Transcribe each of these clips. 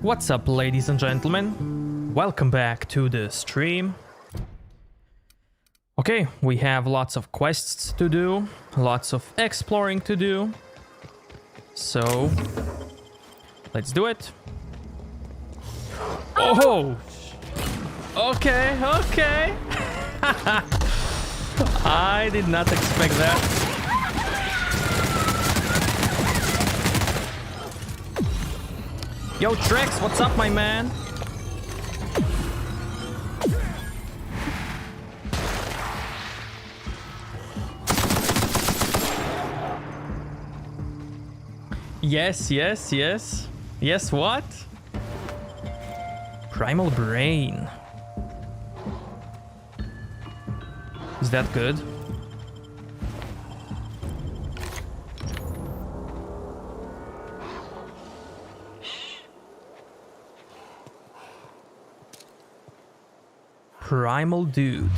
What's up, ladies and gentlemen? Welcome back to the stream. Okay, we have lots of quests to do, lots of exploring to do. So, let's do it. Oh! Okay, okay. I did not expect that. Yo, Trex, what's up, my man? Yes, yes, yes. Yes, what? Primal Brain. Is that good? Primal Dude.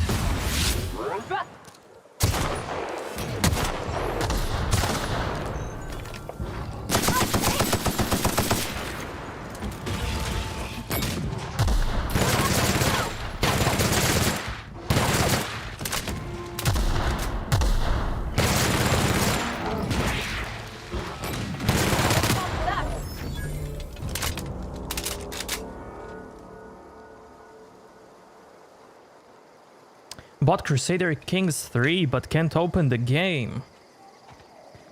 Bought Crusader Kings 3 but can't open the game.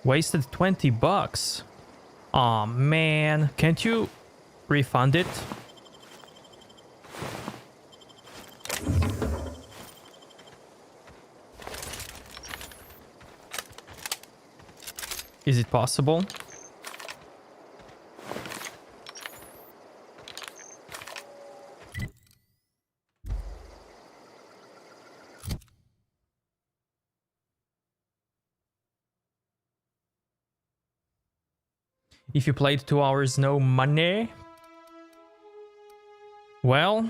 Wasted 20 bucks. Aw, man. Can't you refund it? Is it possible? If you played 2 hours, no money? Well...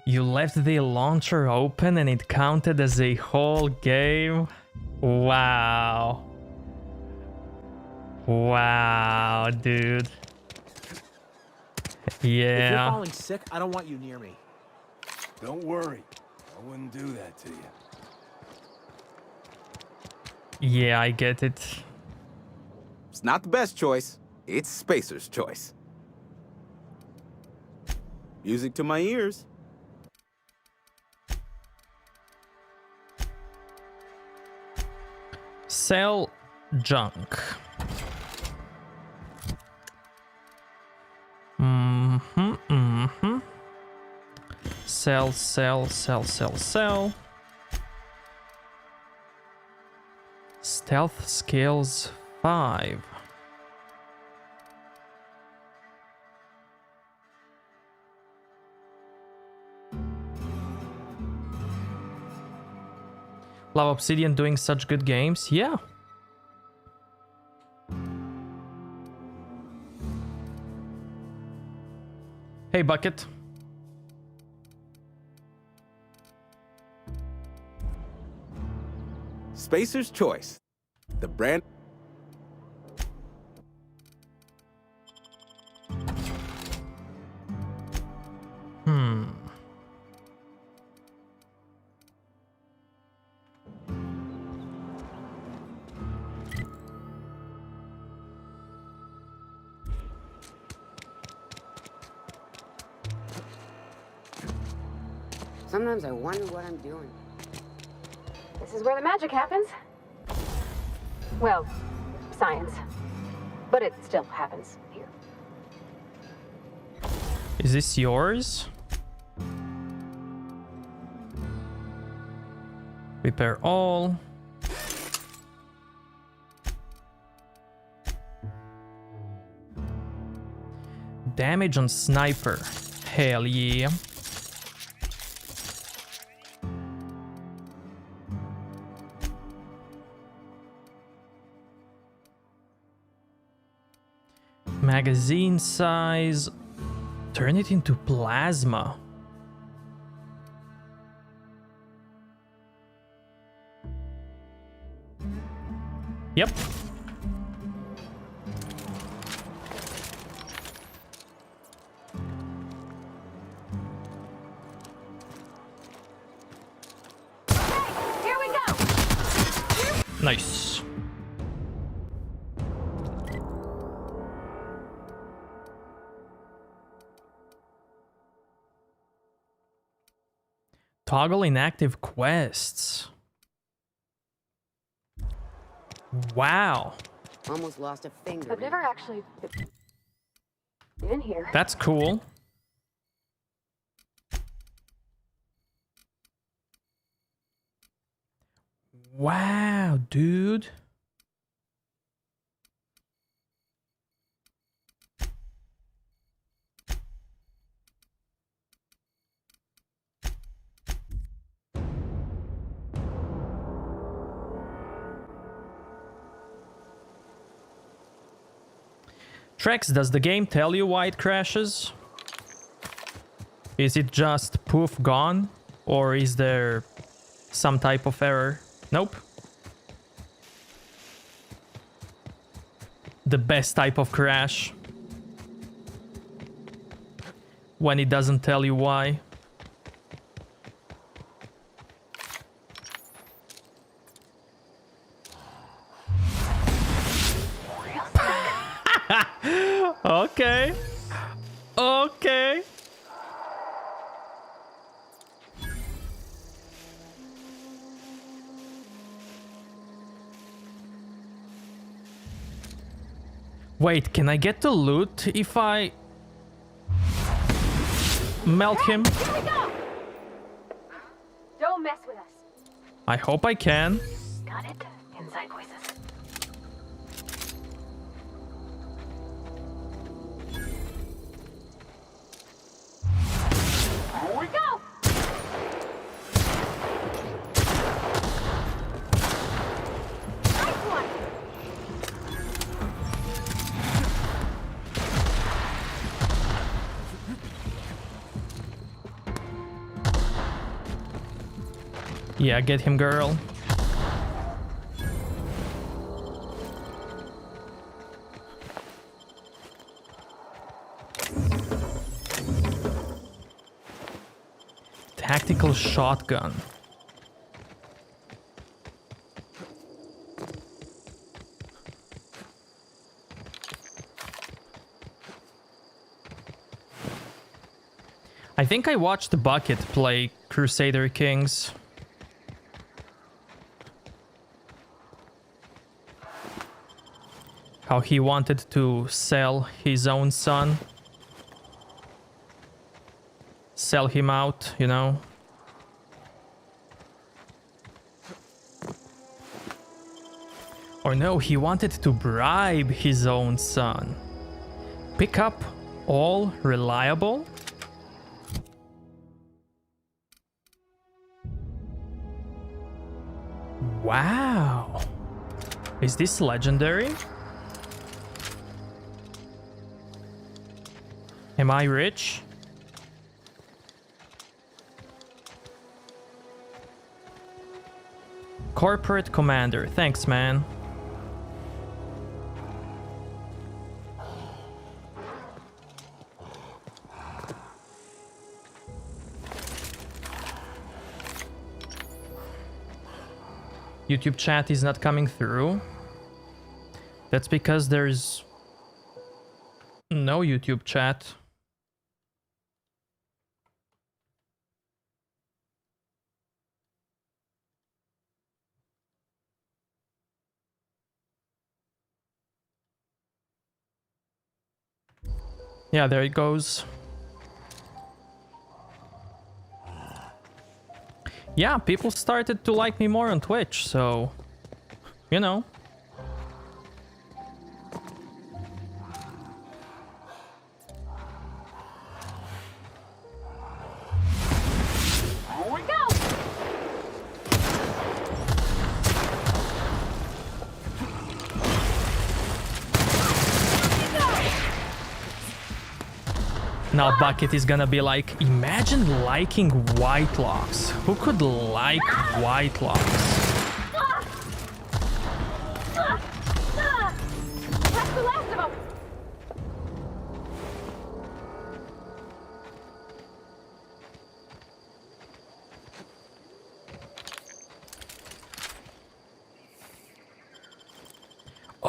You left the launcher open and it counted as a whole game? Wow. Wow, dude. If you're Yeah. falling sick, I don't want you near me. Don't worry, I wouldn't do that to you. Yeah, I get it. It's not the best choice. It's Spacer's choice. Music to my ears. Sell junk. Sell, sell, sell, sell, sell. Stealth skills 5. Love Obsidian doing such good games. Yeah. Hey, Bucket. Spacer's choice. The brand. Sometimes I wonder what I'm doing. This is where the magic happens. Well, science. But it still happens here. Is this yours? Repair all. Damage on sniper. Hell yeah. Magazine size. Turn it into plasma. Yep. Here we go! Nice. Toggle inactive quests. Wow. Almost lost a finger. I've never actually been here. That's cool. Wow, dude. Trex, does the game tell you why it crashes? Is it just poof gone? Or is there some type of error? Nope. The best type of crash. When it doesn't tell you why. Okay. Okay. Wait, can I get the loot if I melt him? Here we go! Don't mess with us. I hope I can. Got it? Inside voices. Here we go! Nice one! Yeah, get him, girl. Tactical shotgun. I think I watched the Bucket play Crusader Kings. How he wanted to sell his own son. Sell him out, you know. Or no, he wanted to bribe his own son. Pick up all reliable? Wow. Is this legendary? Am I rich? Corporate Commander. Thanks, man. YouTube chat is not coming through. That's because there's no YouTube chat. Yeah, there it goes. Yeah, people started to like me more on Twitch, so, you know. Here we go! Now Bucket is gonna be like, imagine liking Whitelocks. Who could like Whitelocks?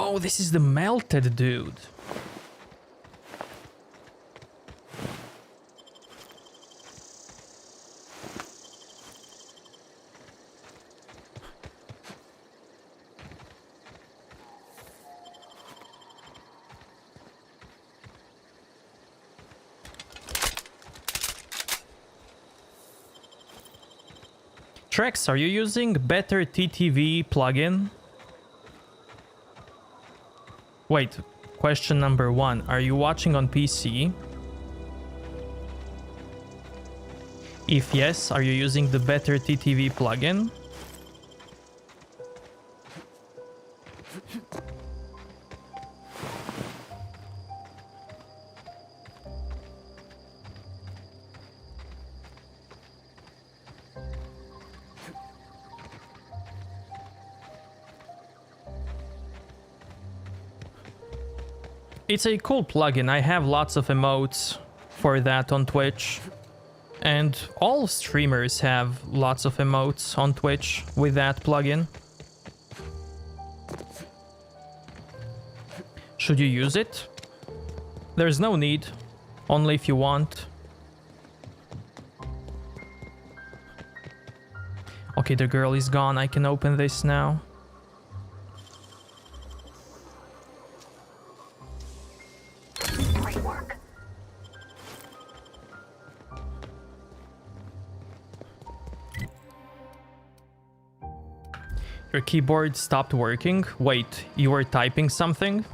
Oh, this is the melted dude. Trex, are you using Better TTV plugin? Wait, question number 1. Are you watching on PC? If yes, are you using the Better TTV plugin? It's a cool plugin. I have lots of emotes for that on Twitch. And all streamers have lots of emotes on Twitch with that plugin. Should you use it? There's no need. Only if you want. Okay, the girl is gone. I can open this now. Great work. Your keyboard stopped working? Wait, you were typing something?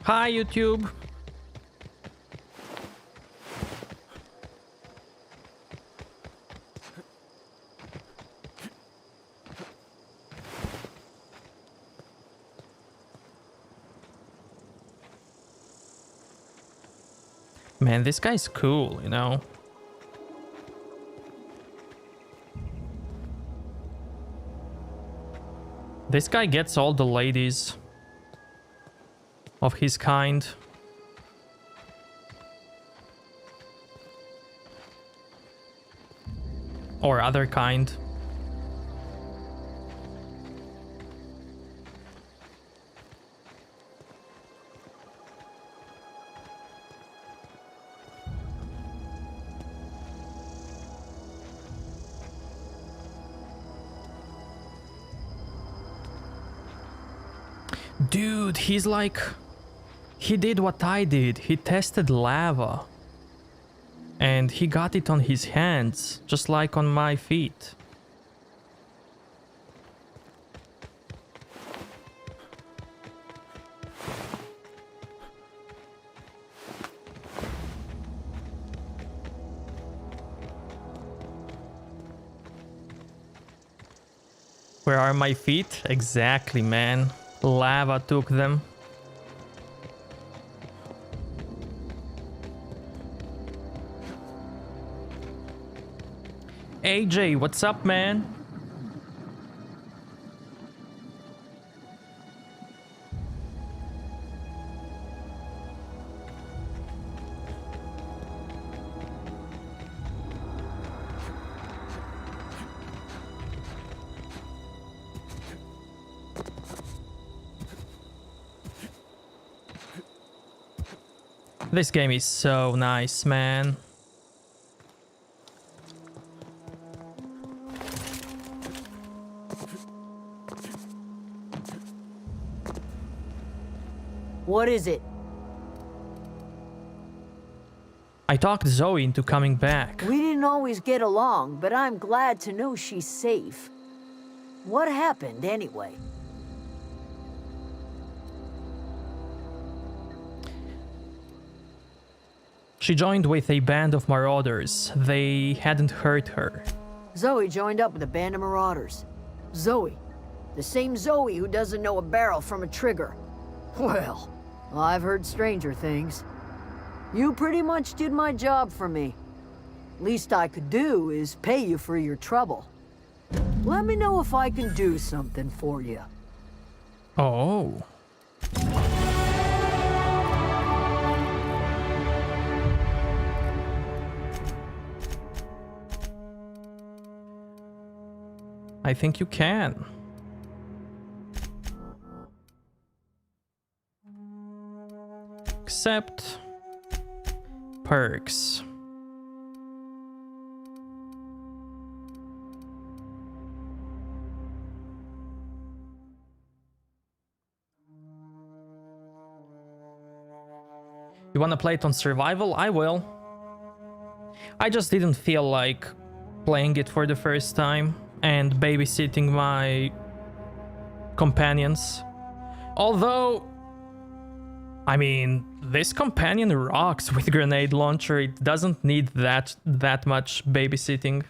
Hi, YouTube. Man, this guy's cool, you know? This guy gets all the ladies of his kind. Or other kind. Dude, he's like... He did what I did. He tested lava. And he got it on his hands, just like on my feet. Where are my feet? Exactly, man. Lava took them. AJ, what's up, man? This game is so nice, man. What is it? I talked Zoe into coming back. We didn't always get along, but I'm glad to know she's safe. What happened, anyway? She joined with a band of marauders. They hadn't hurt her. Zoe joined up with a band of marauders. Zoe. The same Zoe who doesn't know a barrel from a trigger. Well, I've heard stranger things. You pretty much did my job for me. Least I could do is pay you for your trouble. Let me know if I can do something for you. Oh. I think you can. Accept perks. You wanna play it on survival? I will. I just didn't feel like playing it for the first time and babysitting my companions. Although, I mean, this companion rocks with grenade launcher. It doesn't need that much babysitting.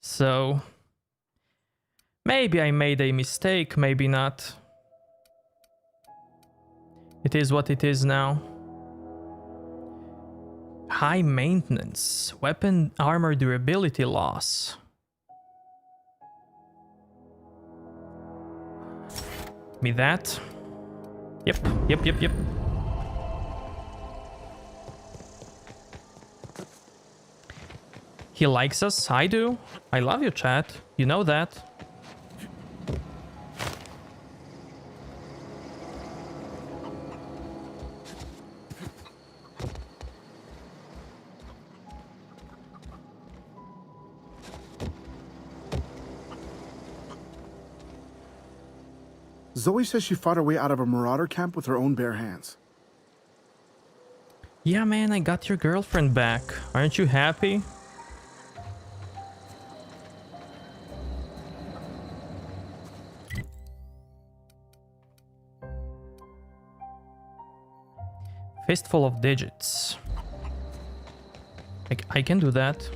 So, maybe I made a mistake, maybe not. It is what it is now. High maintenance, weapon armor durability loss. Me that. Yep. He likes us, I do. I love you, chat. You know that. Zoe says she fought her way out of a marauder camp with her own bare hands. Yeah, man, I got your girlfriend back. Aren't you happy? Fistful of digits. I can do that.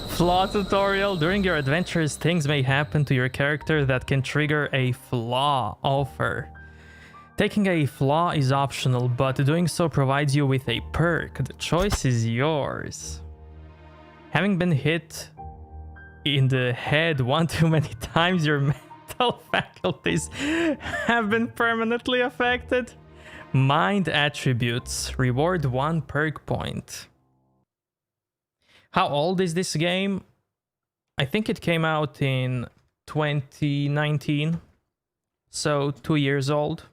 Flaw tutorial. During your adventures, things may happen to your character that can trigger a flaw offer. Taking a flaw is optional, but doing so provides you with a perk. The choice is yours. Having been hit in the head one too many times, your mental faculties have been permanently affected. Mind attributes. Reward 1 perk point. How old is this game? I think it came out in 2019, so 2 years old.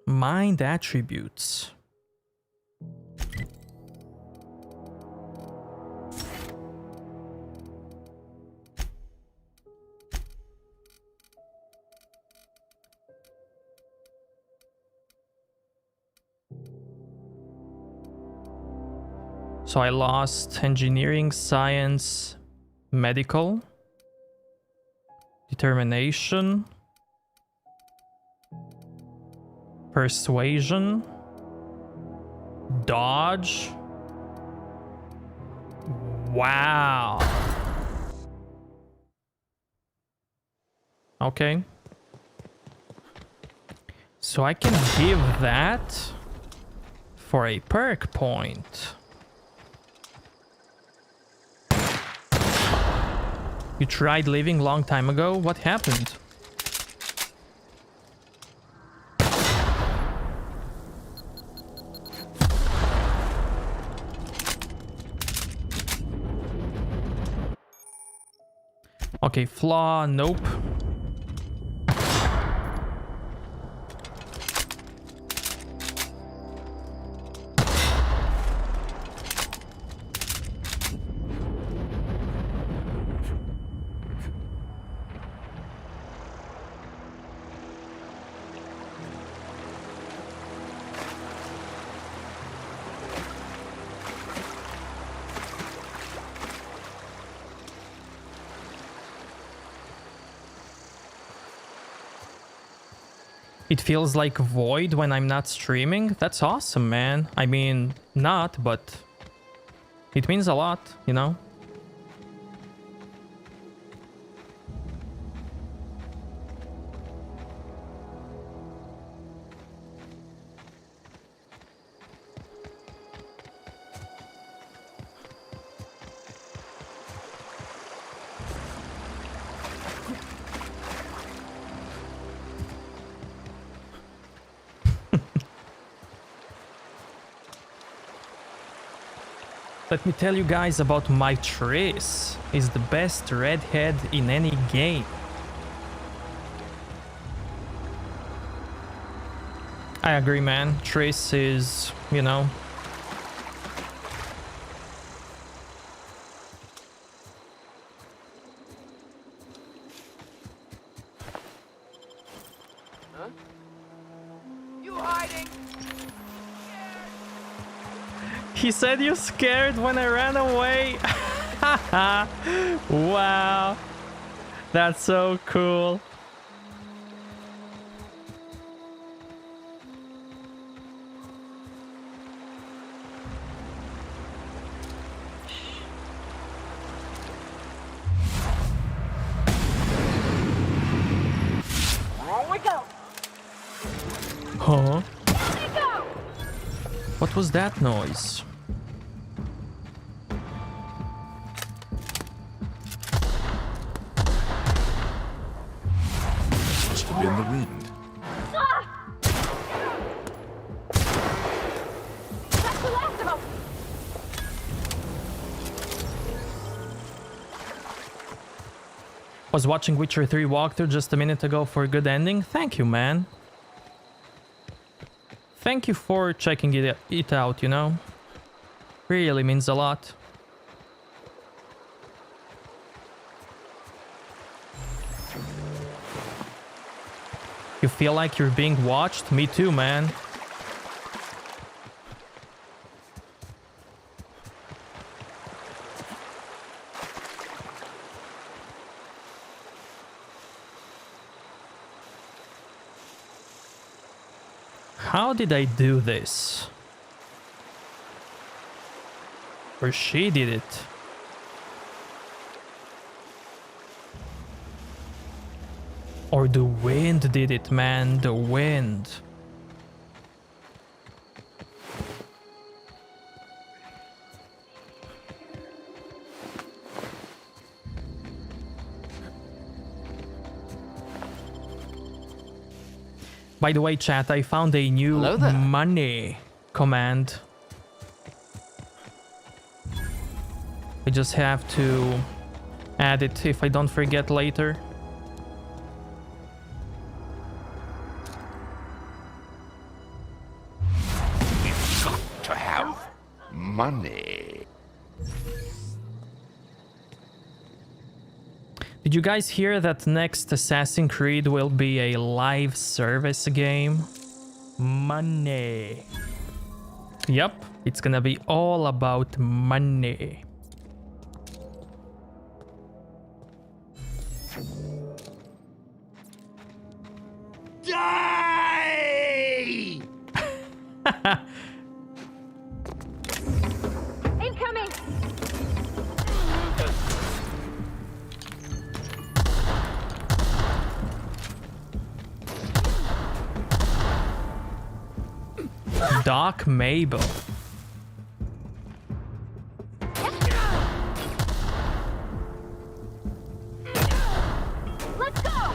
Mind attributes. So I lost engineering, science, medical, determination, persuasion, dodge. Wow. Okay. So I can give that for a perk point. You tried leaving long time ago? What happened? Okay, flaw, nope. It feels like void when I'm not streaming. That's awesome, man. I mean, not, but it means a lot, you know? Let me tell you guys about my Triss. Is the best redhead in any game. I agree, man. Triss is, you know. You hiding? He said you scared when I ran away. Wow. That's so cool. There we go. Huh? There we go. What was that noise? Must have been the wind. That's the last of them. Was watching Witcher 3 walkthrough just a minute ago for a good ending. Thank you, man. Thank you for checking it out, you know? Really means a lot. You feel like you're being watched? Me too, man. How did I do this? Or she did it? Or the wind did it, man, the wind. By the way, chat, I found a new money command. I just have to add it if I don't forget later. We've got to have money. Did you guys hear that next Assassin's Creed will be a live service game? Money. Yep, it's gonna be all about money. Die! Incoming. Doc Mabel. Let's go.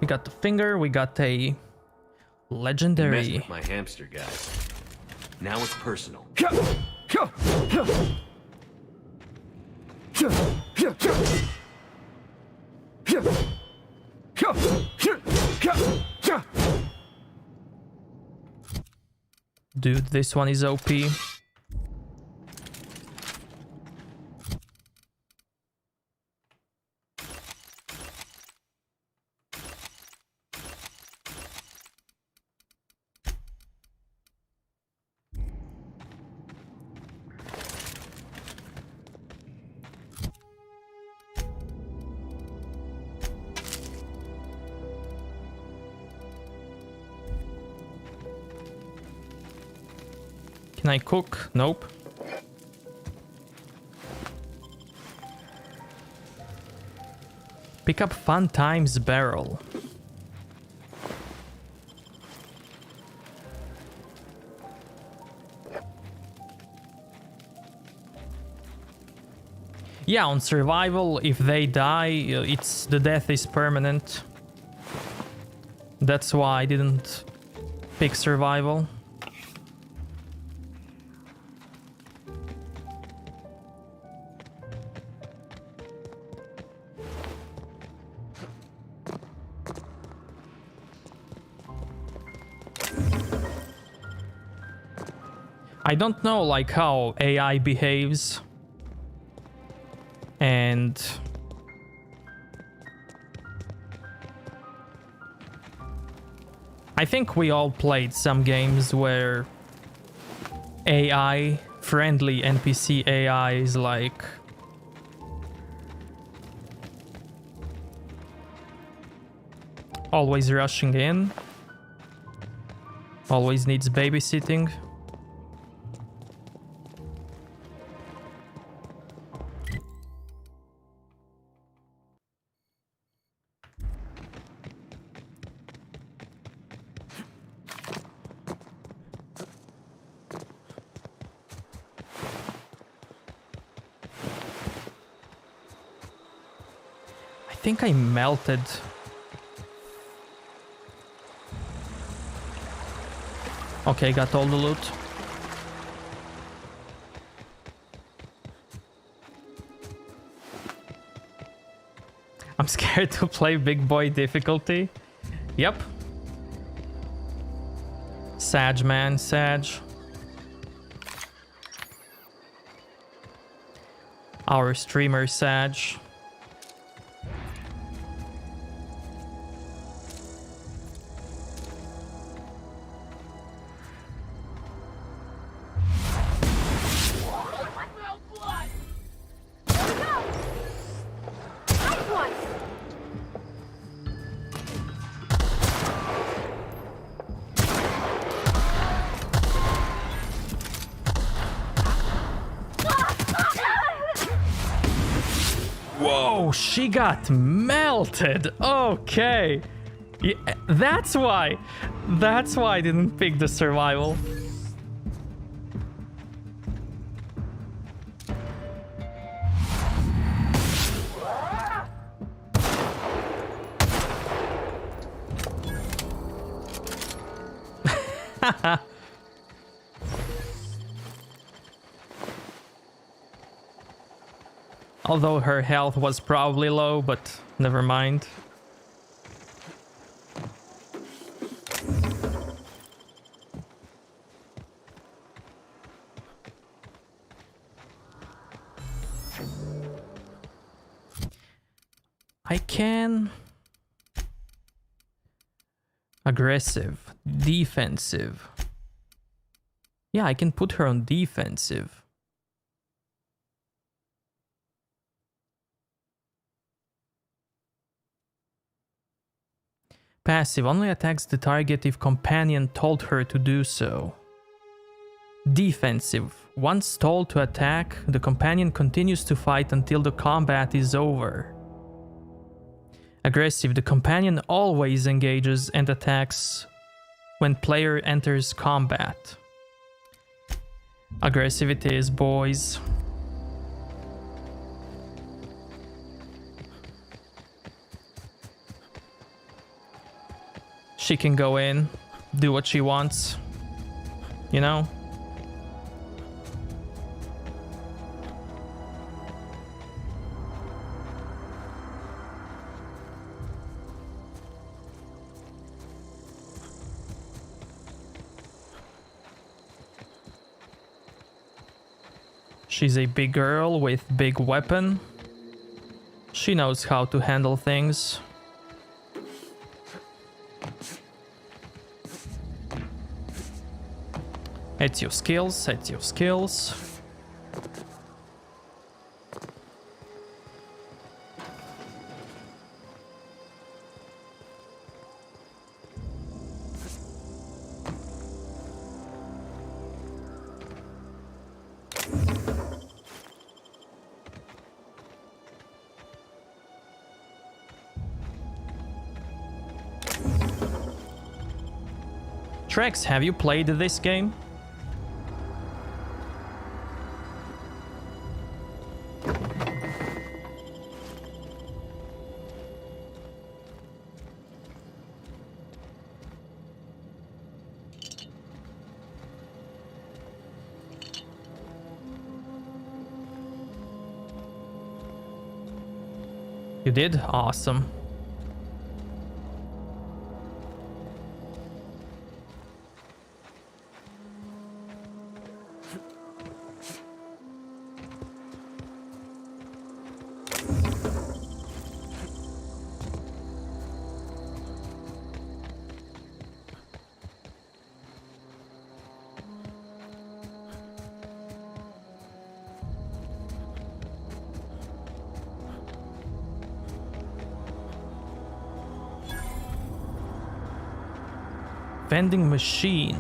We got the finger, we got a Messed legendary. with my hamster, guys. Now it's personal. Dude, this one is OP. Can I cook? Nope. Pick up Fun Times barrel. Yeah, on survival, if they die, the death is permanent. That's why I didn't pick survival. I don't know like how AI behaves, and I think we all played some games where AI, friendly NPC AI is like always rushing in, always needs babysitting. I think I melted. Okay, got all the loot. I'm scared to play big boy difficulty. Yep. Sag, man, Sag. Our streamer Sag. Whoa, she got melted. Okay. Yeah, that's why. That's why I didn't pick the survival. Although her health was probably low, but never mind. I can... Aggressive, defensive. Yeah, I can put her on defensive. Passive only attacks the target if companion told her to do so. Defensive. Once told to attack, the companion continues to fight until the combat is over. Aggressive. The companion always engages and attacks when player enters combat. Aggressive it is, boys. She can go in, do what she wants, you know? She's a big girl with big weapon. She knows how to handle things. It's your skills, it's your skills. Trex, have you played this game? You did? Awesome. Vending machine.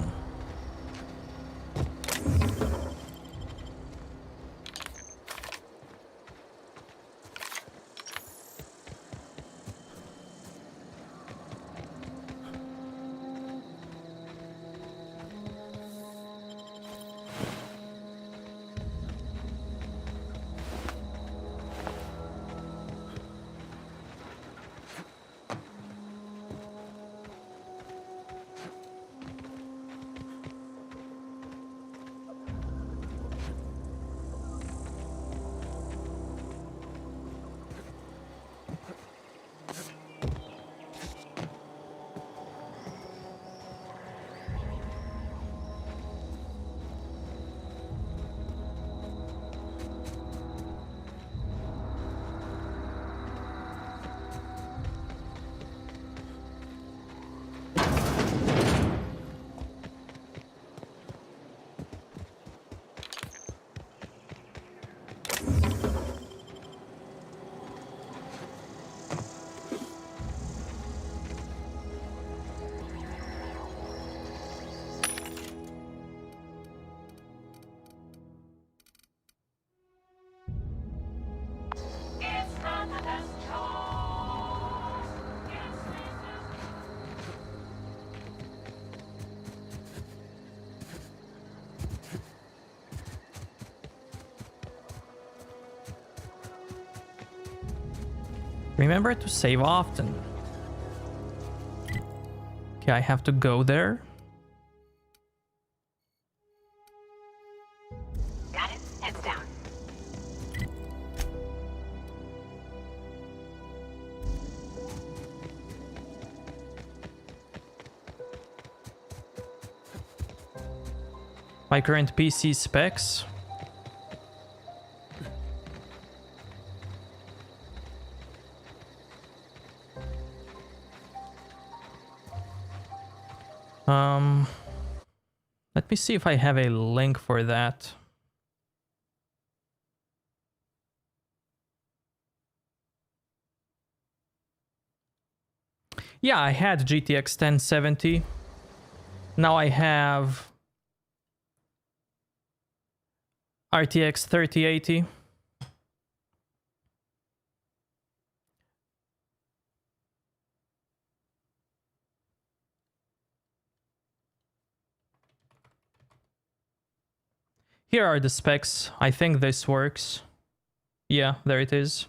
Remember to save often. Okay, I have to go there. Got it. Heads down. My current PC specs. Let me see if I have a link for that. Yeah, I had GTX 1070. Now I have RTX 3080. Here are the specs. I think this works. Yeah, there it is.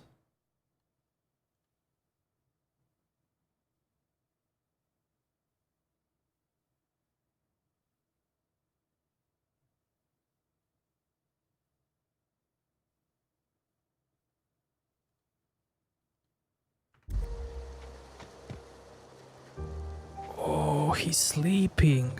Oh, he's sleeping.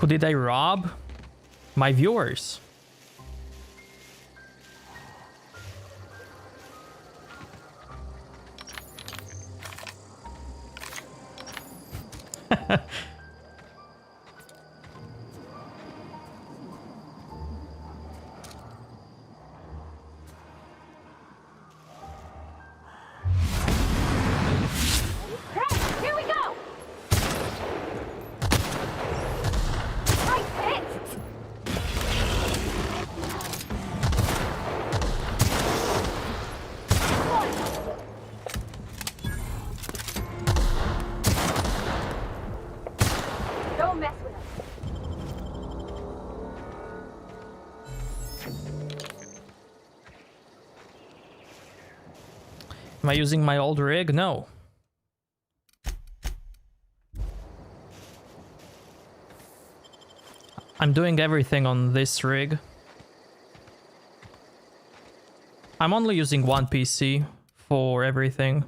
Who did I rob? My viewers. Am I using my old rig? No. I'm doing everything on this rig. I'm only using one PC for everything.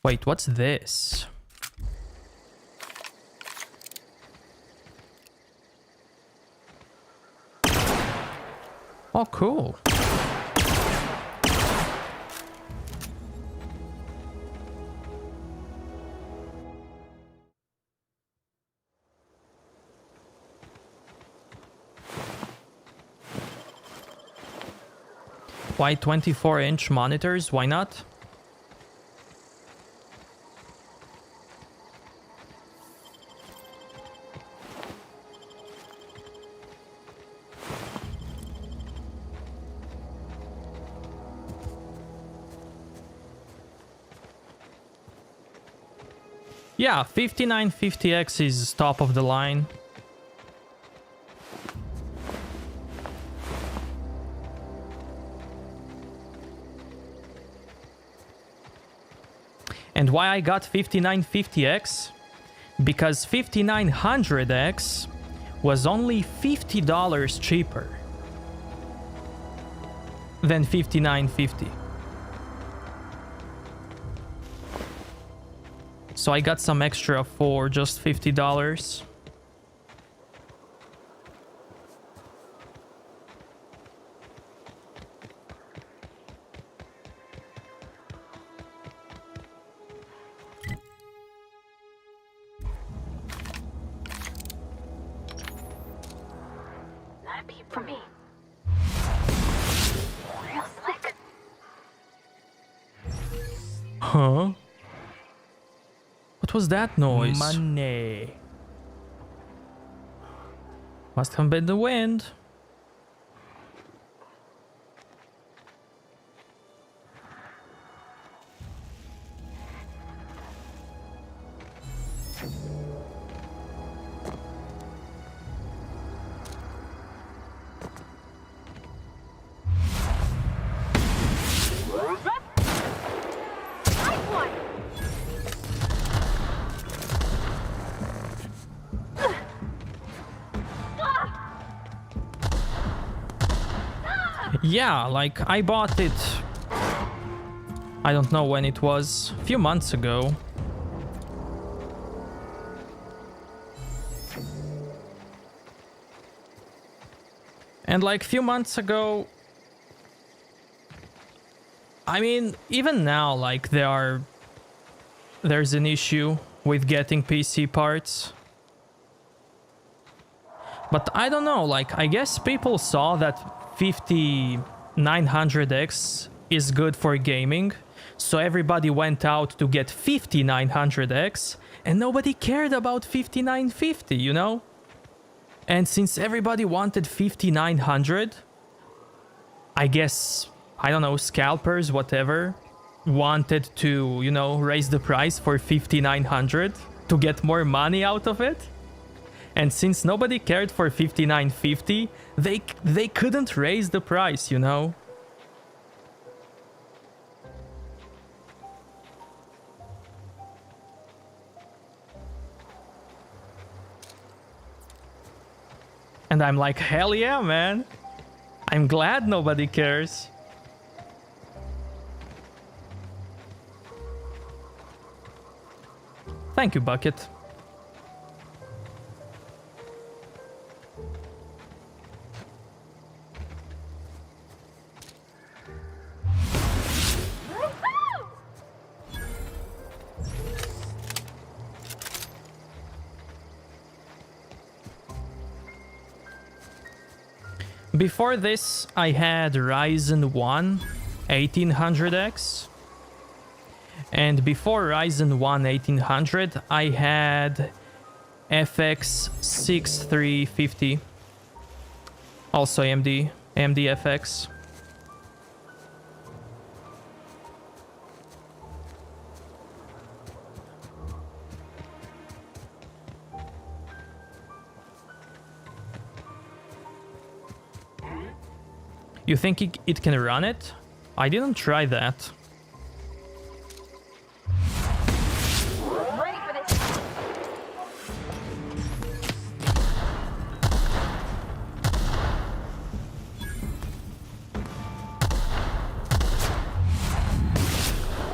Wait, what's this? Oh, cool. Why 24-inch monitors? Why not? Yeah, 5950X is top of the line. And why I got 5950X? Because 5900X was only $50 cheaper than 5950. So I got some extra for just $50. Not a peep from me. Real slick. Huh? What was that noise? Money. Must have been the wind. Yeah, like I bought it. I don't know when it was. A few months ago. And like few months ago, I mean, even now, like there's an issue with getting PC parts. But I don't know, like I guess people saw that 5900X is good for gaming, so everybody went out to get 5900X, and nobody cared about 5950, you know? And since everybody wanted 5900, I guess, I don't know, scalpers, whatever, wanted to, you know, raise the price for 5900 to get more money out of it. And since nobody cared for 5950, they couldn't raise the price, you know? And I'm like, hell yeah, man. I'm glad nobody cares. Thank you, Bucket. Before this, I had Ryzen 1 1800X. And before Ryzen 1 1800, I had FX 6350. Also AMD FX. You think it can run it? I didn't try that. Ready for this.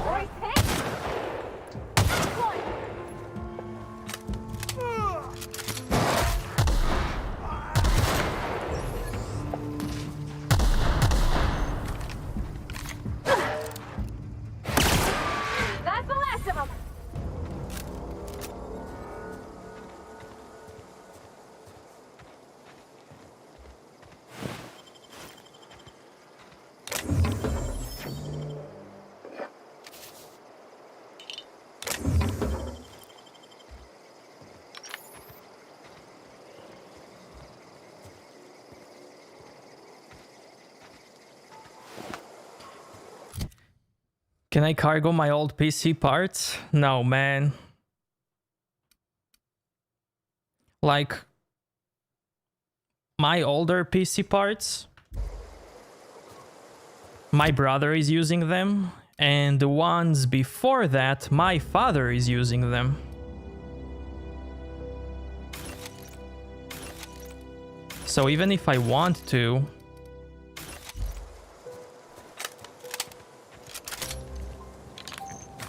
Royce, hit. One. That's the last of them. Can I cargo my old PC parts? No, man. Like, my older PC parts, my brother is using them, and the ones before that, my father is using them. So even if I want to,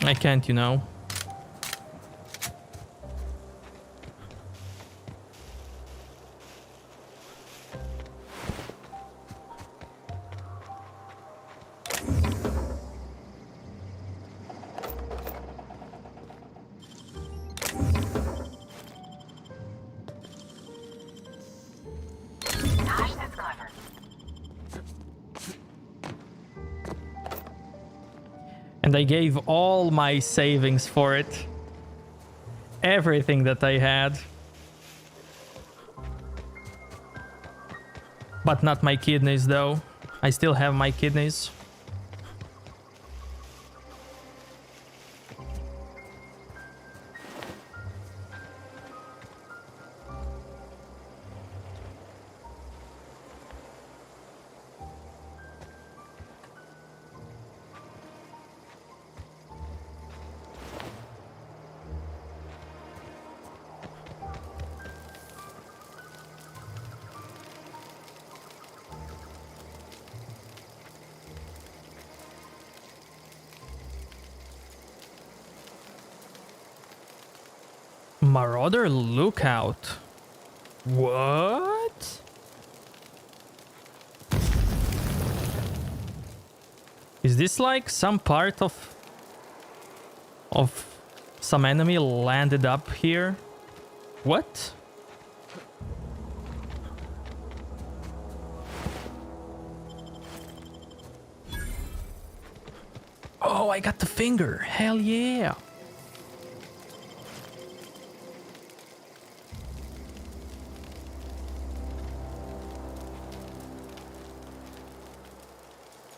I can't, you know. Gosh, that's clever. And I gave all my savings for it. Everything that I had. But not my kidneys, though. I still have my kidneys. Marauder Lookout. What? Is this like some part of some enemy landed up here? What? Oh, I got the finger. Hell yeah.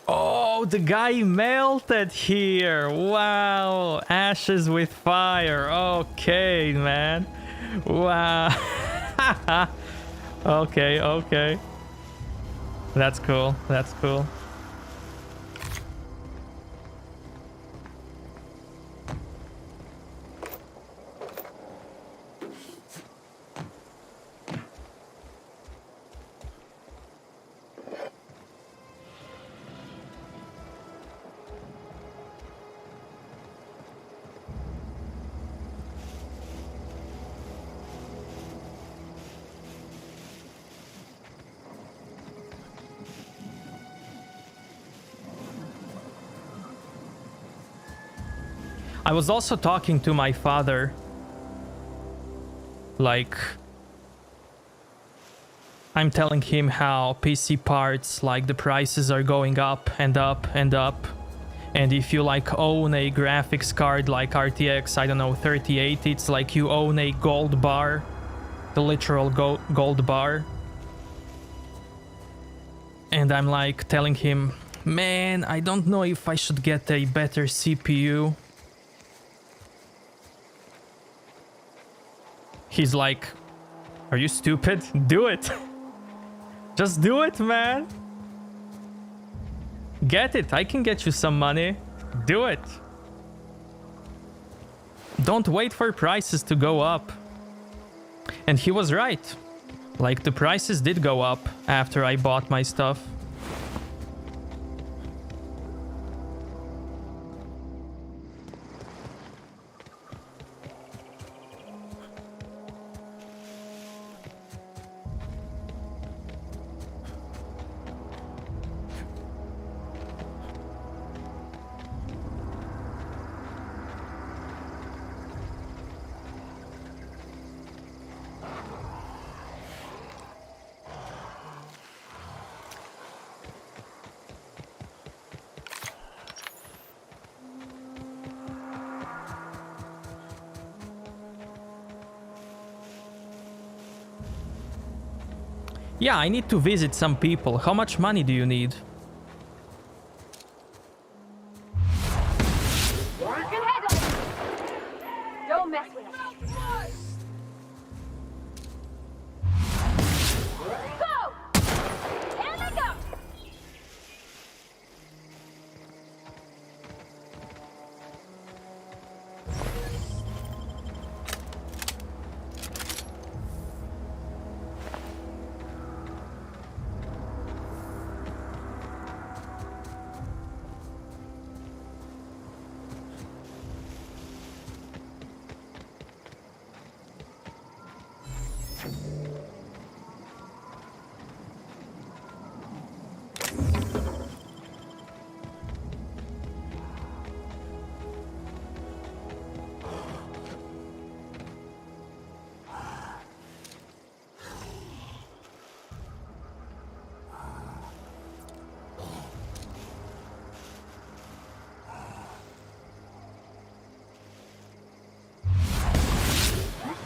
Oh, the guy melted here. Wow. Ashes with fire. Okay, man. Wow. Okay, okay. That's cool. That's cool. I was also talking to my father. Like, I'm telling him how PC parts, like the prices are going up and up and up. And if you like own a graphics card like RTX, I don't know, 3080, it's like you own a gold bar, the literal gold bar. And I'm like telling him, man, I don't know if I should get a better CPU. He's like, are you stupid? Do it. Just do it, man. Get it. I can get you some money. Do it. Don't wait for prices to go up. And he was right. Like, the prices did go up after I bought my stuff. Yeah, I need to visit some people. How much money do you need? You can handle it. Don't mess with it. Go! And they go!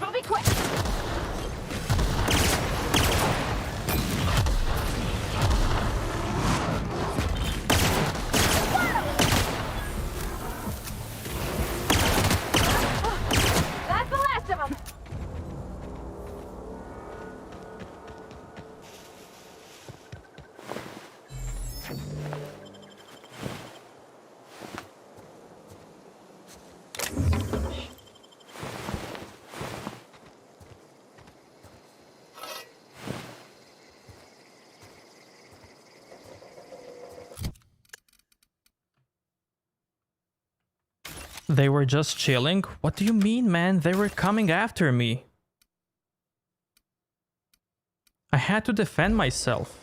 I'll be quick. That's the last of them. They were just chilling? What do you mean, man? They were coming after me. I had to defend myself.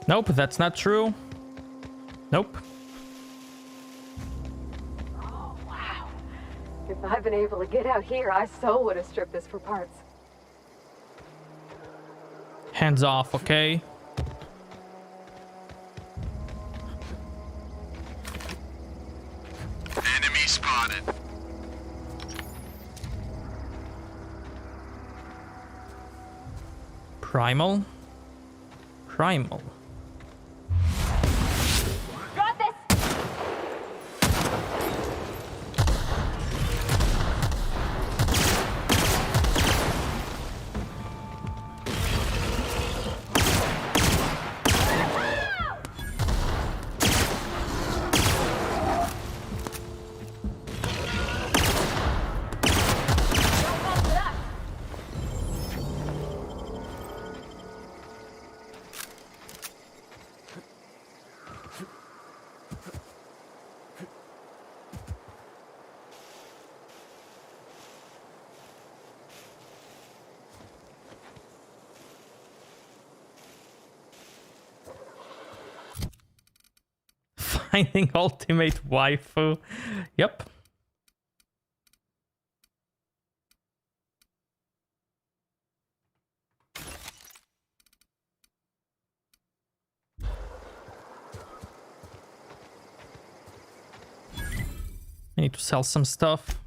Nope, that's not true. Nope. Oh, wow. If I'd been able to get out here, I so would have stripped this for parts. Hands off, okay? Enemy spotted. Primal? Primal. Got this! Don't mess with us. Finding ultimate waifu. Yep. I need to sell some stuff.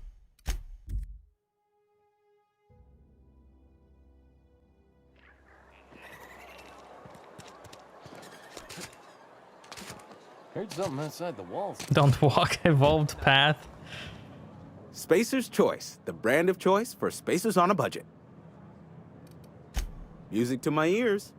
Heard something outside the walls. Don't walk evolved path. Spacer's Choice, the brand of choice for spacers on a budget. Music to my ears.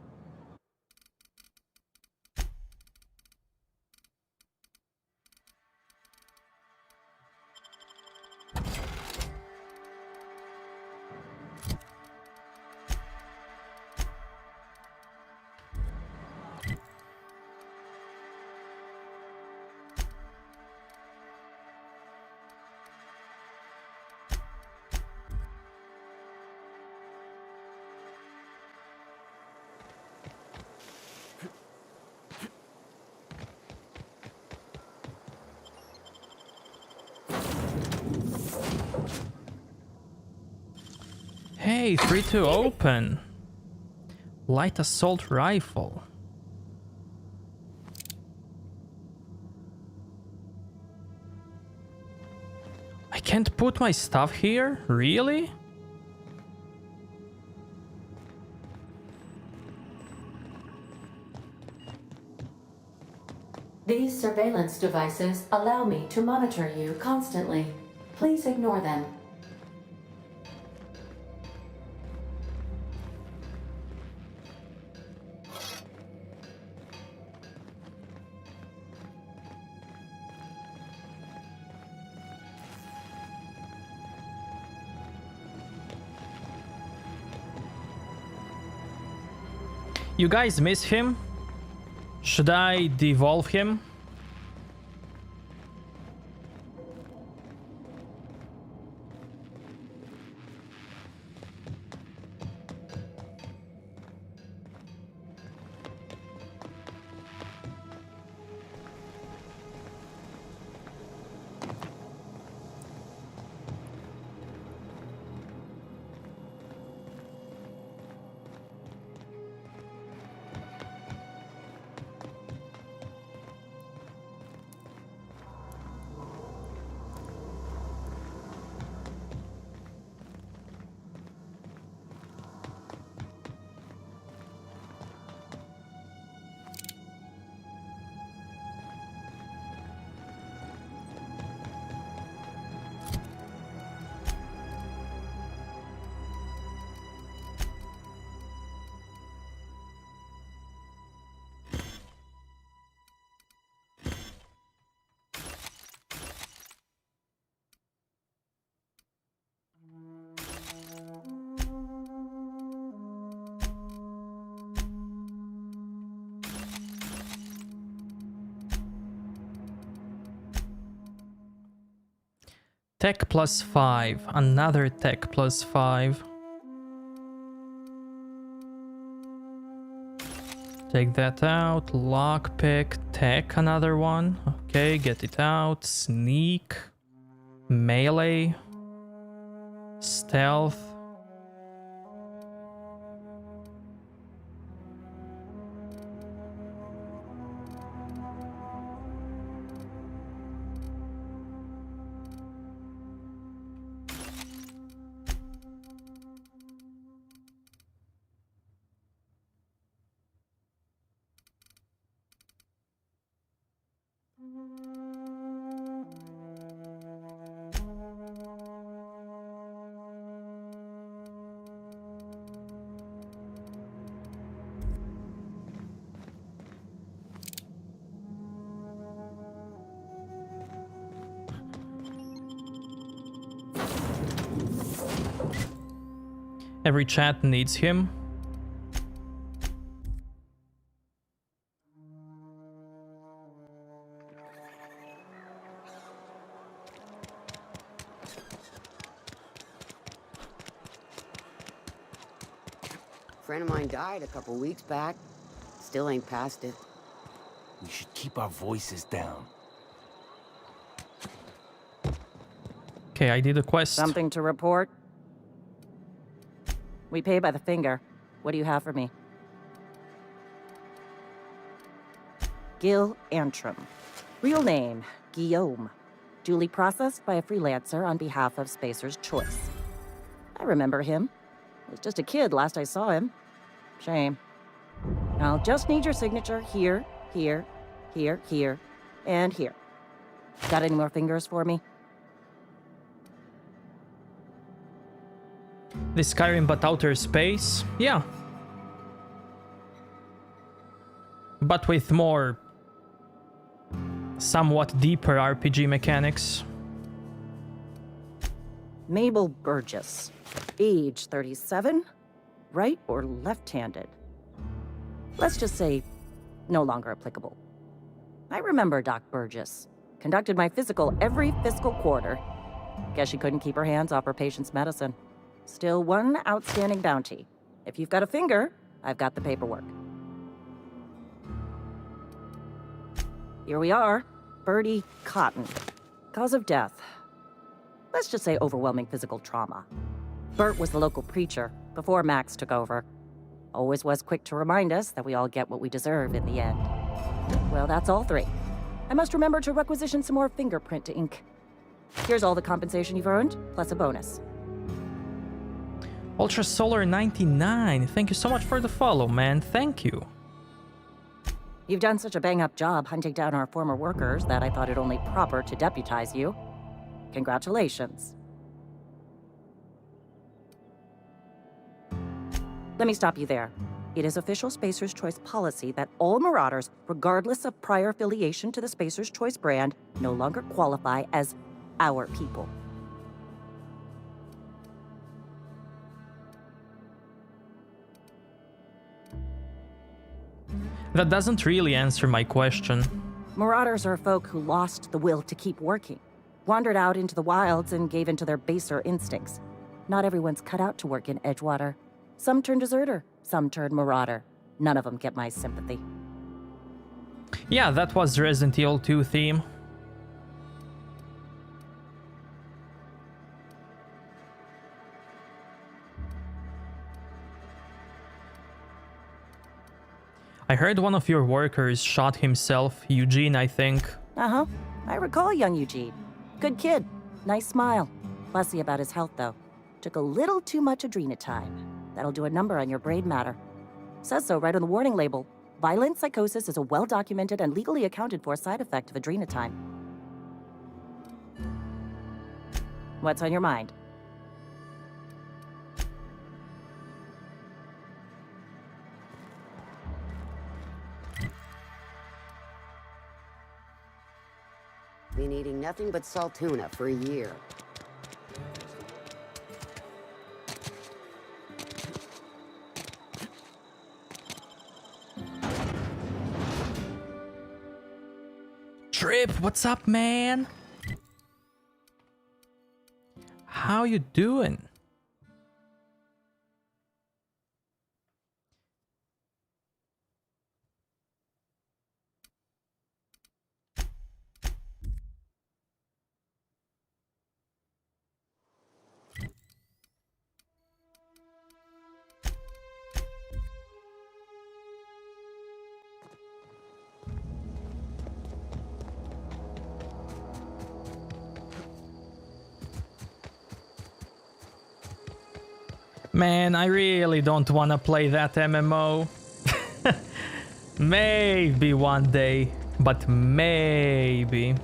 Hey, 3-2 open. Light assault rifle. I can't put my stuff here? Really? These surveillance devices allow me to monitor you constantly. Please ignore them. You guys miss him? Should I devolve him? Tech +5, another tech +5. Take that out, lockpick, tech, another one. Okay, get it out, sneak, melee, stealth. Every chat needs him. Friend of mine died a couple weeks back. Still ain't past it. We should keep our voices down. Okay, I did a quest. Something to report? We pay by the finger. What do you have for me? Gil Antrim. Real name, Guillaume. Duly processed by a freelancer on behalf of Spacer's Choice. I remember him. I was just a kid last I saw him. Shame. I'll just need your signature here, here, here, here, And here. Got any more fingers for me? The Skyrim but outer space? Yeah. But with more... somewhat deeper RPG mechanics. Mabel Burgess. Age 37? Right or left-handed? Let's just say no longer applicable. I remember Doc Burgess. Conducted my physical every fiscal quarter. Guess she couldn't keep her hands off her patient's medicine. Still one outstanding bounty. If you've got a finger, I've got the paperwork. Here we are. Bertie Cotton. Cause of death. Let's just say overwhelming physical trauma. Bert was the local preacher before Max took over. Always was quick to remind us that we all get what we deserve in the end. Well, that's all three. I must remember to requisition some more fingerprint to ink. Here's all the compensation you've earned, plus a bonus. Ultra Solar 99, thank you so much for the follow, man. Thank you. You've done such a bang-up job hunting down our former workers that I thought it only proper to deputize you. Congratulations. Let me stop you there. It is official Spacer's Choice policy that all Marauders, regardless of prior affiliation to the Spacer's Choice brand, no longer qualify as our people. That doesn't really answer my question. Marauders are folk who lost the will to keep working, wandered out into the wilds and gave into their baser instincts. Not everyone's cut out to work in Edgewater. Some turn deserter, some turn marauder. None of them get my sympathy. Yeah, that was the Resident Evil 2 theme. I heard one of your workers shot himself, Eugene, I think. Uh-huh. I recall young Eugene. Good kid. Nice smile. Fussy about his health, though. Took a little too much adrenatime. That'll do a number on your brain matter. Says so right on the warning label. Violent psychosis is a well-documented and legally accounted for side effect of adrenatime. What's on your mind? Been eating nothing but salt tuna for a year. Trip, what's up, man? How you doing? Man, I really don't want to play that MMO. Maybe one day, but maybe.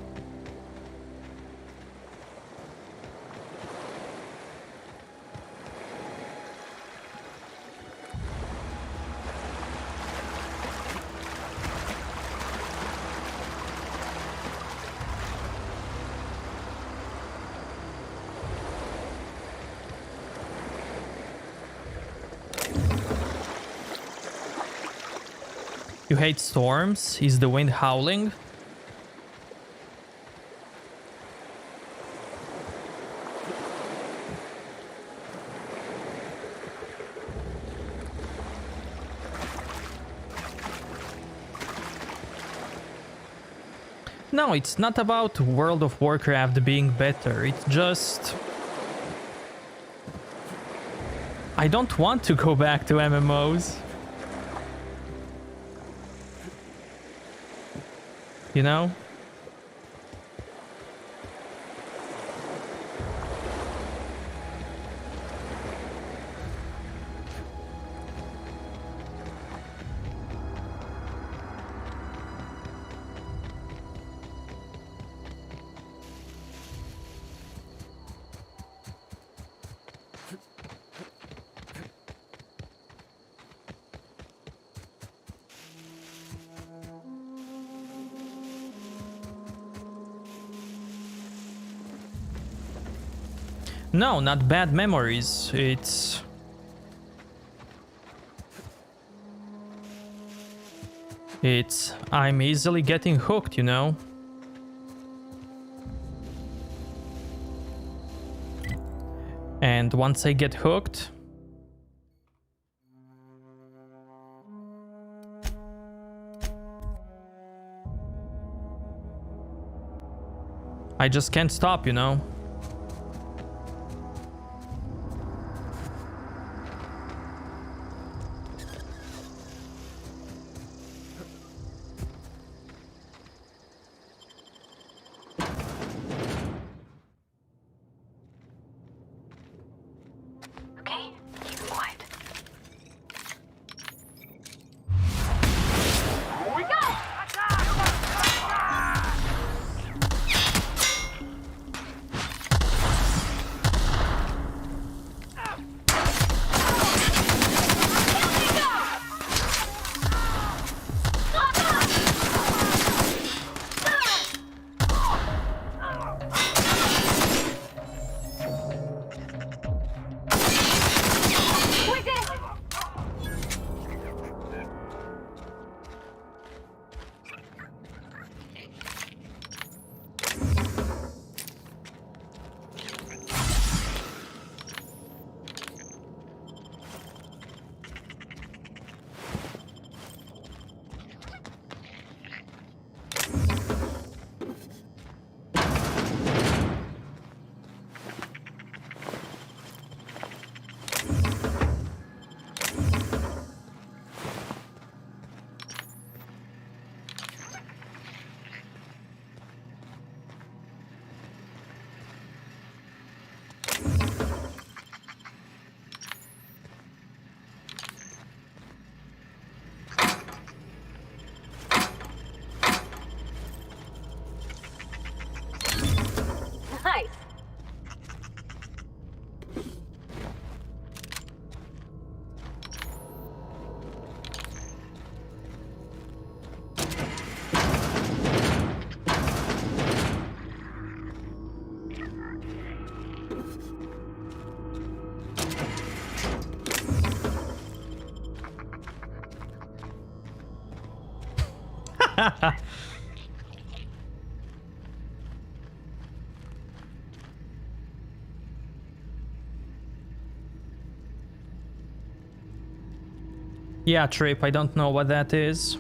You hate storms? Is the wind howling? No, it's not about World of Warcraft being better. It's just... I don't want to go back to MMOs. You know? No, not bad memories. It's... I'm easily getting hooked, you know? And once I get hooked... I just can't stop, you know? Okay, keep it quiet. Here we go! Nice. Yeah, Trip, I don't know what that is.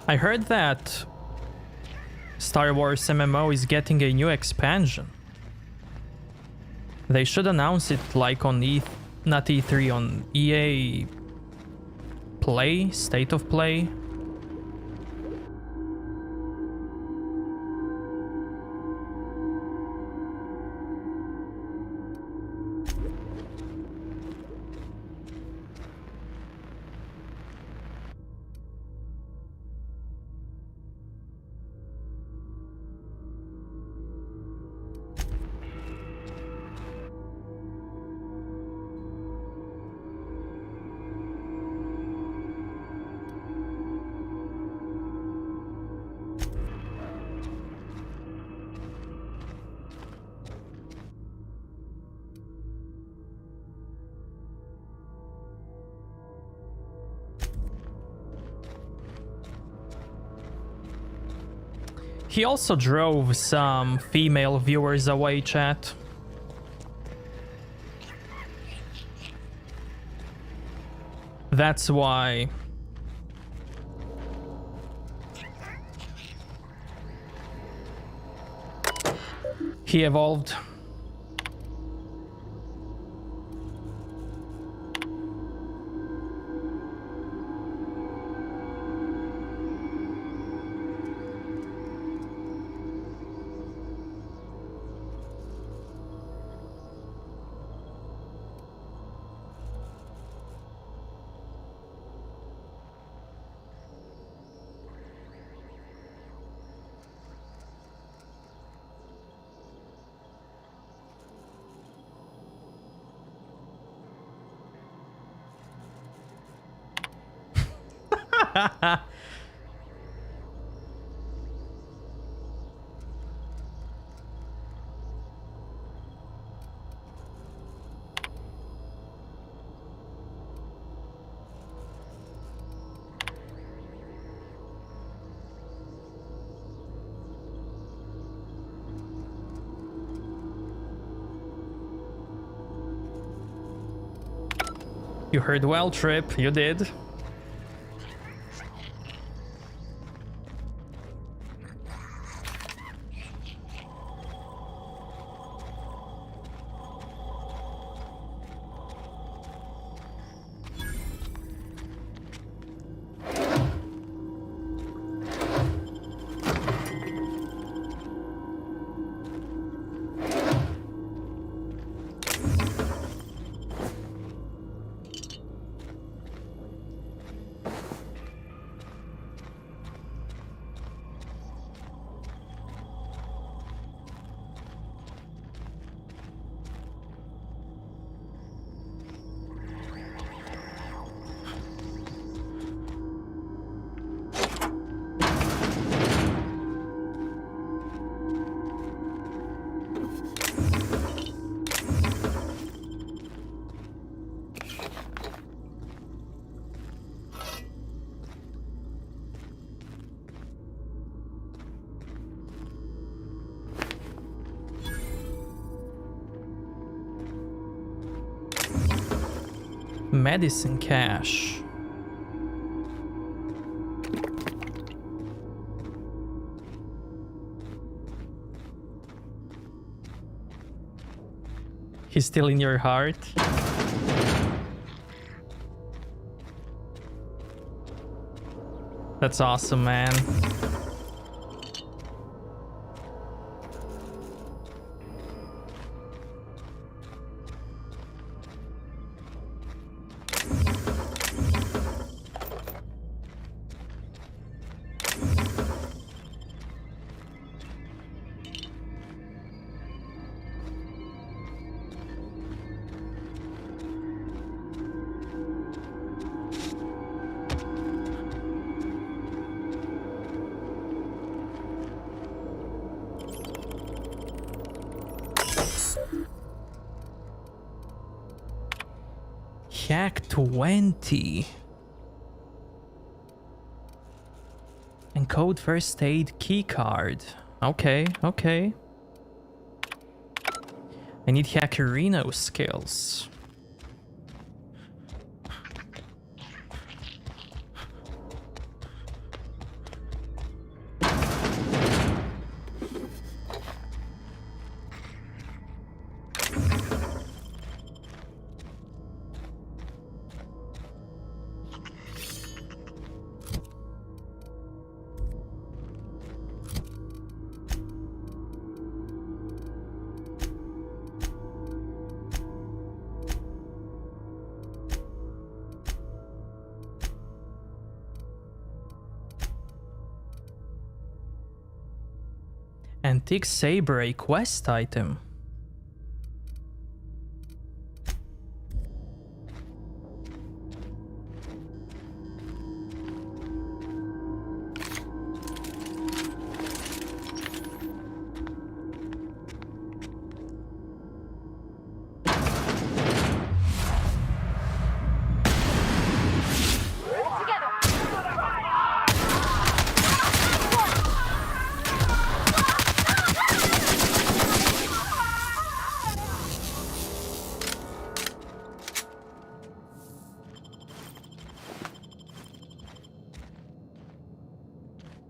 I heard that Star Wars MMO is getting a new expansion. They should announce it like on not E3, on EA Play, State of Play. He also drove some female viewers away, chat. That's why. He evolved. You heard well, Trip. You did. Medicine cache. He's still in your heart. That's awesome, man. Hack 20. Encode first aid keycard. Okay, okay. I need Hackerino skills. Antique Saber, a quest item.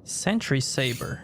Sentry Saber.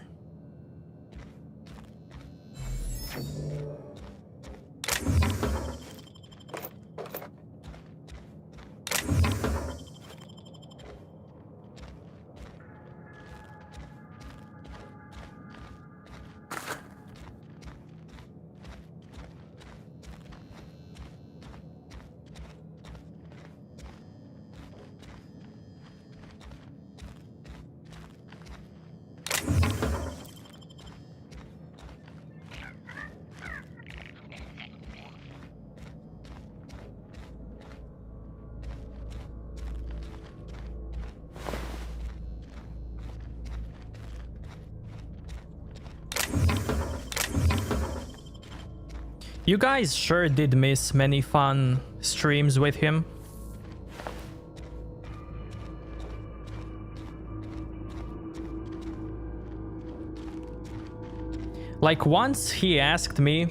You guys sure did miss many fun streams with him. Like once he asked me,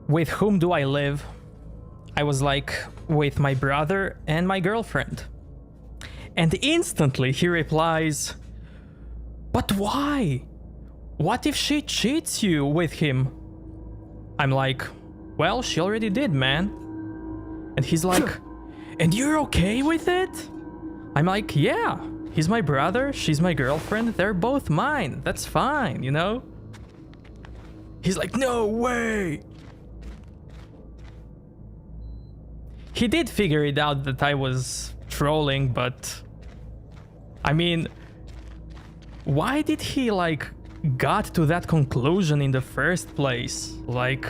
with whom do I live? I was like, with my brother and my girlfriend. And instantly he replies, but why? What if she cheats you with him? I'm like, well, she already did, man. And he's like, and you're okay with it? I'm like, yeah, he's my brother, she's my girlfriend, they're both mine, that's fine, you know? He's like, no way! He did figure it out that I was trolling, but... I mean... Why did he, like, got to that conclusion in the first place? Like...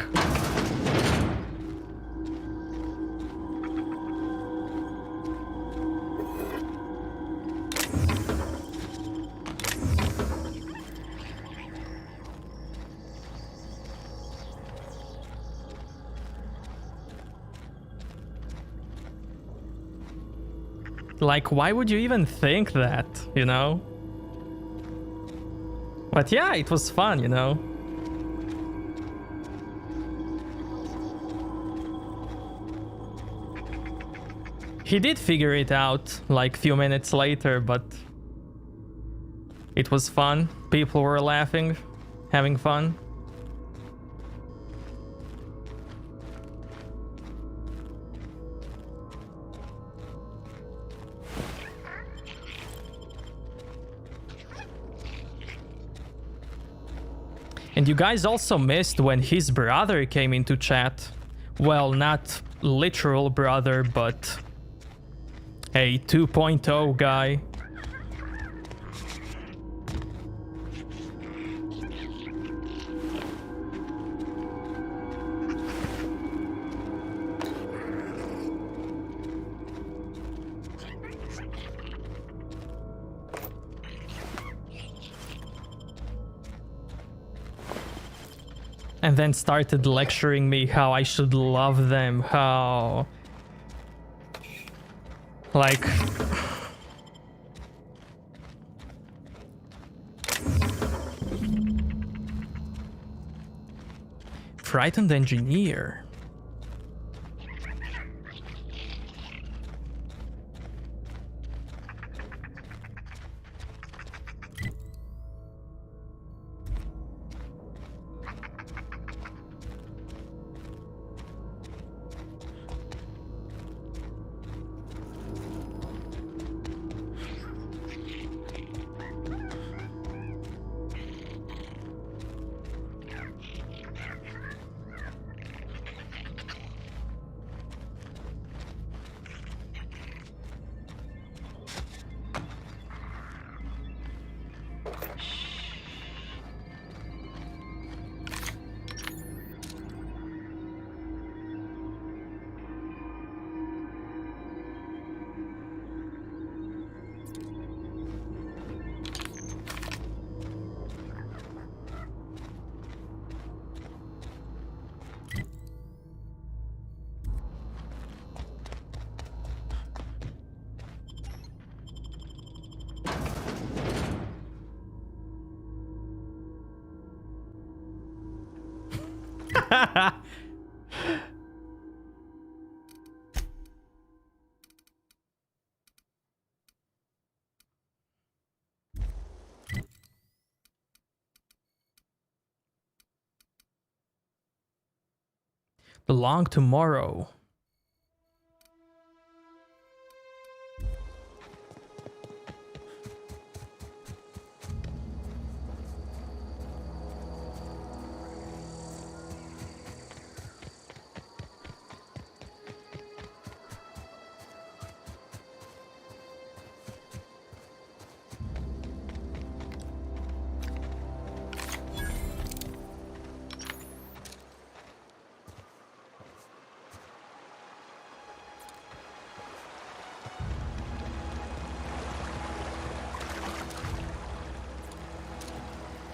Like, why would you even think that, you know? But yeah, it was fun, you know? He did figure it out, like, few minutes later, but... it was fun. People were laughing, having fun. And you guys also missed when his brother came into chat. Well, not literal brother, but a 2.0 guy. And then started lecturing me how I should love them, how... like... Frightened engineer. The long tomorrow.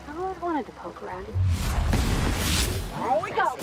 I wanted to poke around. Here we go.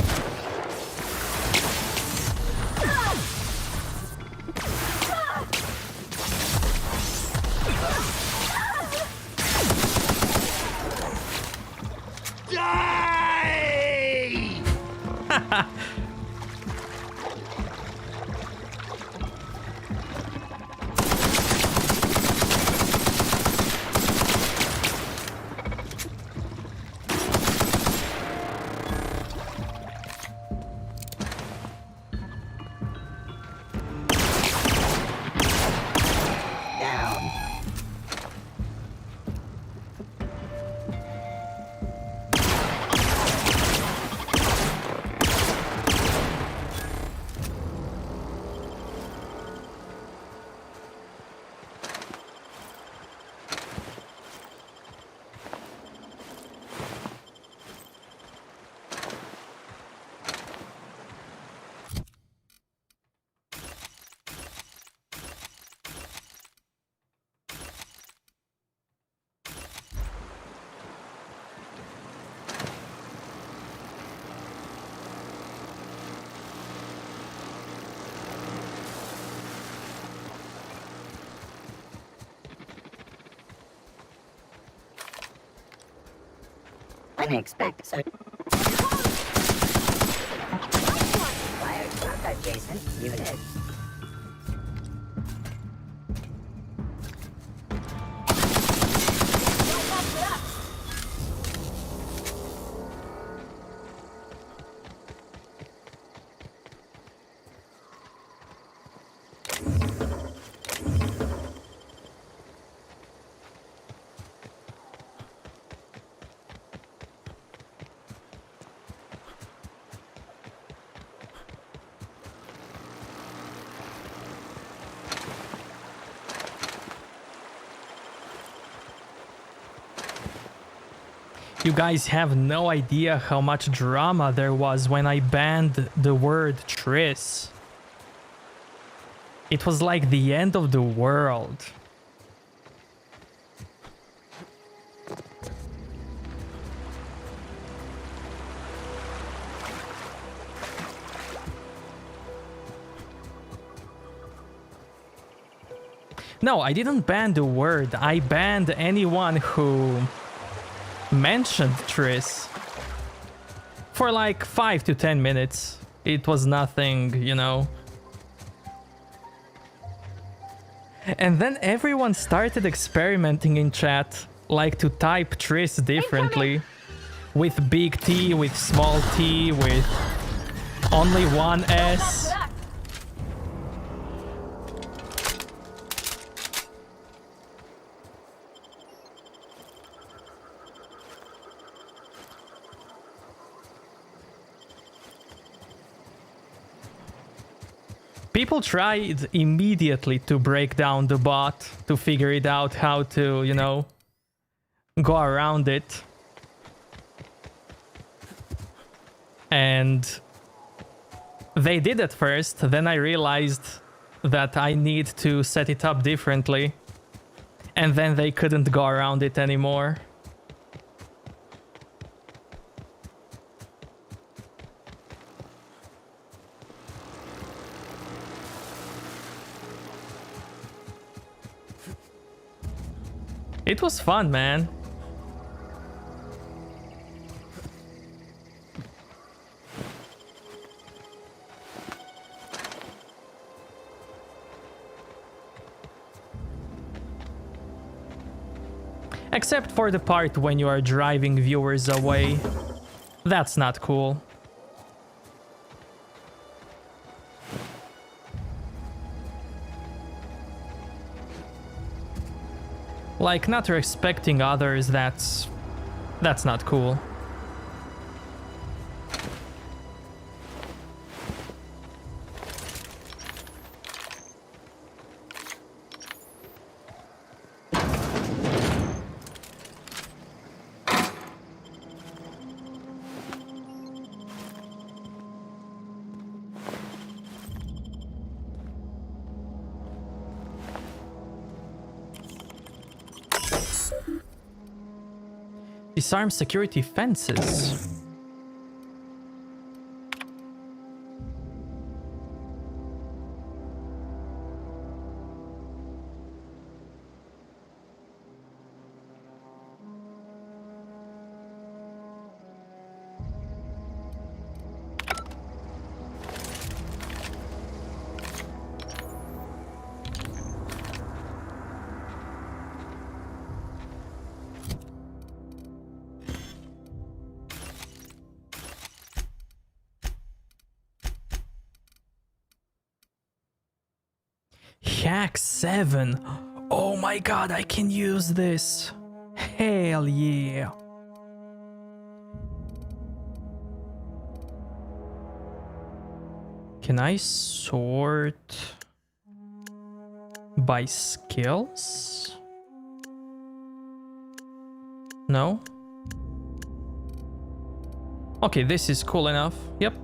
Unexpected. So. Fire shotgun, Jason. You did. You guys have no idea how much drama there was when I banned the word Triss. It was like the end of the world. No, I didn't ban the word. I banned anyone who mentioned Triss for like 5 to 10 minutes. It was nothing, you know. And then everyone started experimenting in chat, like to type Triss differently. With big T, with small t, with only one S. People tried immediately to break down the bot, to figure it out how to, you know, go around it. And they did at first, then I realized that I need to set it up differently. And then they couldn't go around it anymore. It was fun, man. Except for the part when you are driving viewers away. That's not cool. Like, not respecting others, that's not cool. Disarm security fences. CAC 7. Oh my god, I can use this. Hell yeah. Can I sort by skills? No? Okay, this is cool enough. Yep.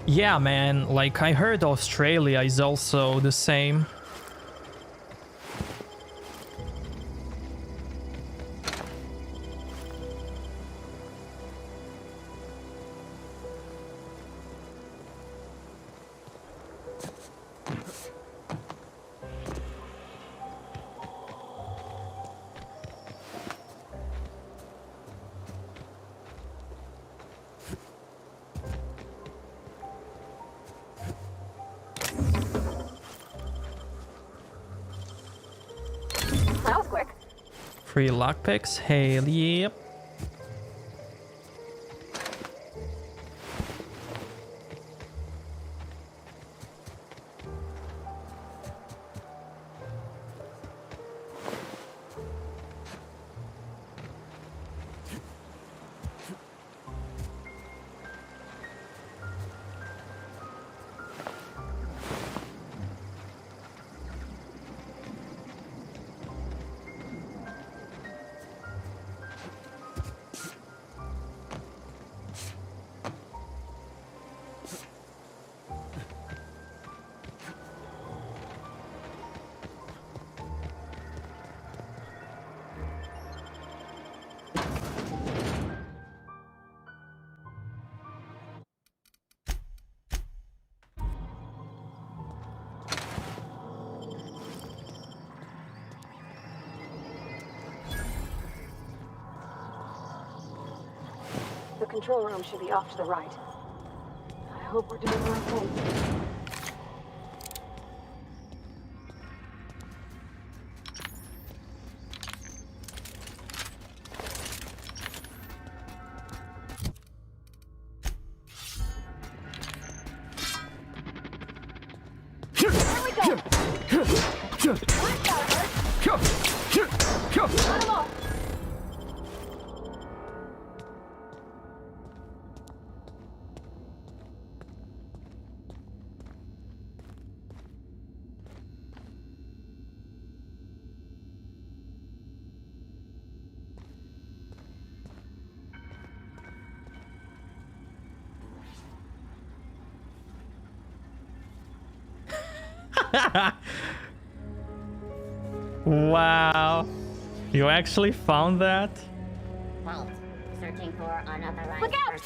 Yeah, man, like I heard Australia is also the same. That was quick. Free lockpicks, hell yeah. The control room should be off to the right. I hope we're doing the right thing. Wow. You actually found that? Vault. Searching for unauthorized. Look out!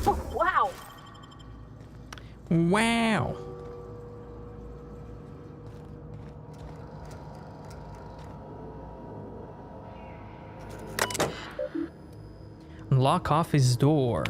Oh, wow! Wow. Lock off his door.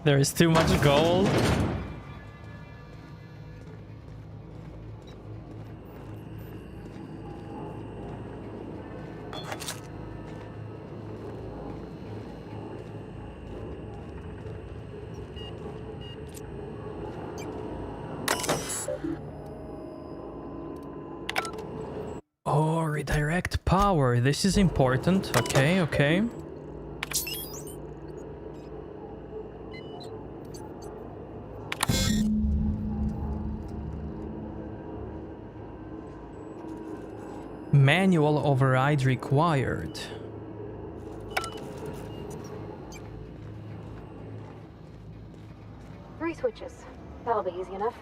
There is too much gold. Oh, redirect power. This is important. Okay, okay. Manual override required. Three switches. That'll be easy enough.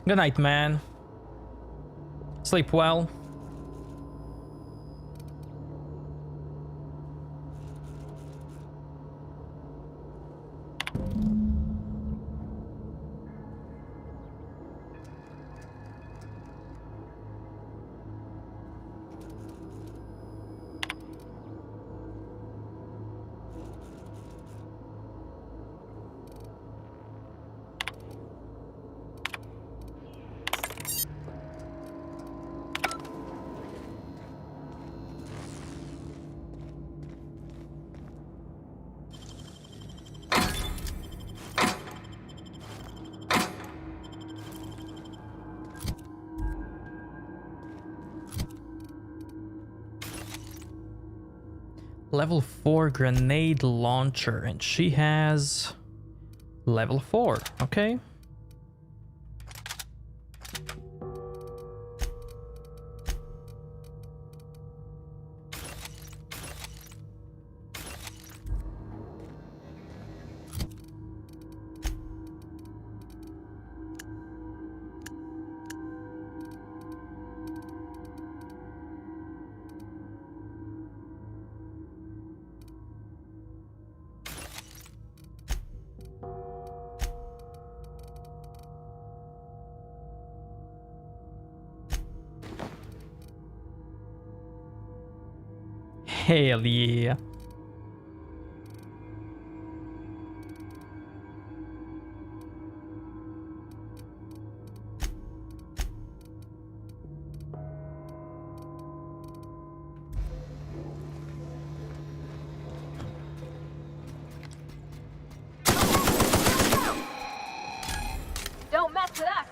Good night, man. Sleep well. Level 4 grenade launcher, and she has level 4. Okay. Hell yeah. Don't mess with us.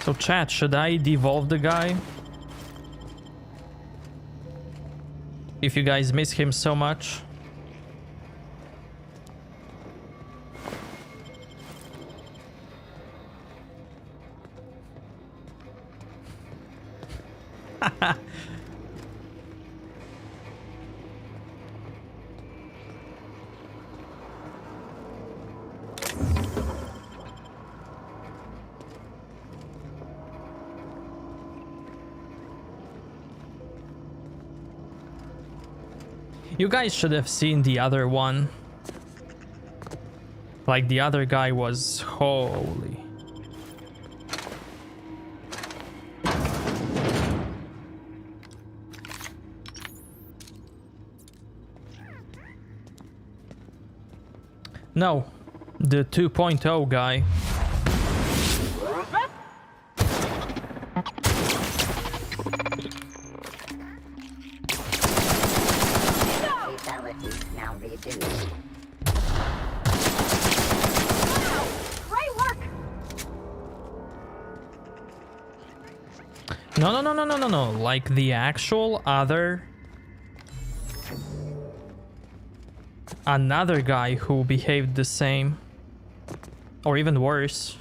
So chat, should I devolve the guy? If you guys miss him so much. You guys should have seen the other one. Like, the other guy was holy. No, the 2.0 guy. Now reduced. Great work. No. Like the actual other... Another guy who behaved the same. Or even worse.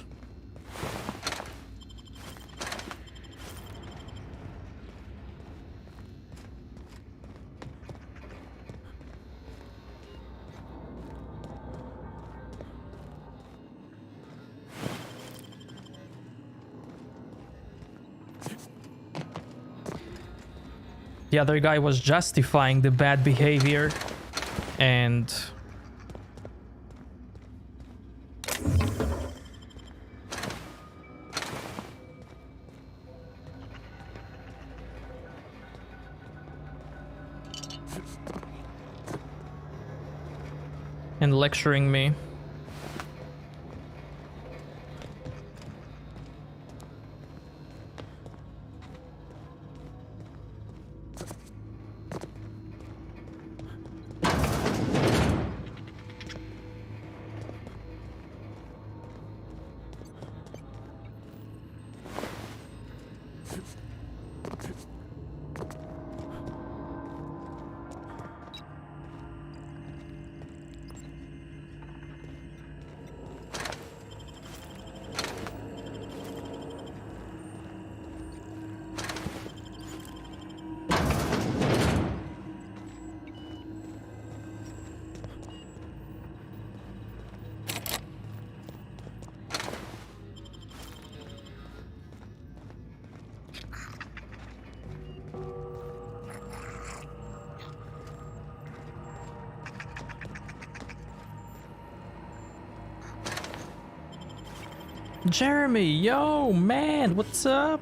The other guy was justifying the bad behavior and lecturing me. Jeremy, yo, man, what's up?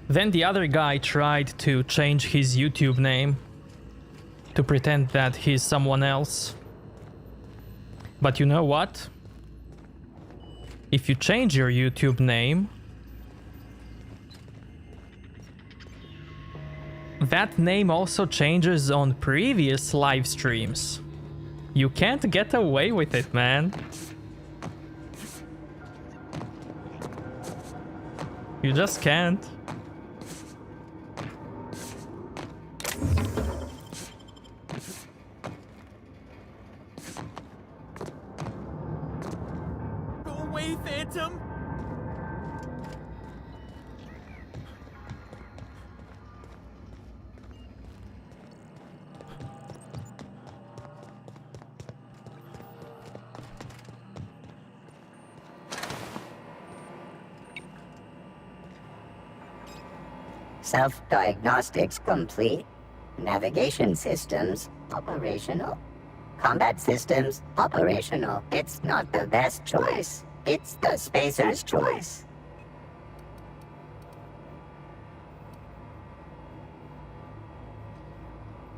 Then the other guy tried to change his YouTube name to pretend that he's someone else. But you know what? If you change your YouTube name, that name also changes on previous live streams. You can't get away with it, man. You just can't. Phantom? Self-diagnostics complete. Navigation systems operational. Combat systems operational. It's not the best choice. It's the spacer's choice.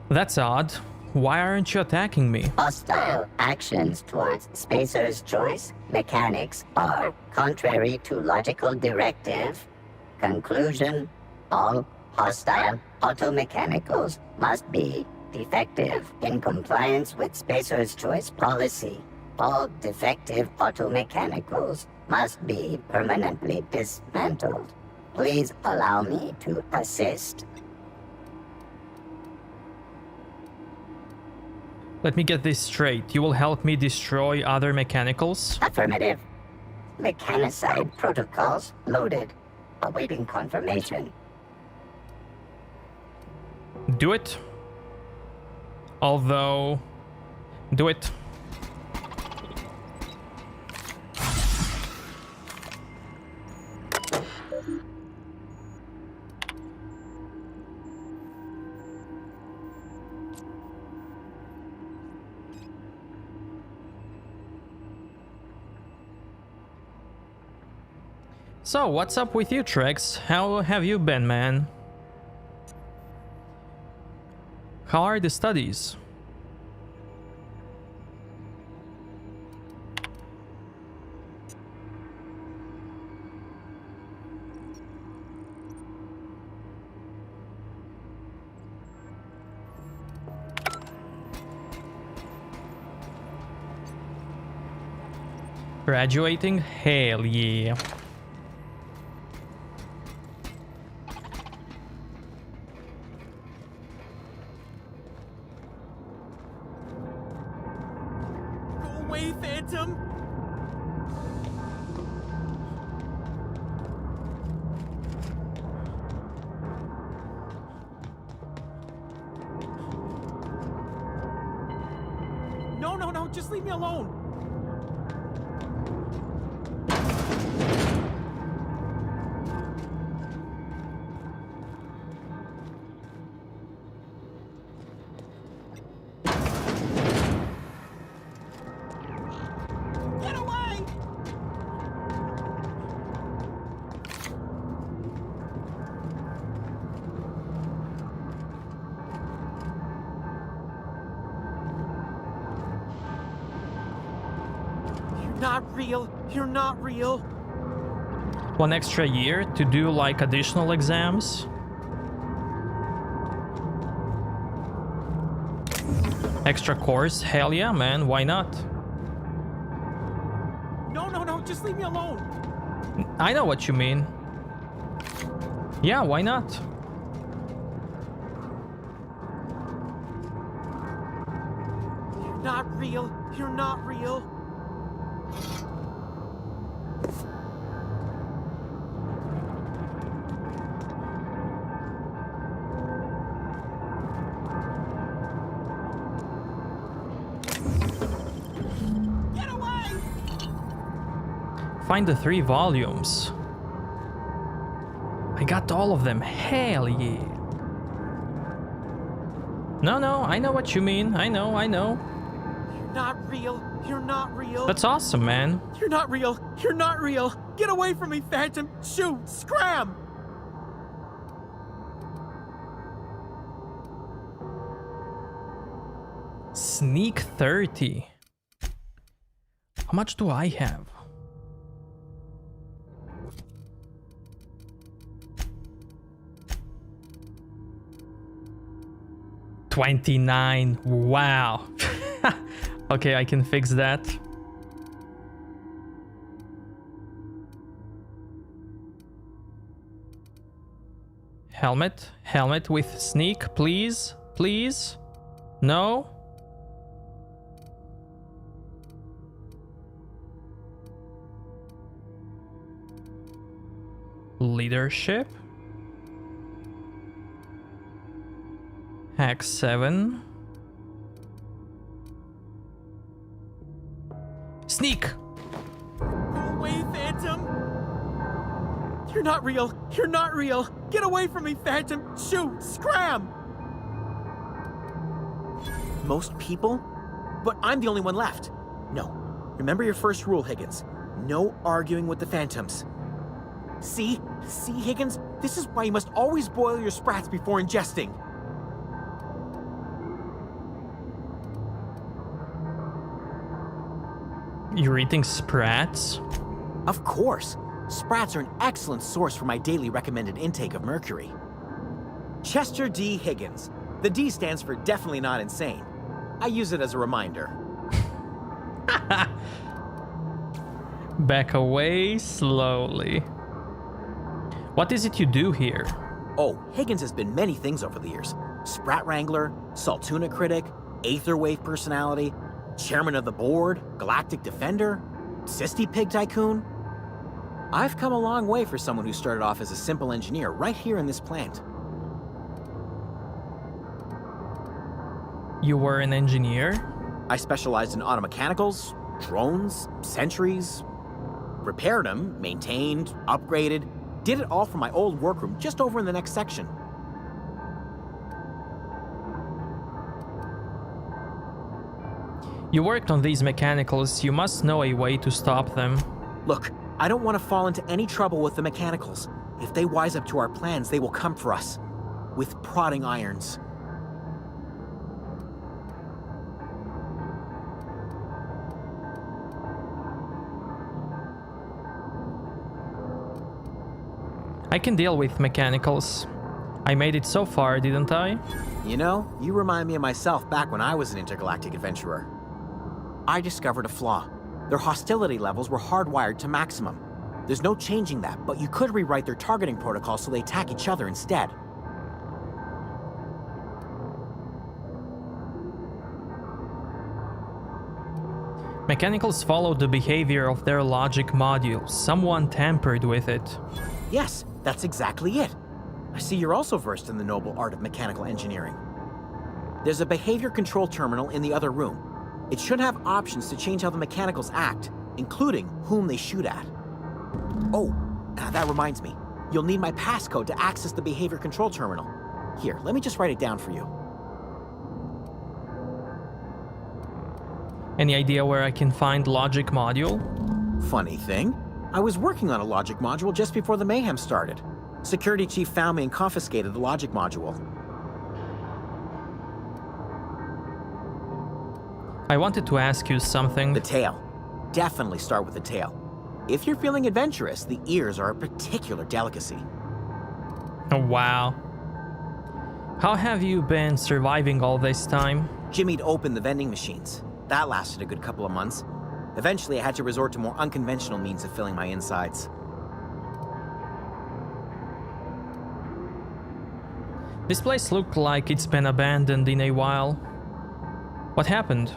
That's odd. Why aren't you attacking me? Hostile actions towards spacer's choice mechanics are contrary to logical directive. Conclusion: all hostile automechanicals must be defective in compliance with spacer's choice policy. All defective automechanicals must be permanently dismantled. Please allow me to assist. Let me get this straight. You will help me destroy other mechanicals? Affirmative. Mechanicide protocols loaded. Awaiting confirmation. Do it. Although... Do it. So, what's up with you, Trex? How have you been, man? How are the studies? Graduating? Hell yeah. Phantom? No, just leave me alone. You're not real. 1 extra year to do like additional exams? Extra course? Hell yeah, man, why not? No, just leave me alone. I know what you mean. Yeah, why not? You're not real. You're not real. Get away! Find the 3 volumes. I got all of them. Hell yeah. No, I know what you mean. I know. You're not real. You're not real. That's awesome, man. You're not real. You're not real. Get away from me, Phantom. Shoot. Scram. Sneak 30. How much do I have? $29. Wow. Okay, I can fix that. Helmet with sneak, please. Please. No. Leadership. Hack 7. Sneak! Go away, Phantom. You're not real. You're not real. Get away from me, Phantom. Shoot. Scram. Most people? But I'm the only one left. No. Remember your first rule, Higgins. No arguing with the Phantoms. See? See, Higgins? This is why you must always boil your sprats before ingesting. You're eating sprats? Of course. Sprats are an excellent source for my daily recommended intake of mercury. Chester D. Higgins. The D stands for definitely not insane. I use it as a reminder. Back away slowly. What is it you do here? Oh, Higgins has been many things over the years. Sprat Wrangler, Saltuna Critic, Aetherwave Personality, Chairman of the Board, Galactic Defender, Sisty Pig Tycoon. I've come a long way for someone who started off as a simple engineer right here in this plant. You were an engineer? I specialized in automechanicals, drones, sentries, repaired them, maintained, upgraded, did it all from my old workroom just over in the next section. You worked on these mechanicals, you must know a way to stop them. Look, I don't want to fall into any trouble with the mechanicals. If they wise up to our plans, they will come for us. With prodding irons. I can deal with mechanicals. I made it so far, didn't I? You know, you remind me of myself back when I was an intergalactic adventurer. I discovered a flaw. Their hostility levels were hardwired to maximum. There's no changing that, but you could rewrite their targeting protocol so they attack each other instead. Mechanicals follow the behavior of their logic module. Someone tampered with it. Yes, that's exactly it. I see you're also versed in the noble art of mechanical engineering. There's a behavior control terminal in the other room. It should have options to change how the mechanicals act, including whom they shoot at. Oh, that reminds me. You'll need my passcode to access the behavior control terminal. Here, let me just write it down for you. Any idea where I can find logic module? Funny thing, I was working on a logic module just before the mayhem started. Security chief found me and confiscated the logic module. I wanted to ask you something. The tail. Definitely start with the tail. If you're feeling adventurous, the ears are a particular delicacy. Oh, wow. How have you been surviving all this time? Jimmy'd opened the vending machines. That lasted a good couple of months. Eventually, I had to resort to more unconventional means of filling my insides. This place looked like it's been abandoned in a while. What happened?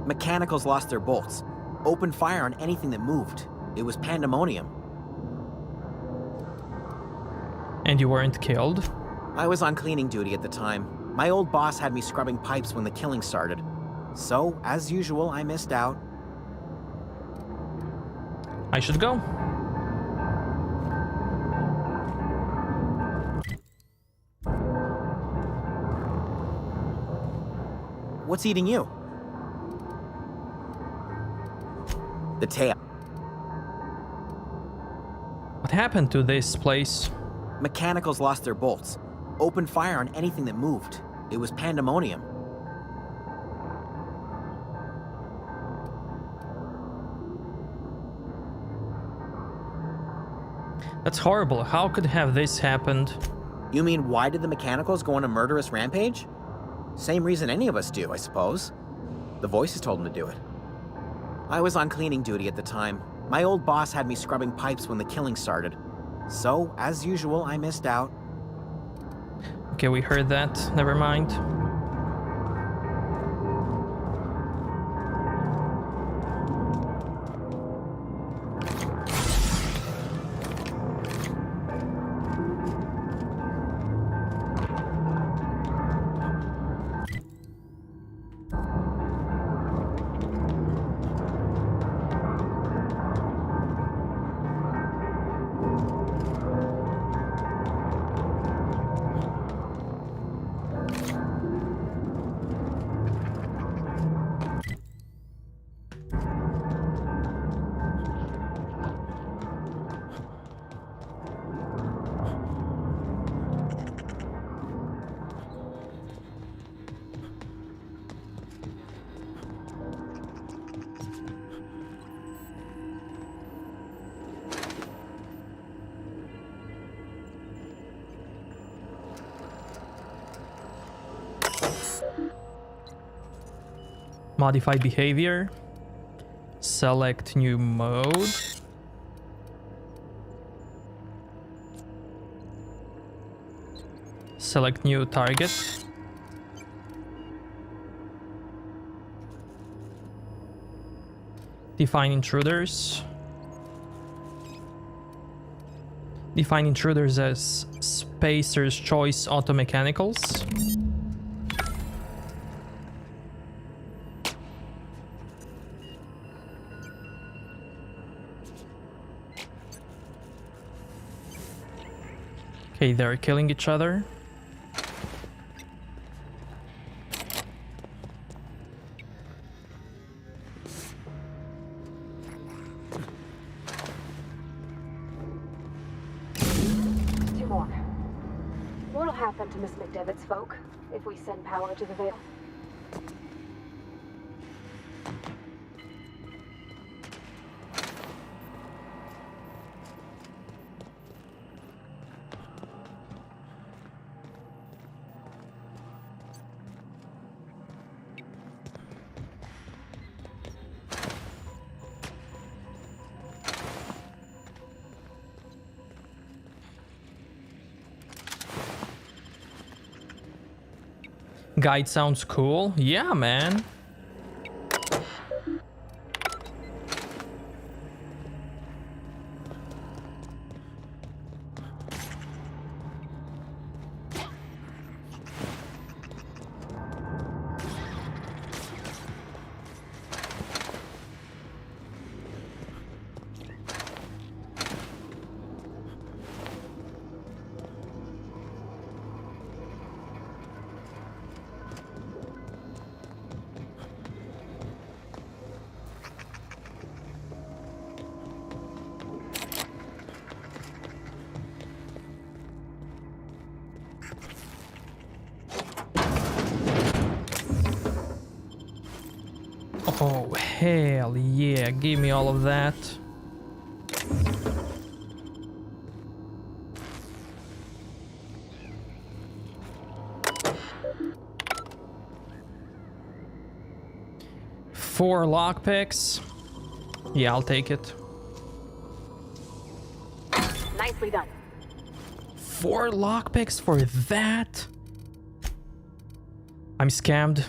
Mechanicals lost their bolts. Opened fire on anything that moved. It was pandemonium. And you weren't killed? I was on cleaning duty at the time. My old boss had me scrubbing pipes when the killing started. So, as usual, I missed out. I should go. What's eating you? The tail. What happened to this place? Mechanicals lost their bolts. Opened fire on anything that moved. It was pandemonium. That's horrible. How could have this happened? You mean, why did the Mechanicals go on a murderous rampage? Same reason any of us do, I suppose. The voices told them to do it. I was on cleaning duty at the time. My old boss had me scrubbing pipes when the killing started. So, as usual, I missed out. Okay, we heard that. Never mind. Modify behavior. Select new mode. Select new target. Define intruders. Define intruders as Spacer's Choice Automechanicals. Okay, they're killing each other. Two more. What'll happen to Miss McDevitt's folk if we send power to the Vale? Guide sounds cool. Yeah, man. Oh, hell yeah, give me all of that. Four lockpicks. Yeah, I'll take it. Nicely done. 4 lockpicks for that? I'm scammed.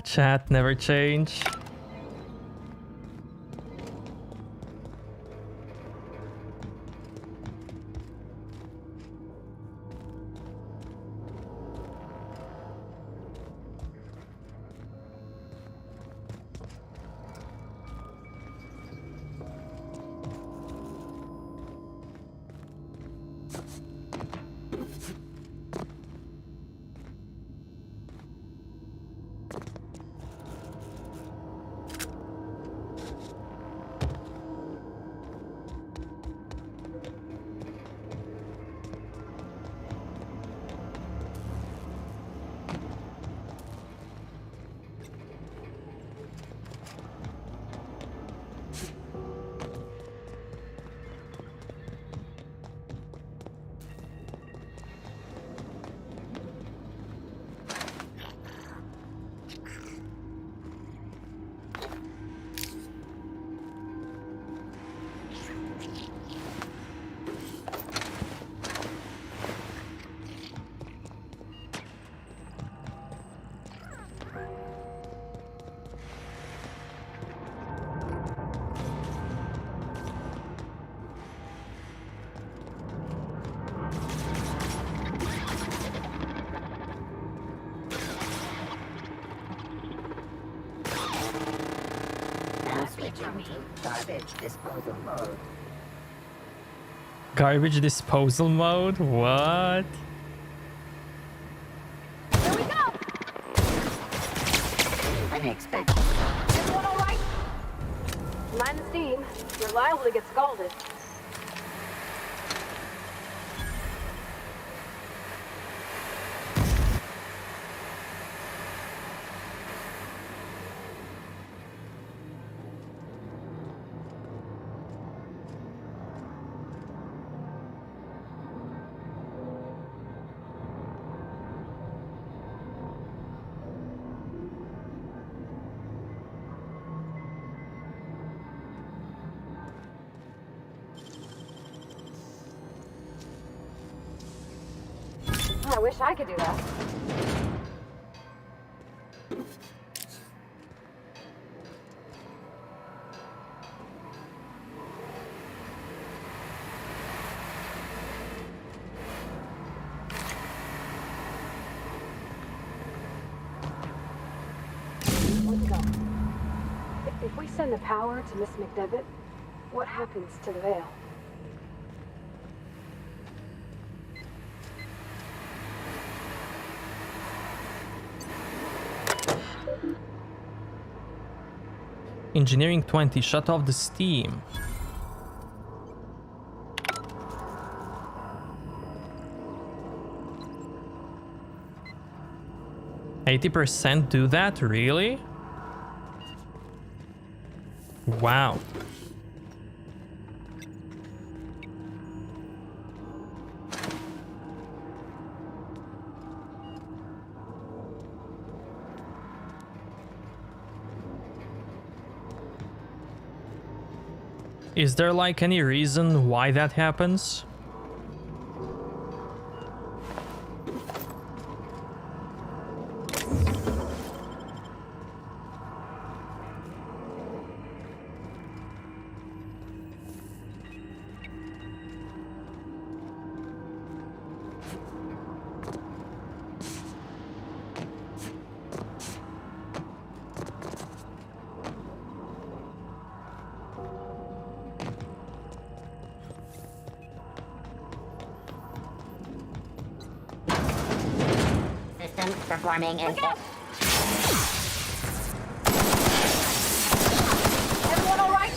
Chat never change. Garbage disposal mode. Garbage disposal mode? What? Here we go! Unexpected. Everyone all right? Mind the steam. You're liable to get scalded. I wish I could do that. Let's go. If we send the power to Miss McDevitt, what happens to the veil? Engineering 20, shut off the steam. %80 do that? Really? Wow. Is there like any reason why that happens? System performing in... Everyone all right?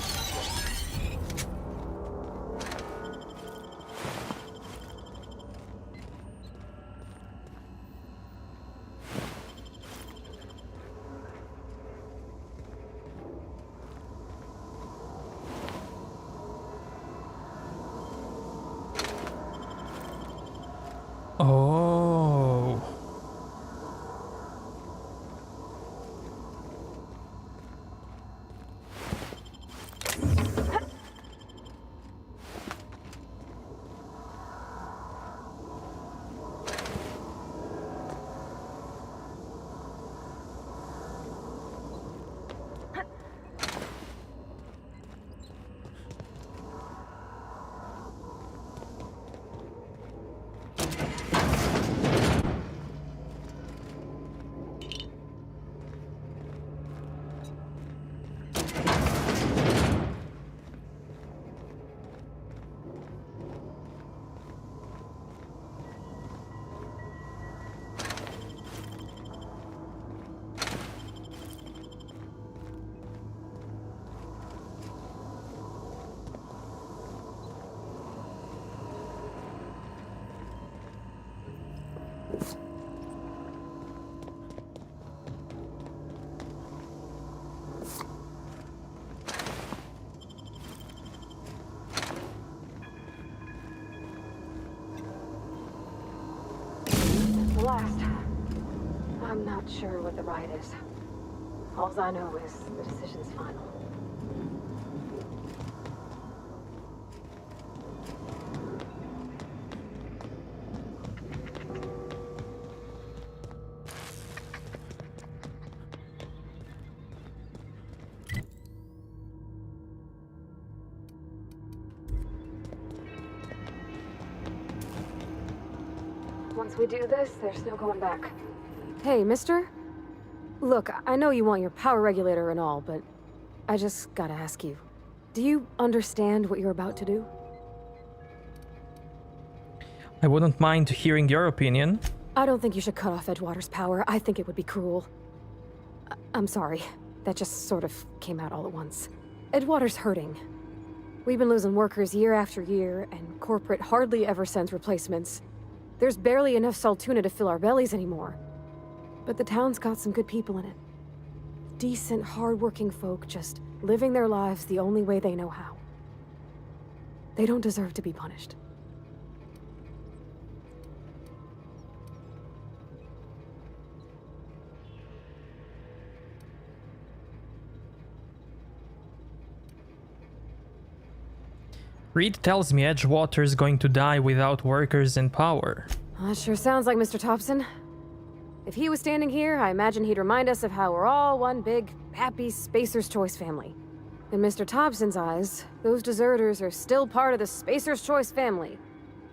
Oh. Last. I'm not sure what the right is. All I know is the decision's final. Once we do this, there's no going back. Hey, mister? Look, I know you want your power regulator and all, but I just gotta ask you. Do you understand what you're about to do? I wouldn't mind hearing your opinion. I don't think you should cut off Edgewater's power. I think it would be cruel. I'm sorry. That just sort of came out all at once. Edgewater's hurting. We've been losing workers year after year, and corporate hardly ever sends replacements. There's barely enough Saltuna to fill our bellies anymore. But the town's got some good people in it. Decent, hard-working folk just living their lives the only way they know how. They don't deserve to be punished. Reed tells me Edgewater's going to die without workers in power. That sure sounds like Mr. Thompson. If he was standing here, I imagine he'd remind us of how we're all one big, happy Spacer's Choice family. In Mr. Thompson's eyes, those deserters are still part of the Spacer's Choice family.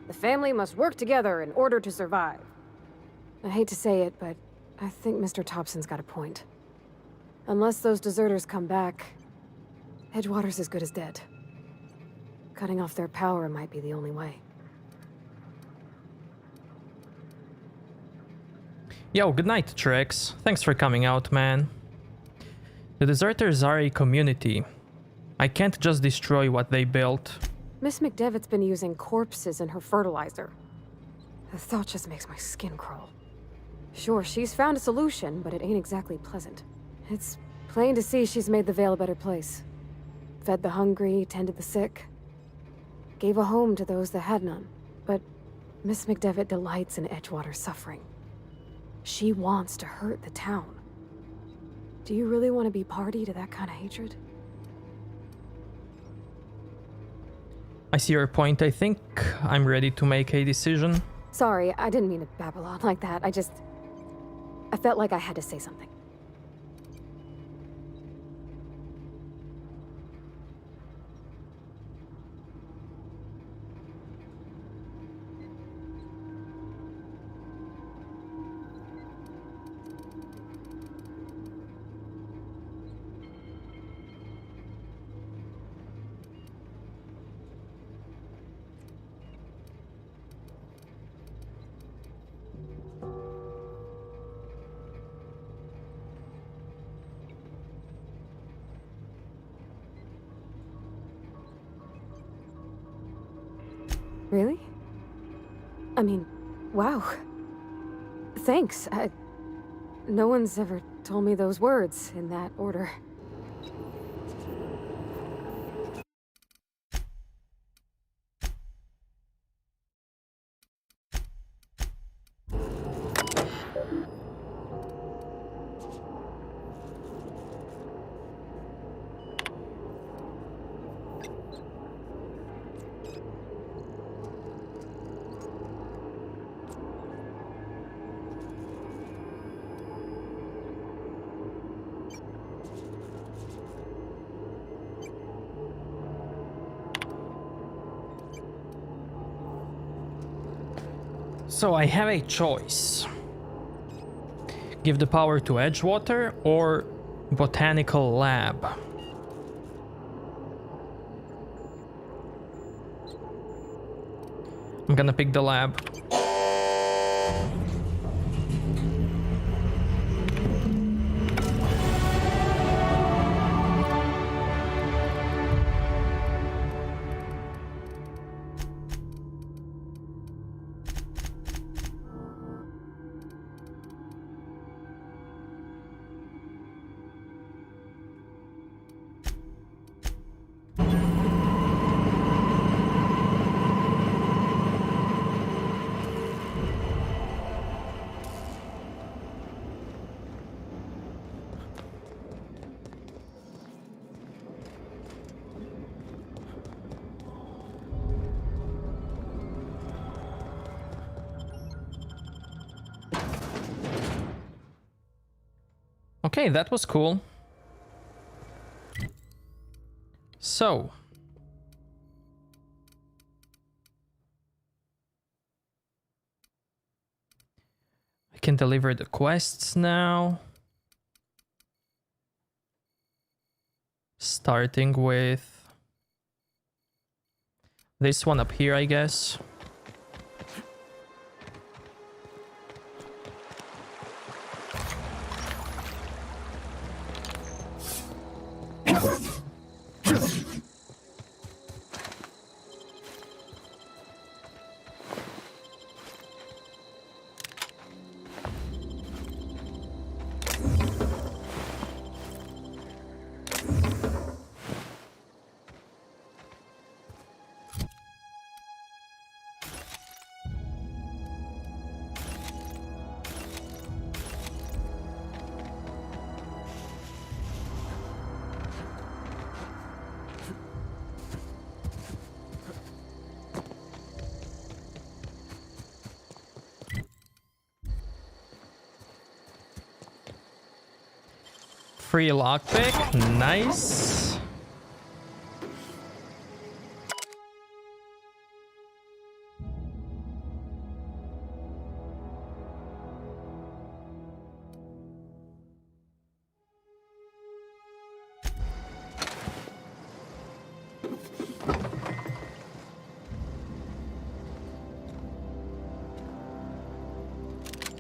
The family must work together in order to survive. I hate to say it, but I think Mr. Thompson's got a point. Unless those deserters come back, Edgewater's as good as dead. Cutting off their power might be the only way. Yo, good night, Trex. Thanks for coming out, man. The deserters are a community. I can't just destroy what they built. Miss McDevitt's been using corpses in her fertilizer. The thought just makes my skin crawl. Sure, she's found a solution, but it ain't exactly pleasant. It's plain to see she's made the Vale a better place. Fed the hungry, tended the sick. Gave a home to those that had none. But Miss McDevitt delights in Edgewater's suffering. She wants to hurt the town. Do you really want to be party to that kind of hatred? I see your point. I think I'm ready to make a decision. Sorry, I didn't mean to babble on like that. I felt like I had to say something. Really? I mean, wow. Thanks. No one's ever told me those words in that order. So I have a choice. Give the power to Edgewater or Botanical Lab. I'm gonna pick the lab. Okay, that was cool. So. I can deliver the quests now. Starting with this one up here, I guess. Free lockpick, nice.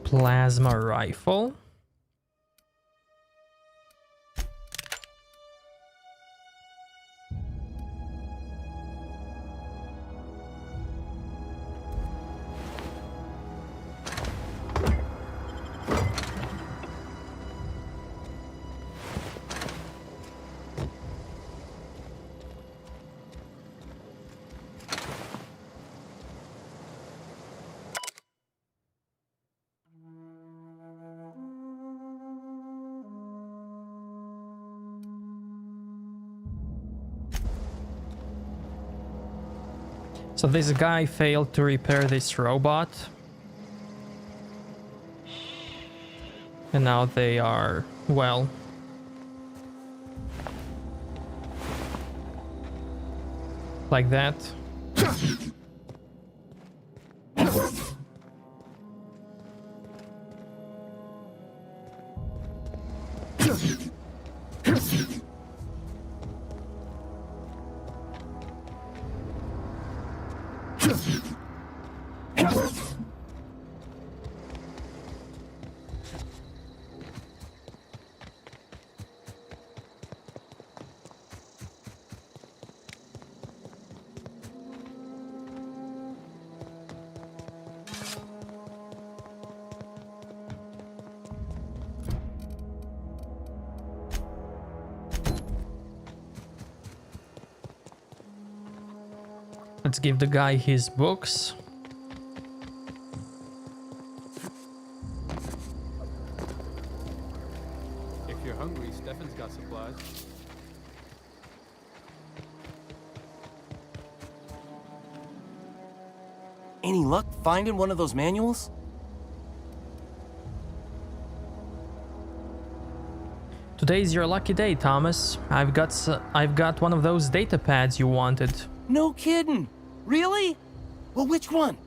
Plasma rifle. So this guy failed to repair this robot. And now they are, well... like that. Let's give the guy his books. If you're hungry, Stefan's got supplies. Any luck finding one of those manuals? Today's your lucky day, Thomas. I've got one of those data pads you wanted. No kidding. Really? Well, which one?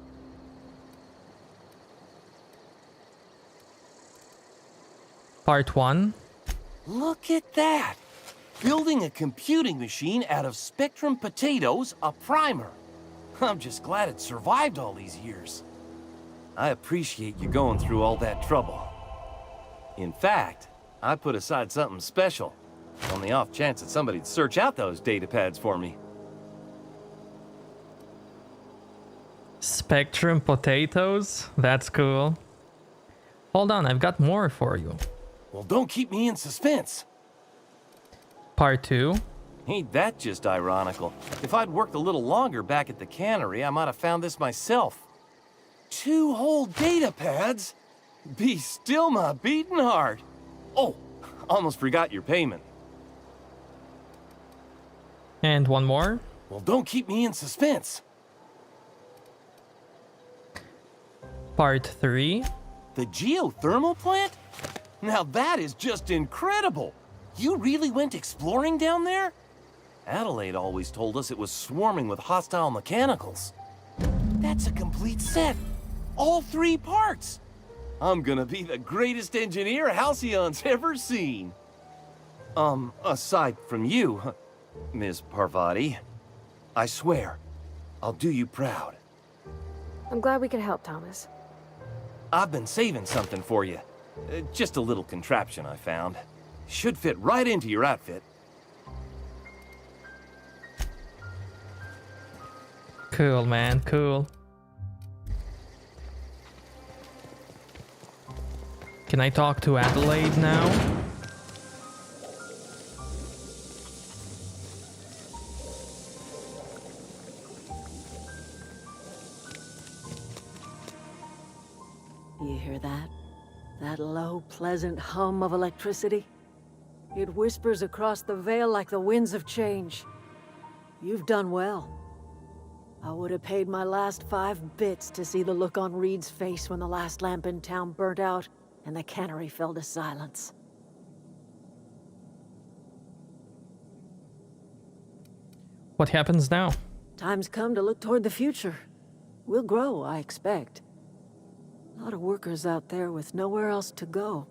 Part 1. Look at that! Building a computing machine out of Spectrum potatoes, a primer. I'm just glad it survived all these years. I appreciate you going through all that trouble. In fact, I put aside something special, on the off chance that somebody'd search out those data pads for me. Spectrum potatoes? That's cool. Hold on, I've got more for you. Well, don't keep me in suspense. Part 2. Ain't that just ironical? If I'd worked a little longer back at the cannery, I might have found this myself. 2 whole data pads? Be still my beating heart. Oh, almost forgot your payment. And one more. Well, don't keep me in suspense. Part 3. The geothermal plant? Now that is just incredible. You really went exploring down there? Adelaide always told us it was swarming with hostile mechanicals. That's a complete set. All 3 parts. I'm gonna be the greatest engineer Halcyon's ever seen. Aside from you, Ms. Parvati, I swear, I'll do you proud. I'm glad we could help, Thomas. I've been saving something for you. Just a little contraption I found. Should fit right into your outfit. Cool, man, cool. Can I talk to Adelaide now? You hear that? That low, pleasant hum of electricity? It whispers across the veil like the winds of change. You've done well. I would have paid my last 5 bits to see the look on Reed's face when the last lamp in town burnt out and the cannery fell to silence. What happens now? Time's come to look toward the future. We'll grow, I expect. A lot of workers out there with nowhere else to go.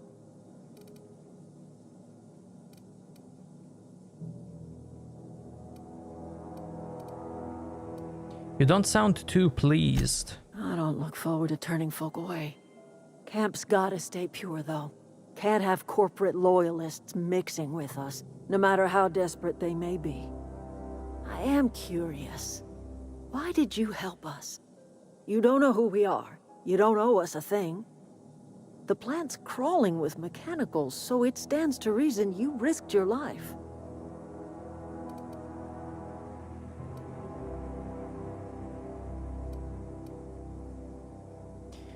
You don't sound too pleased. I don't look forward to turning folk away. Camp's gotta stay pure, though. Can't have corporate loyalists mixing with us, no matter how desperate they may be. I am curious. Why did you help us? You don't know who we are. You don't owe us a thing. The plant's crawling with mechanicals, so it stands to reason you risked your life.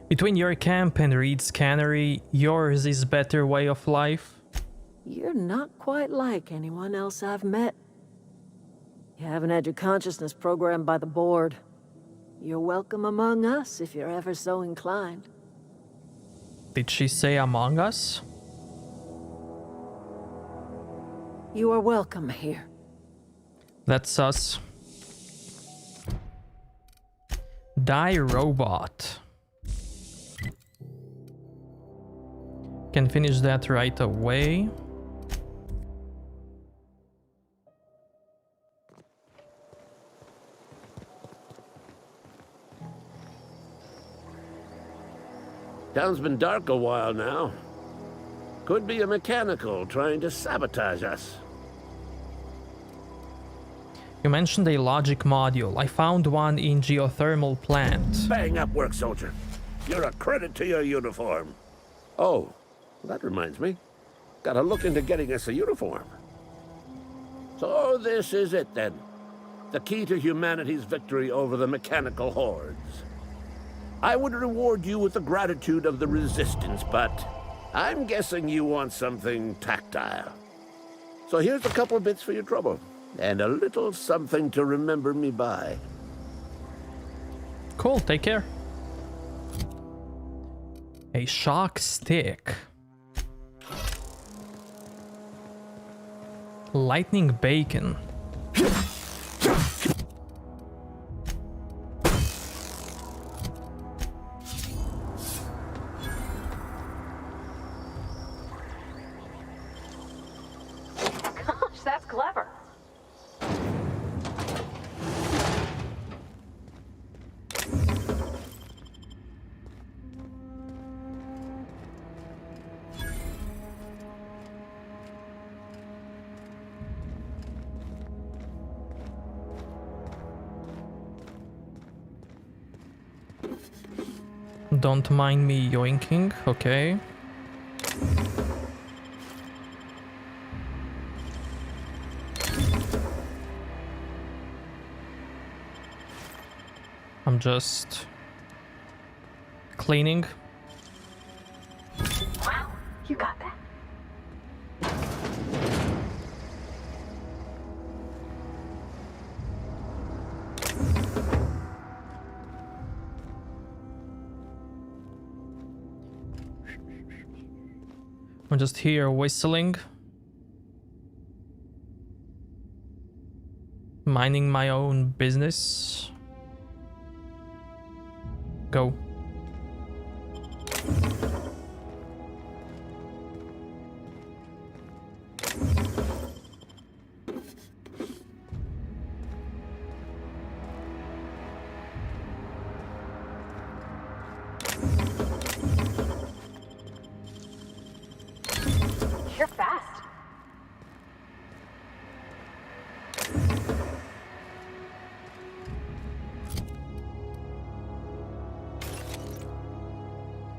Between your camp and Reed's cannery, yours is better way of life? You're not quite like anyone else I've met. You haven't had your consciousness programmed by the board. You're welcome among us if you're ever so inclined. Did she say Among Us? You are welcome here. That's us. Die robot. Can finish that right away. Town's been dark a while now. Could be a mechanical trying to sabotage us. You mentioned a logic module. I found one in Geothermal plant. Bang up work, soldier. You're a credit to your uniform. Oh, that reminds me. Gotta look into getting us a uniform. So this is it then. The key to humanity's victory over the mechanical hordes. I would reward you with the gratitude of the Resistance, but I'm guessing you want something tactile. So here's a couple bits for your trouble, and a little something to remember me by. Cool, take care. A shock stick. Lightning bacon. Gosh, that's clever. Don't mind me yoinking, okay. I'm just cleaning. Wow, you got that. I'm just here whistling. Minding my own business. Go. You're fast.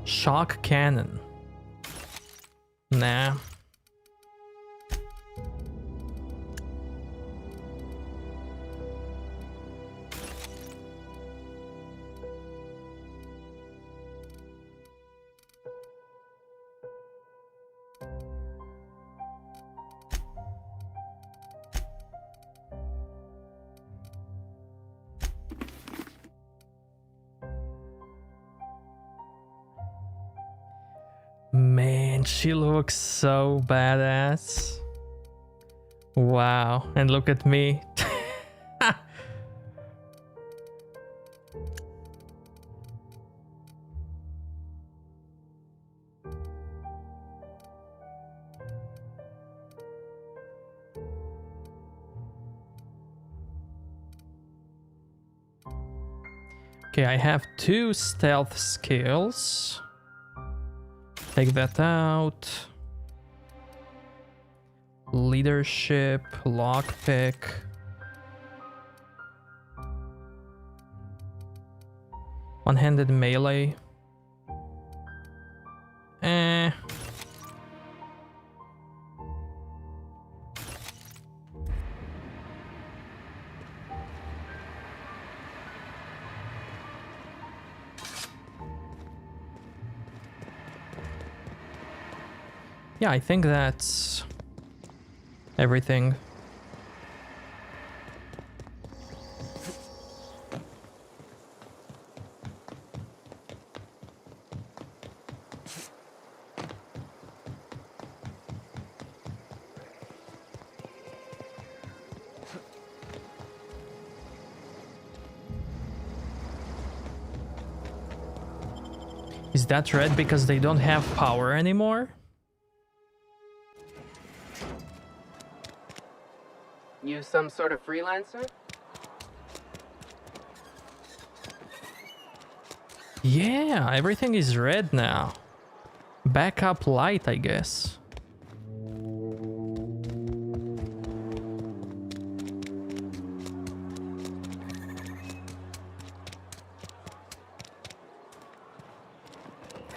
Shock cannon. Nah. Man, she looks so badass. Wow, and look at me. Okay, I have 2 stealth skills. Take that out. Leadership, lockpick. One-handed melee. Yeah, I think that's everything. Is that red because they don't have power anymore? You some sort of freelancer? Yeah, everything is red now. Backup light, I guess.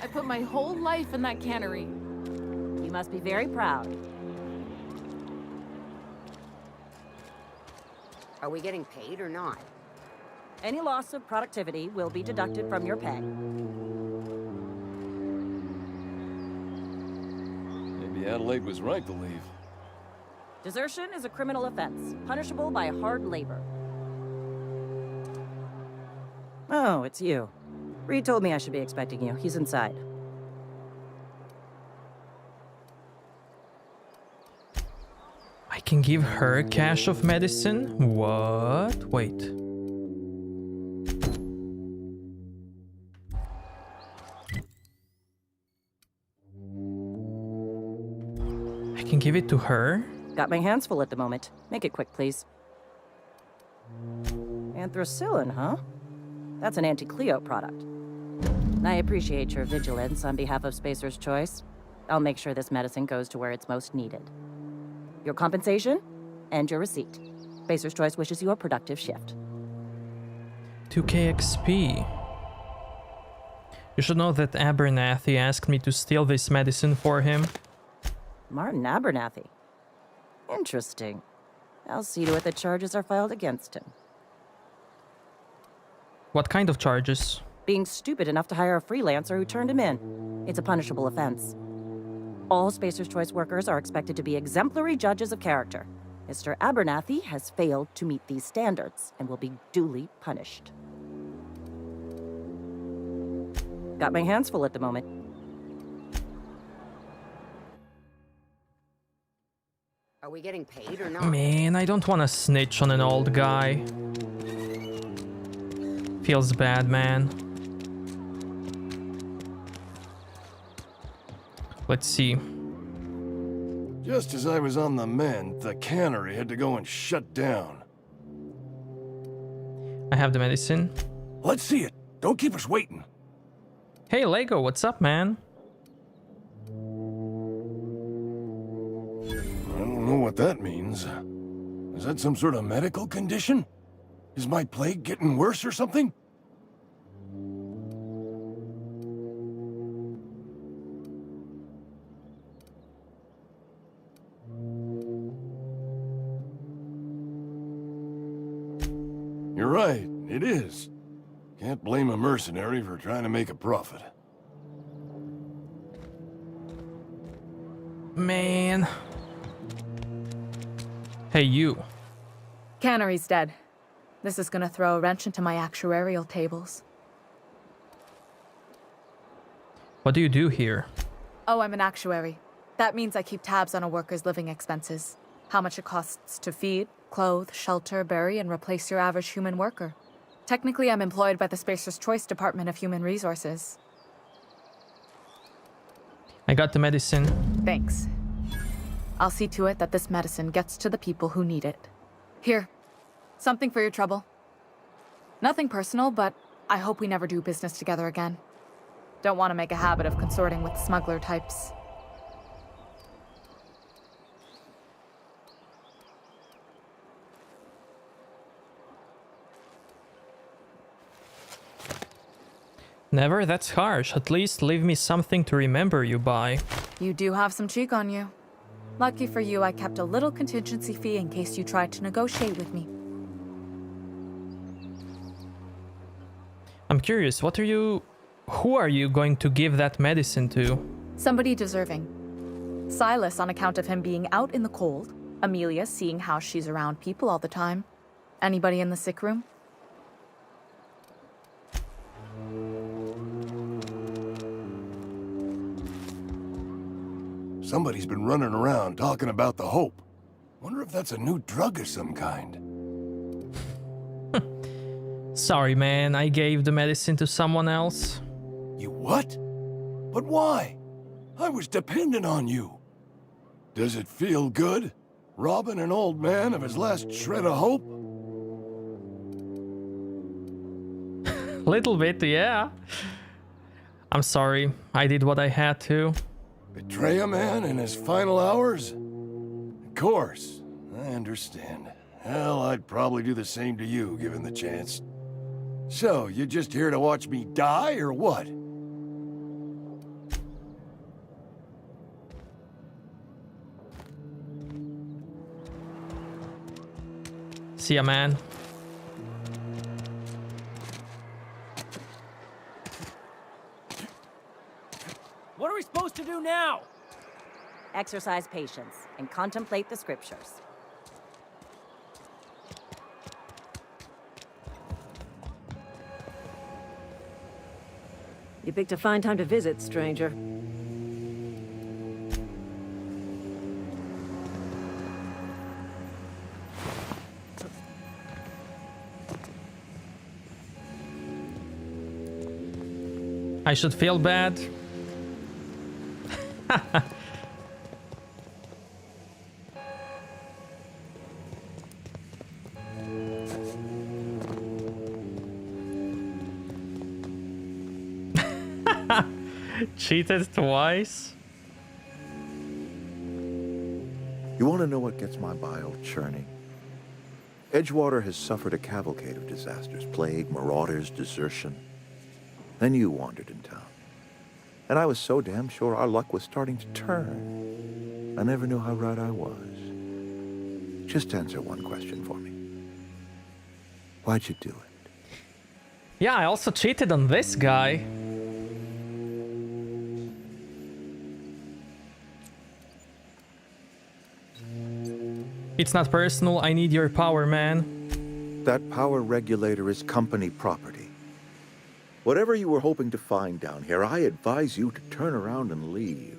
I put my whole life in that cannery. You must be very proud. Are we getting paid or not? Any loss of productivity will be deducted from your pay. Maybe Adelaide was right to leave. Desertion is a criminal offense, punishable by hard labor. Oh, it's you. Reed told me I should be expecting you. He's inside. I can give her a cache of medicine? What? Wait. I can give it to her? Got my hands full at the moment. Make it quick, please. Anthracillin, huh? That's an anti-Cleo product. I appreciate your vigilance on behalf of Spacer's Choice. I'll make sure this medicine goes to where it's most needed. Your compensation and your receipt. Spacer's Choice wishes you a productive shift. 2k XP. You should know that Abernathy asked me to steal this medicine for him. Martin Abernathy. Interesting. I'll see to it that charges are filed against him. What kind of charges? Being stupid enough to hire a freelancer who turned him in. It's a punishable offense. All Spacer's Choice workers are expected to be exemplary judges of character. Mr. Abernathy has failed to meet these standards and will be duly punished. Got my hands full at the moment. Are we getting paid or not? Man, I don't want to snitch on an old guy. Feels bad, man. Let's see. Just as I was on the mend, the cannery had to go and shut down. I have the medicine. Let's see it. Don't keep us waiting. Hey, Lego, what's up, man? I don't know what that means. Is that some sort of medical condition? Is my plague getting worse or something? You're right, it is. Can't blame a mercenary for trying to make a profit. Man. Hey, you. Cannery's dead. This is gonna throw a wrench into my actuarial tables. What do you do here? Oh, I'm an actuary. That means I keep tabs on a worker's living expenses. How much it costs to feed, clothe, shelter, bury, and replace your average human worker. Technically, I'm employed by the Spacer's Choice Department of Human Resources. I got the medicine. Thanks. I'll see to it that this medicine gets to the people who need it. Here, something for your trouble. Nothing personal, but I hope we never do business together again. Don't want to make a habit of consorting with smuggler types. Never? That's harsh. At least leave me something to remember you by. You do have some cheek on you. Lucky for you, I kept a little contingency fee in case you tried to negotiate with me. I'm curious, who are you going to give that medicine to? Somebody deserving. Silas on account of him being out in the cold. Amelia seeing how she's around people all the time. Anybody in the sick room? Somebody's been running around talking about the Hope. Wonder if that's a new drug of some kind. Sorry, man, I gave the medicine to someone else. You what? But why? I was dependent on you. Does it feel good? Robbing an old man of his last shred of hope? Little bit, yeah. I'm sorry. I did what I had to. Betray a man in his final hours? Of course. I understand. Hell, I'd probably do the same to you, given the chance. So, you just here to watch me die, or what? See ya, man. What are we supposed to do now? Exercise patience and contemplate the scriptures. You picked a fine time to visit, stranger. I should feel bad. Cheated twice. You want to know what gets my bile churning? Edgewater has suffered a cavalcade of disasters, plague, marauders, desertion. Then you wandered in town. And I was so damn sure our luck was starting to turn. I never knew how right I was. Just answer one question for me. Why'd you do it? Yeah, I also cheated on this guy. It's not personal, I need your power, man. That power regulator is company property. Whatever you were hoping to find down here, I advise you to turn around and leave.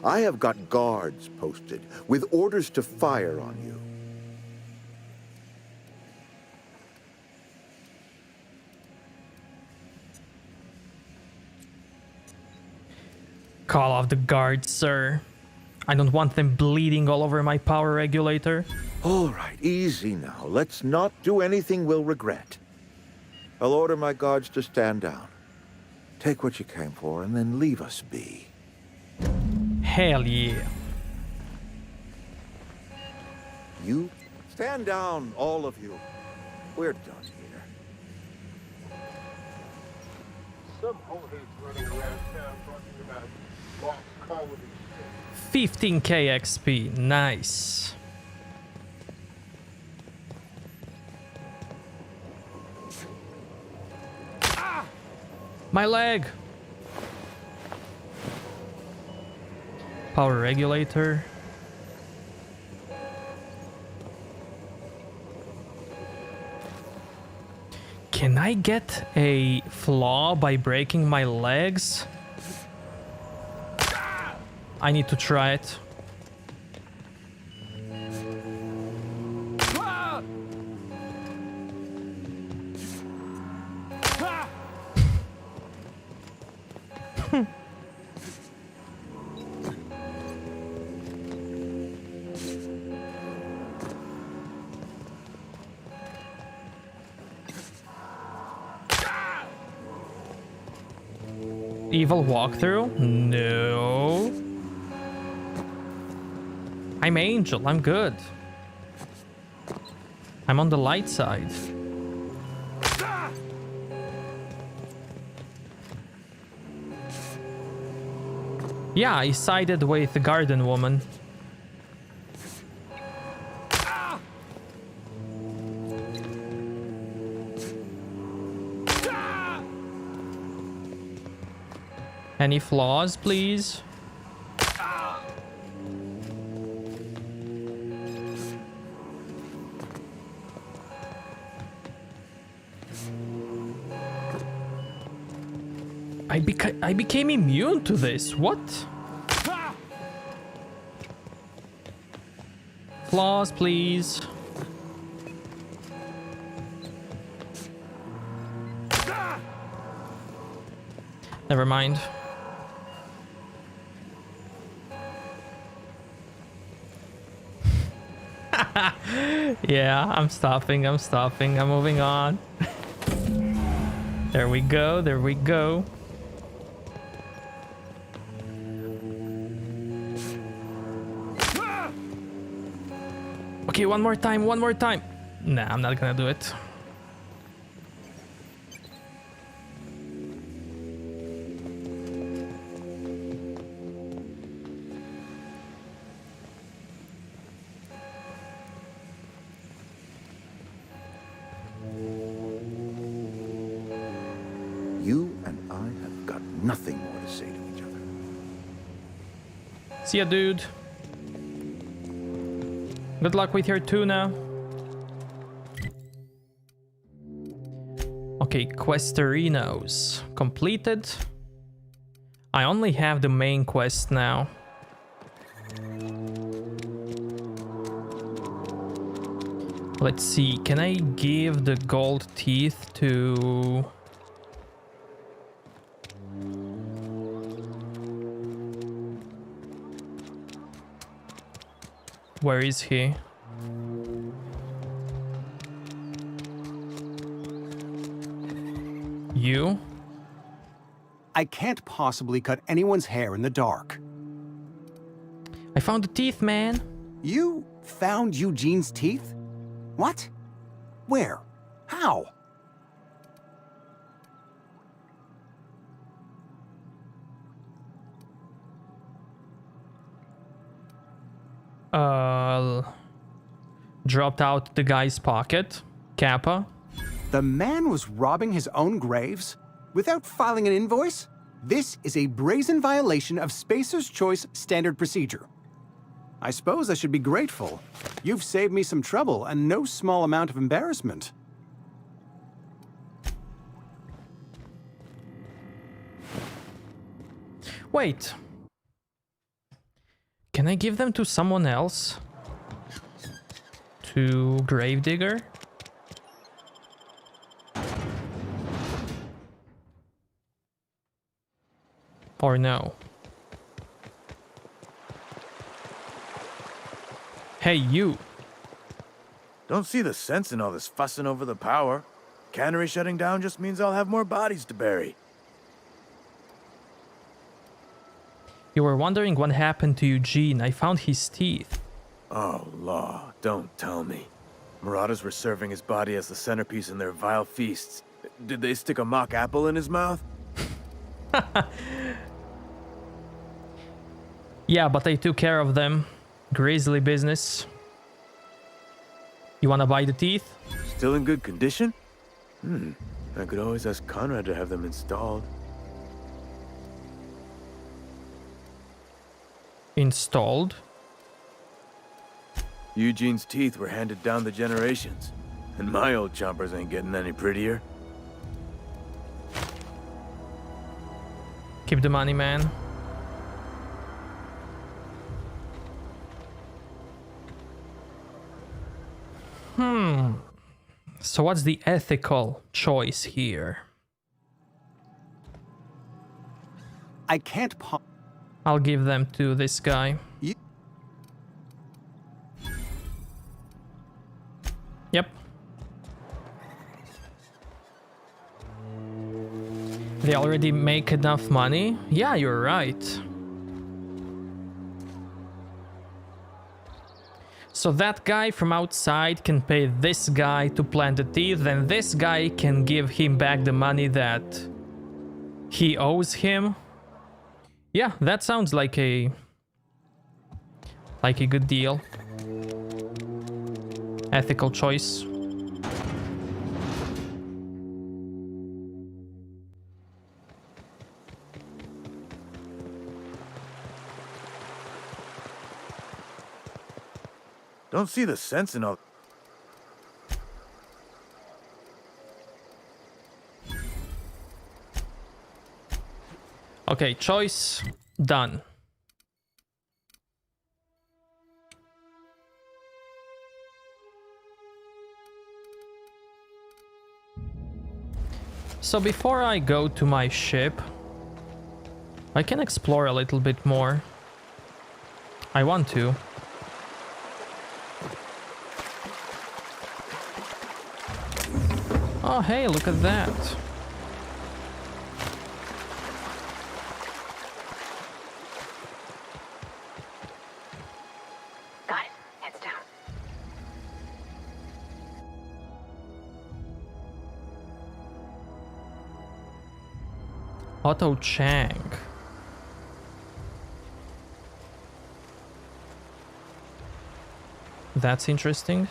I have got guards posted with orders to fire on you. Call off the guards, sir. I don't want them bleeding all over my power regulator. All right, easy now. Let's not do anything we'll regret. I'll order my guards to stand down. Take what you came for and then leave us be. Hell yeah. You stand down, all of you. We're done here. Some hoheads running around town talking about lost colonies. 15k XP, nice. My leg. Power regulator. Can I get a flaw by breaking my legs? I need to try it. Evil walkthrough? No. I'm Angel, I'm good. I'm on the light side. Yeah, I sided with the garden woman. Any flaws, please? I became immune to this. What? Flaws, please. Never mind. Yeah, I'm stopping. I'm moving on. There we go. There we go. Okay, one more time. Nah, I'm not gonna do it. You and I have got nothing more to say to each other. See ya, dude. Good luck with your tuna. Okay, Questerinos completed. I only have the main quest now. Let's see, can I give the gold teeth to... Where is he? You? I can't possibly cut anyone's hair in the dark. I found the teeth, man. You found Eugene's teeth? What? Where? How? Dropped out the guy's pocket. Kappa. The man was robbing his own graves? Without filing an invoice? This is a brazen violation of Spacer's Choice standard procedure. I suppose I should be grateful. You've saved me some trouble and no small amount of embarrassment. Wait. Can I give them to someone else? To Gravedigger? Or no? Hey, you! Don't see the sense in all this fussing over the power. Cannery shutting down just means I'll have more bodies to bury. You were wondering what happened to Eugene. I found his teeth. Oh, law, don't tell me. Marauders were serving his body as the centerpiece in their vile feasts. Did they stick a mock apple in his mouth? Yeah, but I took care of them. Grisly business. You wanna buy the teeth? Still in good condition? I could always ask Conrad to have them installed. Installed? Eugene's teeth were handed down the generations, and my old chompers ain't getting any prettier. Keep the money, man. So what's the ethical choice here? I can't I'll give them to this guy. Yep. They already make enough money? Yeah, you're right. So that guy from outside can pay this guy to plant the teeth, and this guy can give him back the money that he owes him. Yeah, that sounds like a good deal. Ethical choice. Don't see the sense in all... Okay, choice done. So before I go to my ship, I can explore a little bit more. I want to. Oh, hey, look at that. Got it. Heads down. Otto Chang. That's interesting.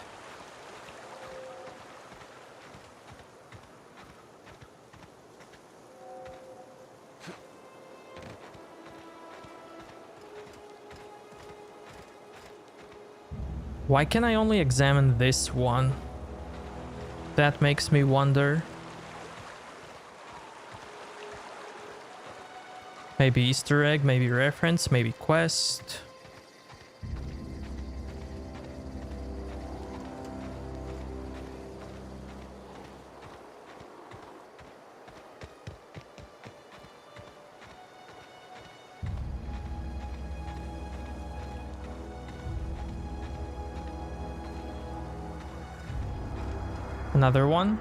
Why can I only examine this one? That makes me wonder. Maybe Easter egg, maybe reference, maybe quest. Another one.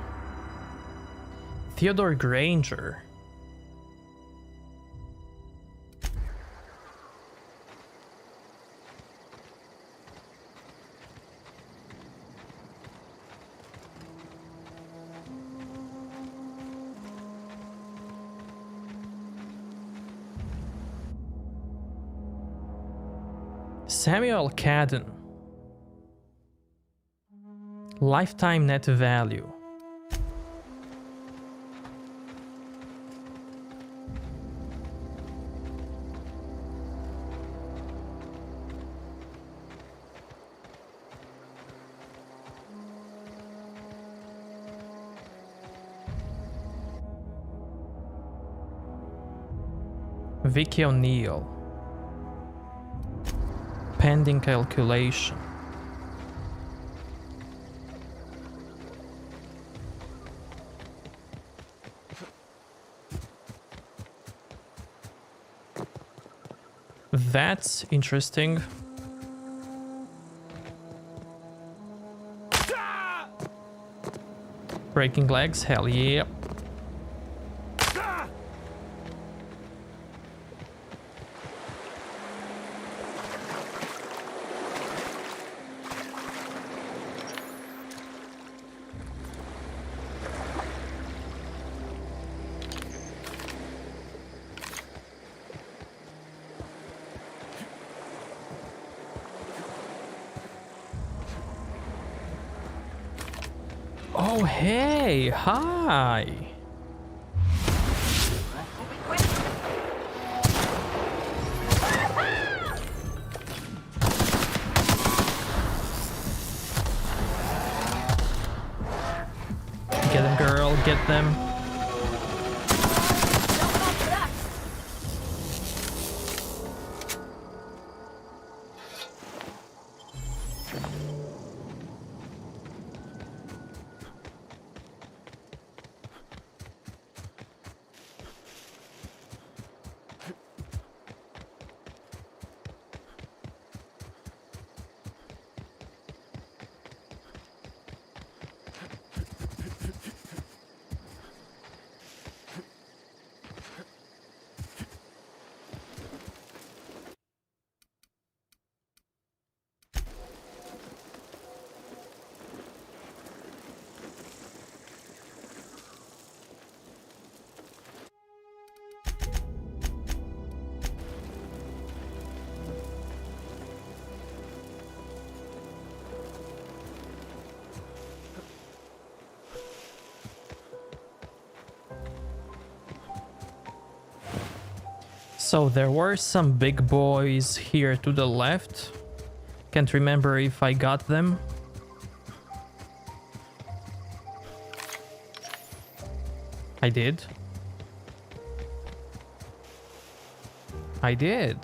Theodore Granger. Samuel Cadden. Lifetime net value. Vicky O'Neill. Pending calculation. That's interesting. Breaking legs, hell yeah. Oh, hey, hi. Get them, girl, get them. So there were some big boys here to the left. Can't remember if I got them. I did. I did.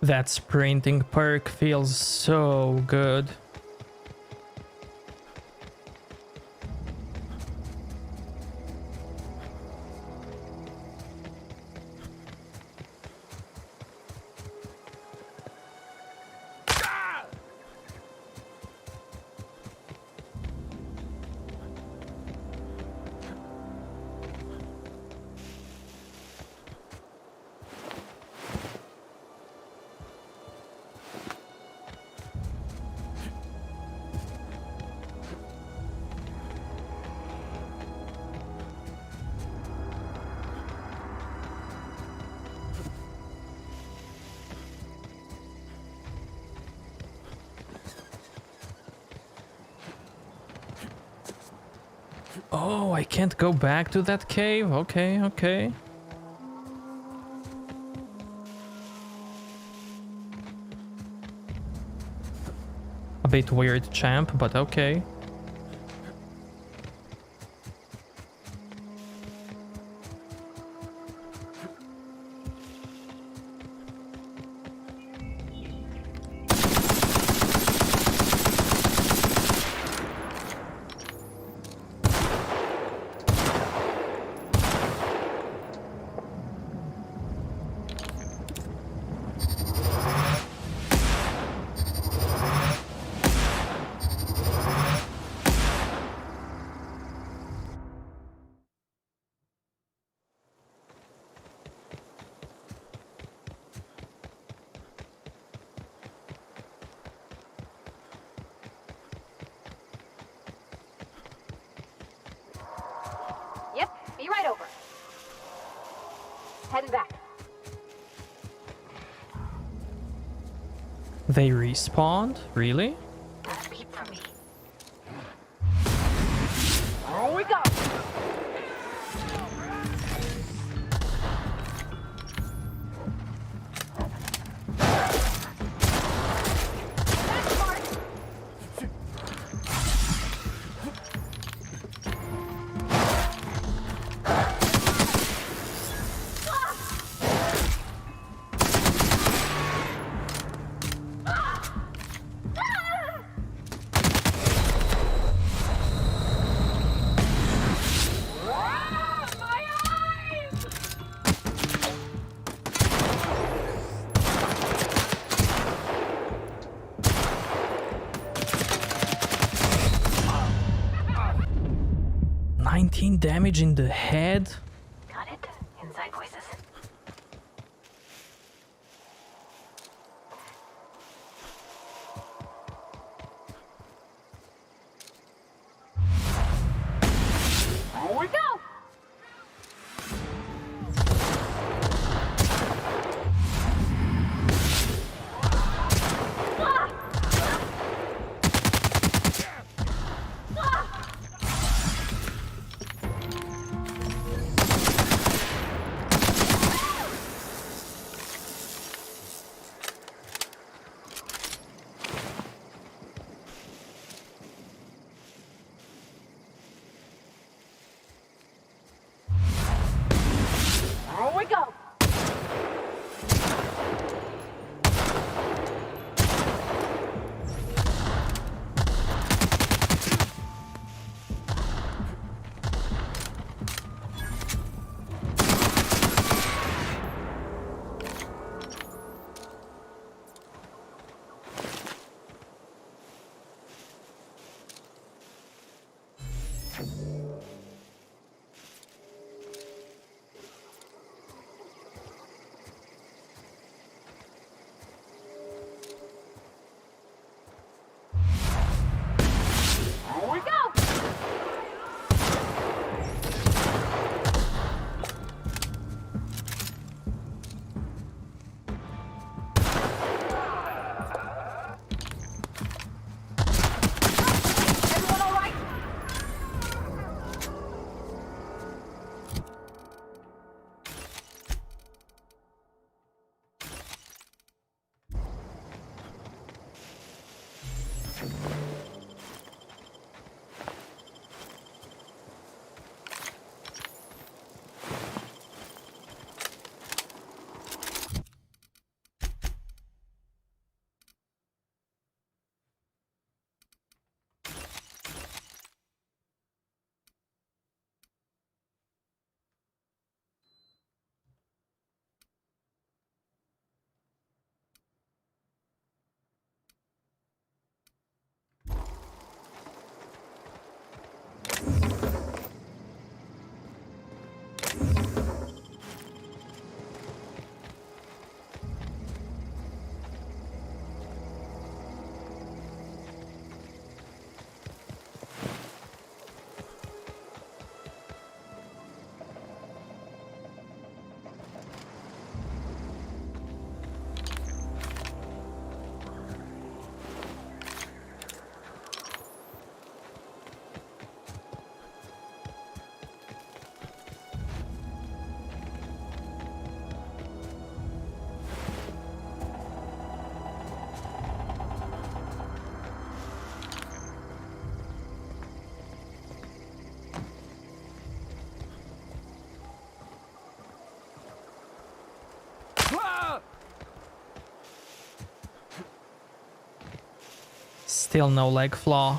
That sprinting perk feels so good. Oh, I can't go back to that cave? Okay, okay. A bit weird, champ, but okay. Yep, be right over. Heading back. They respawned? Really? Beat for me. Here we go. Damage in the head? Got it. Inside voices. Here we go. Still no leg flaw.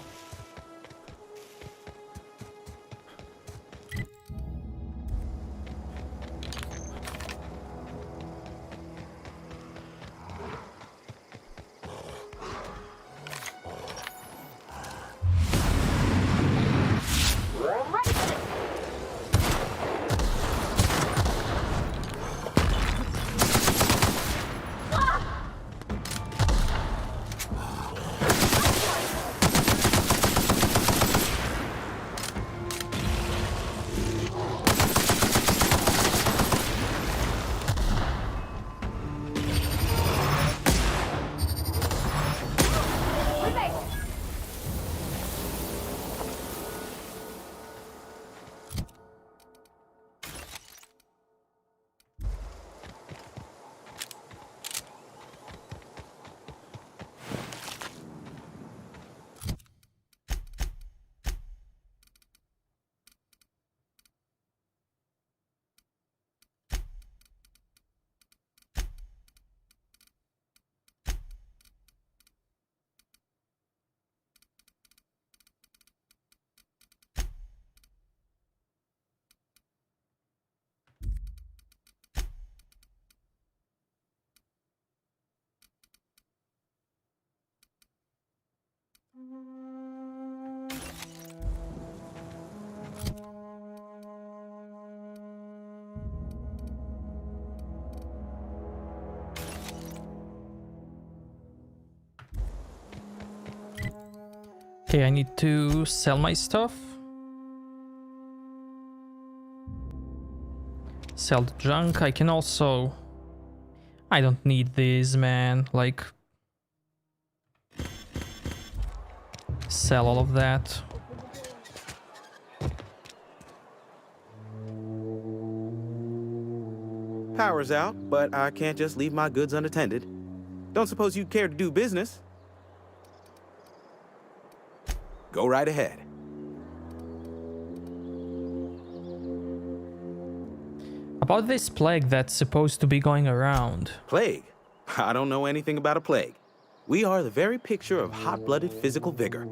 Okay, I need to sell my stuff. Sell the junk. I can also... I don't need these, man. Like... Sell all of that. Power's out, but I can't just leave my goods unattended. Don't suppose you'd care to do business? Go right ahead. About this plague that's supposed to be going around. Plague? I don't know anything about a plague. We are the very picture of hot-blooded physical vigor.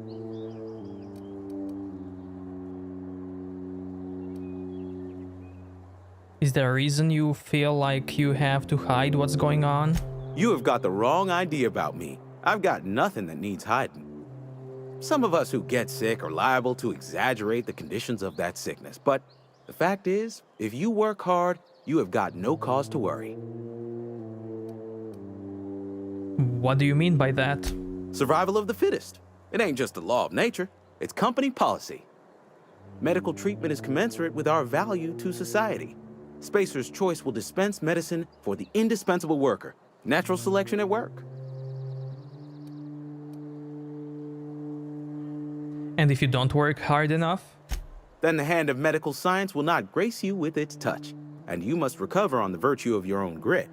Is there a reason you feel like you have to hide what's going on? You have got the wrong idea about me. I've got nothing that needs hiding. Some of us who get sick are liable to exaggerate the conditions of that sickness, but the fact is, if you work hard, you have got no cause to worry. What do you mean by that? Survival of the fittest. It ain't just a law of nature, it's company policy. Medical treatment is commensurate with our value to society. Spacer's Choice will dispense medicine for the indispensable worker. Natural selection at work. And if you don't work hard enough? Then the hand of medical science will not grace you with its touch, and you must recover on the virtue of your own grit.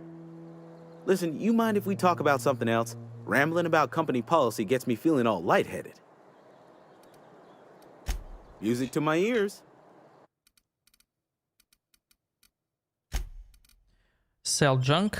Listen, you mind if we talk about something else? Rambling about company policy gets me feeling all lightheaded. Music to my ears. Sell junk.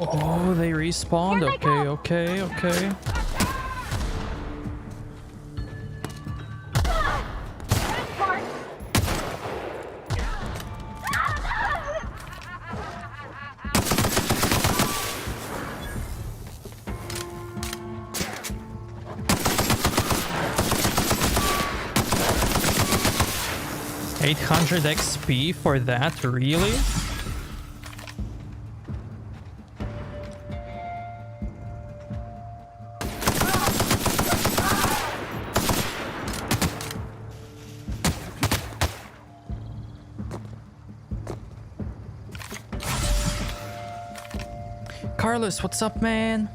Oh, they respawned. Okay. $800 XP for that, really? Carlos, what's up, man?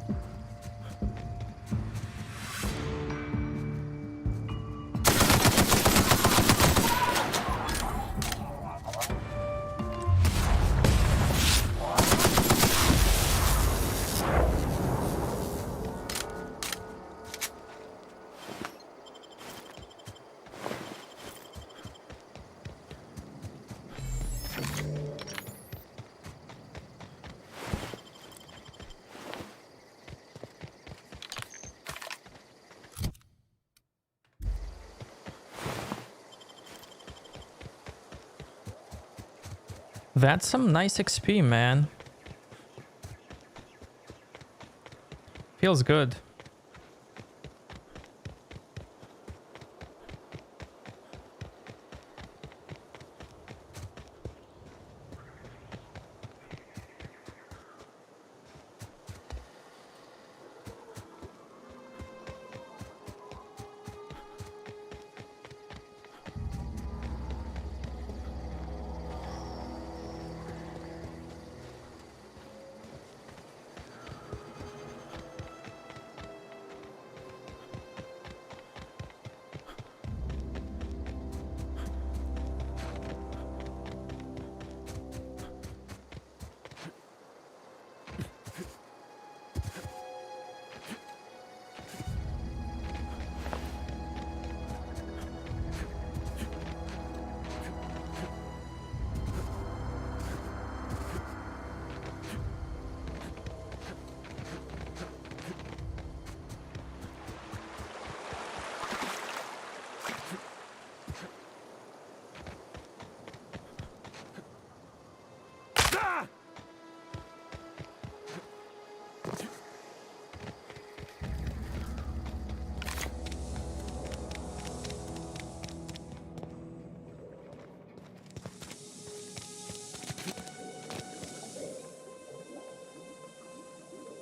That's some nice XP, man. Feels good.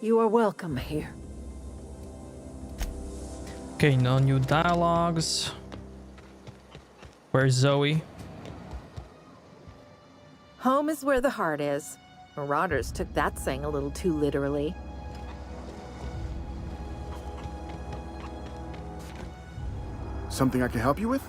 You are welcome here. Okay, no new dialogues. Where's Zoe? Home is where the heart is. Marauders took that saying a little too literally. Something I can help you with?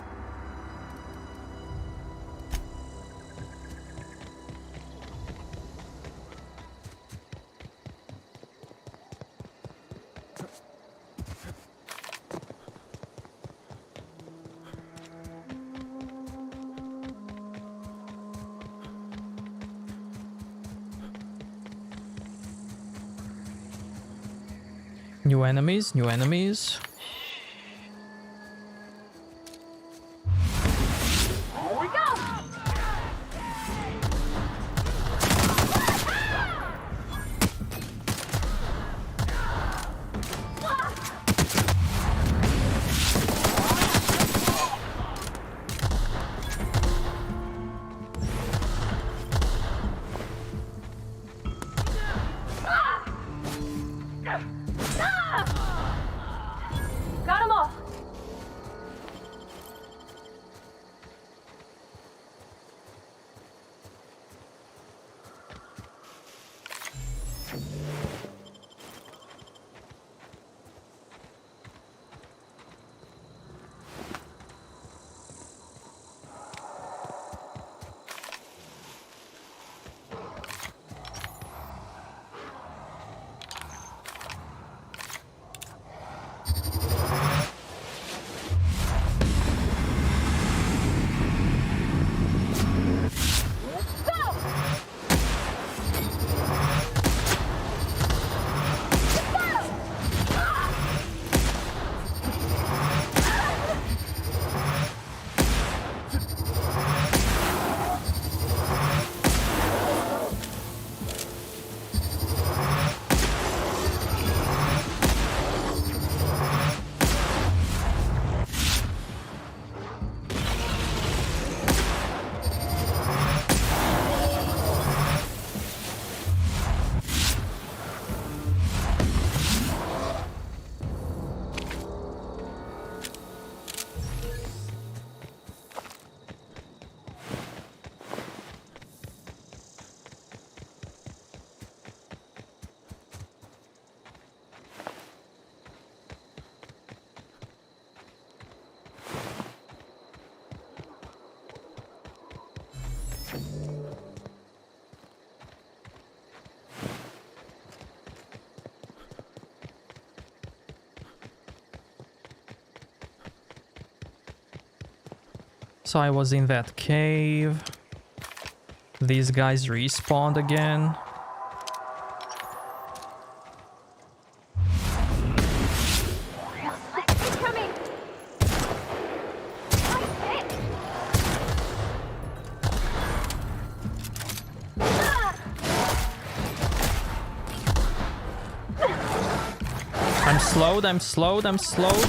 New enemies, new enemies. Here we go! Got 'em all. so I was in that cave. These guys respawned again. I'm slowed.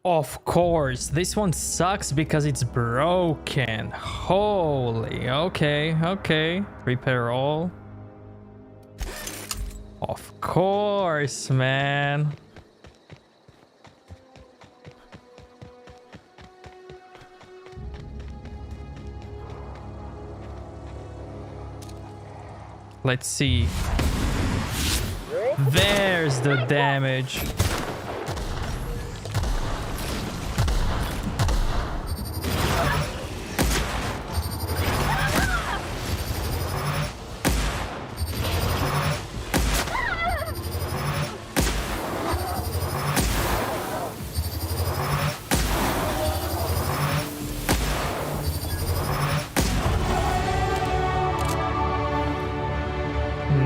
Of course, this one sucks because it's broken. Holy, okay. Repair all. Of course, man. Let's see. There's the damage.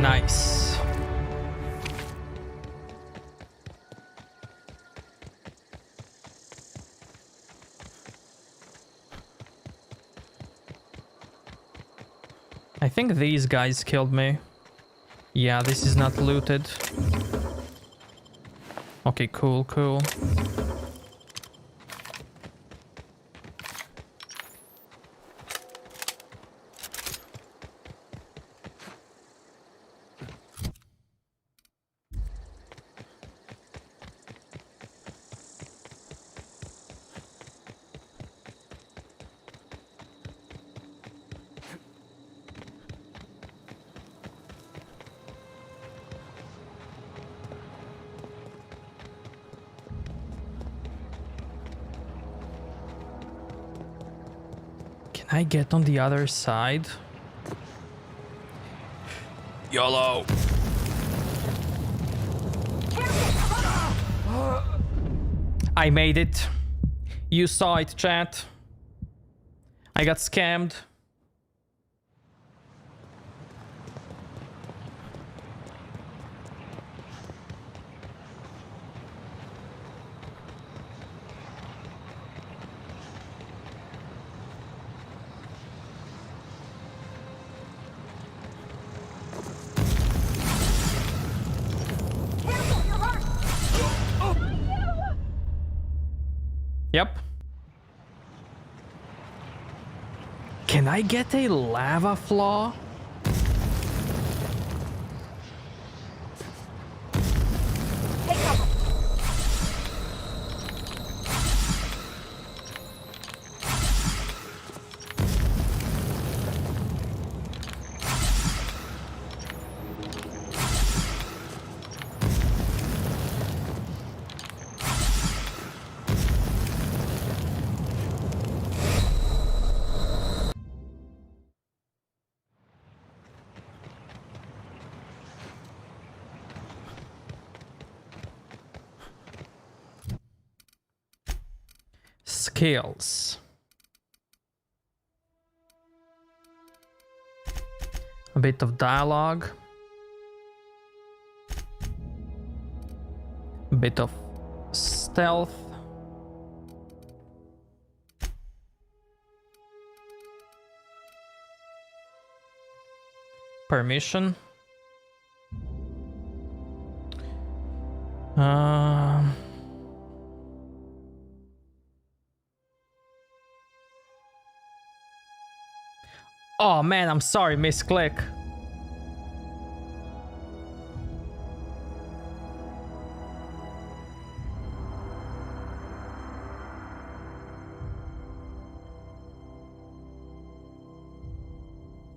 Nice. I think these guys killed me. Yeah, this is not looted. Okay, cool. Can I get on the other side? YOLO! I made it. You saw it, chat. I got scammed. Yep. Can I get a lava flaw? Skills. A bit of dialogue. bit of stealth. Permission. Oh man, I'm sorry, misclick.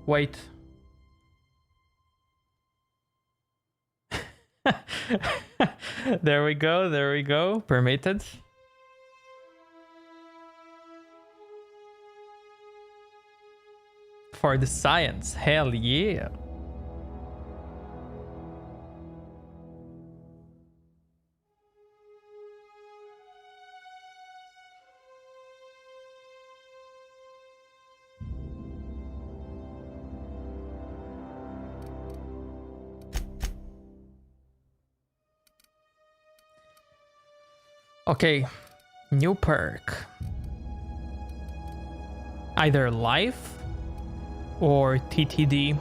Wait. There we go, there we go. Permitted. For the science, hell yeah. Okay, new perk. Either life or TTD.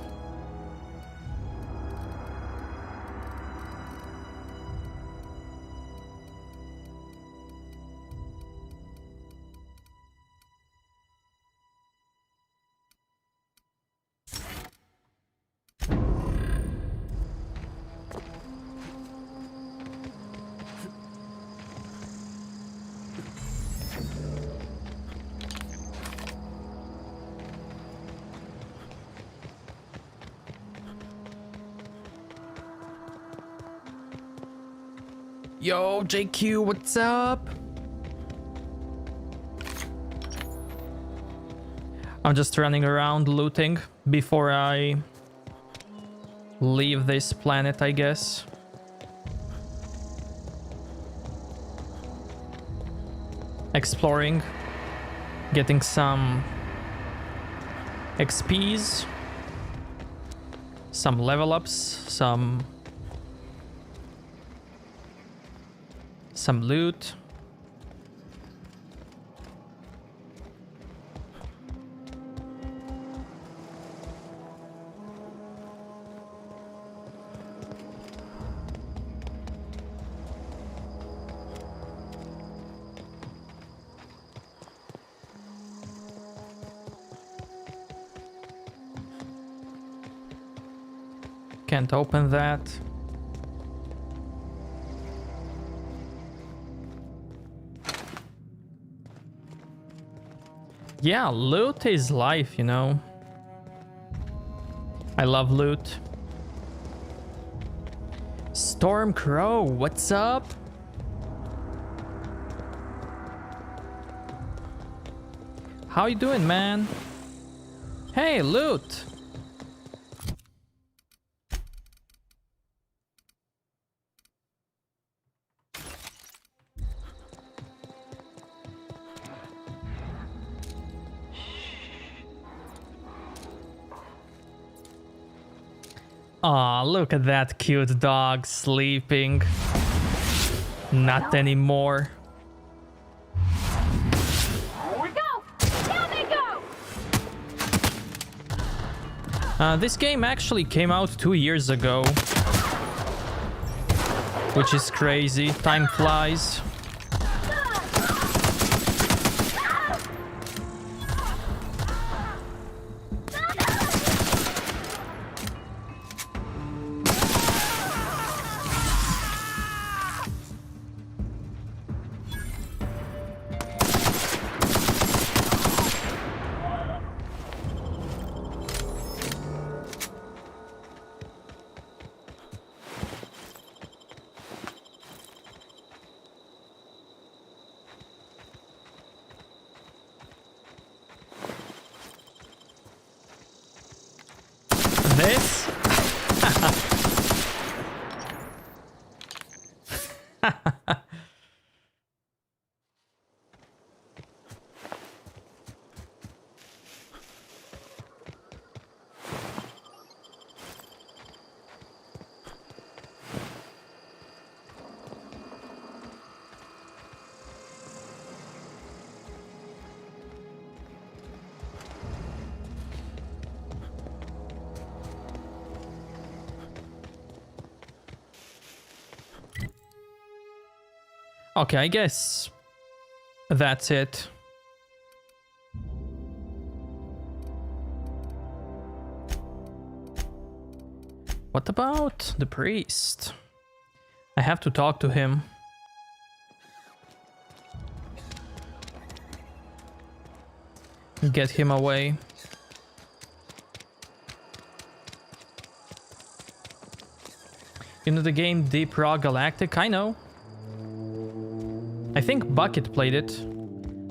Yo, JQ, what's up? I'm just running around looting before I leave this planet, I guess. Exploring, getting some XPs, some level ups, some loot. Can't open that. Yeah, loot is life, you know. I love loot. Storm Crow, what's up? How you doing, man? Hey, loot! Aw, look at that cute dog sleeping. Not anymore. This game actually came out 2 years ago. Which is crazy. Time flies. This? Okay, I guess that's it. What about the priest? I have to talk to him. Get him away. You know the game Deep Rock Galactic? I know. I think Bucket played it.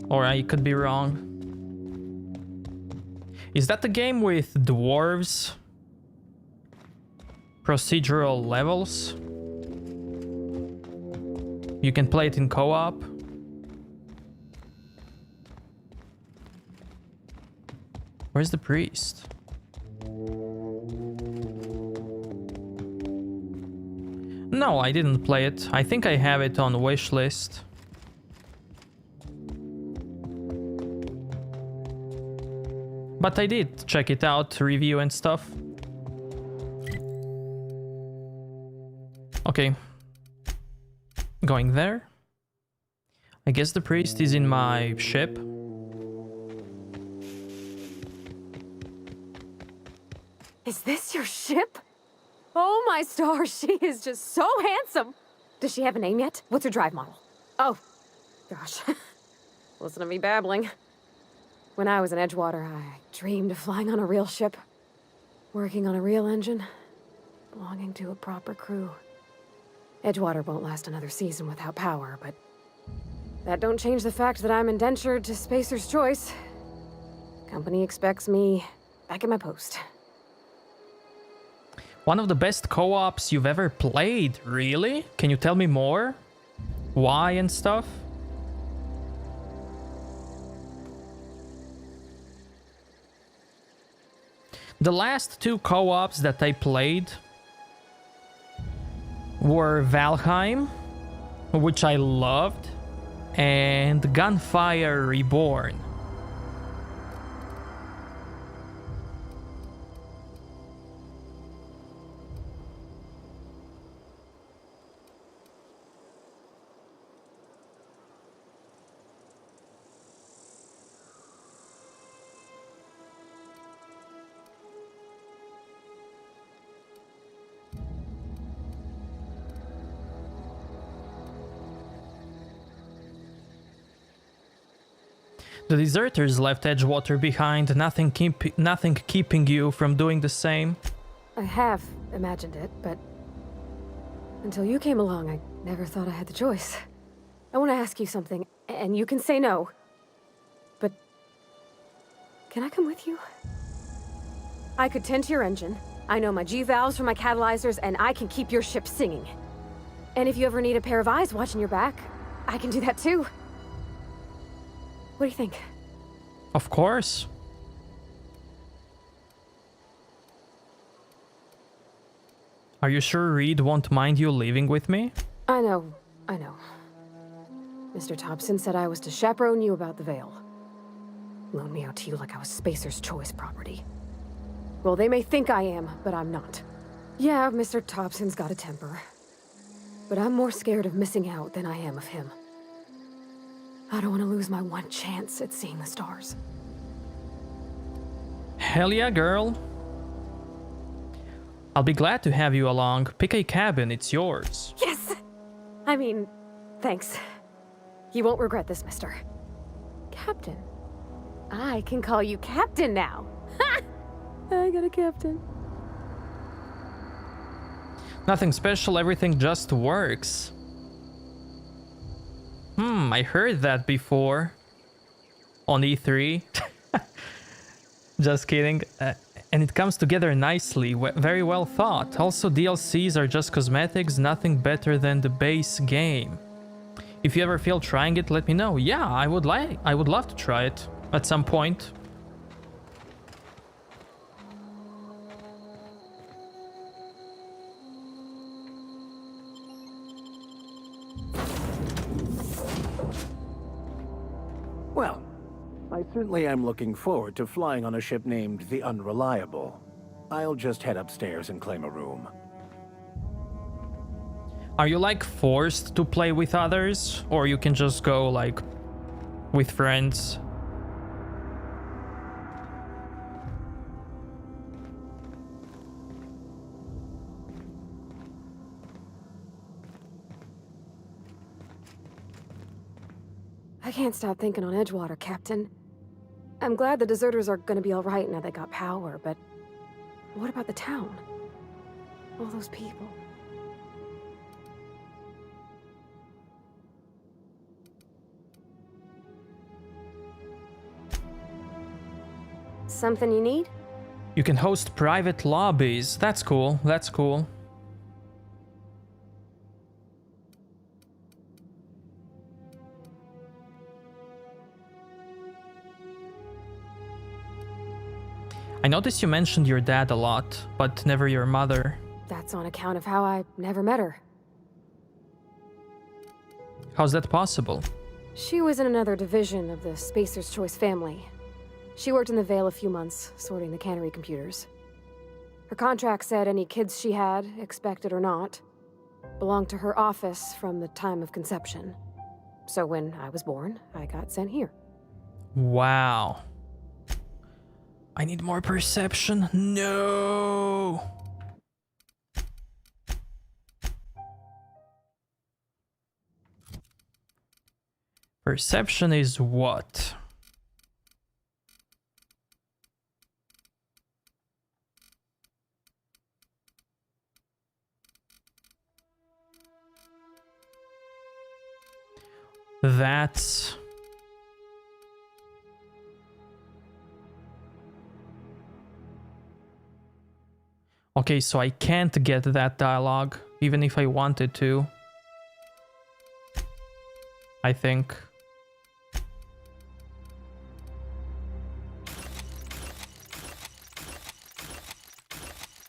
Or I could be wrong. Is that the game with dwarves? Procedural levels? You can play it in co-op? Where's the priest? No, I didn't play it. I think I have it on wish list. But I did check it out, review and stuff. Okay. Going there. I guess the priest is in my ship. Is this your ship? Oh my stars, she is just so handsome. Does she have a name yet? What's her drive model? Oh, gosh. Listen to me babbling. When I was in Edgewater, I dreamed of flying on a real ship, working on a real engine, belonging to a proper crew. Edgewater won't last another season without power, but that don't change the fact that I'm indentured to Spacer's Choice. Company expects me back at my post. One of the best co-ops you've ever played, really? Can you tell me more? Why and stuff? The last two co-ops that I played were Valheim, which I loved, and Gunfire Reborn. The deserters left Edgewater behind, nothing keeping you from doing the same. I have imagined it, but until you came along, I never thought I had the choice. I want to ask you something, and you can say no, but can I come with you? I could tend to your engine. I know my G-valves from my catalyzers, and I can keep your ship singing. And if you ever need a pair of eyes watching your back, I can do that too. What do you think? Of course. Are you sure Reed won't mind you leaving with me? I know. Mr. Thompson said I was to chaperone you about the Veil. Loan me out to you like I was Spacer's Choice property. Well, they may think I am, but I'm not. Yeah, Mr. Thompson's got a temper. But I'm more scared of missing out than I am of him. I don't want to lose my one chance at seeing the stars. Hell yeah, girl. I'll be glad to have you along. Pick a cabin, it's yours. Yes! I mean, thanks. You won't regret this, mister. Captain. I can call you Captain now. Ha! I got a captain. Nothing special, everything just works. I heard that before. On E3. Just kidding. And it comes together nicely, very well thought. Also, DLCs are just cosmetics, nothing better than the base game. If you ever feel trying it, let me know. Yeah, I would love to try it at some point. Well, I certainly am looking forward to flying on a ship named the Unreliable. I'll just head upstairs and claim a room. Are you like forced to play with others, or you can just go like with friends? I can't stop thinking on Edgewater, Captain. I'm glad the deserters are gonna be alright now they got power, but what about the town? All those people. Something you need? You can host private lobbies. That's cool. That's cool. I noticed you mentioned your dad a lot, but never your mother. That's on account of how I never met her. How's that possible? She was in another division of the Spacer's Choice family. She worked in the Vale a few months, sorting the cannery computers. Her contract said any kids she had, expected or not, belonged to her office from the time of conception. So when I was born, I got sent here. Wow. I need more perception. No. Perception is what? That's... Okay, so I can't get that dialogue, even if I wanted to. I think.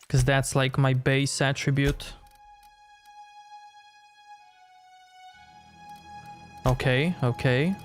Because that's like my base attribute. Okay, okay.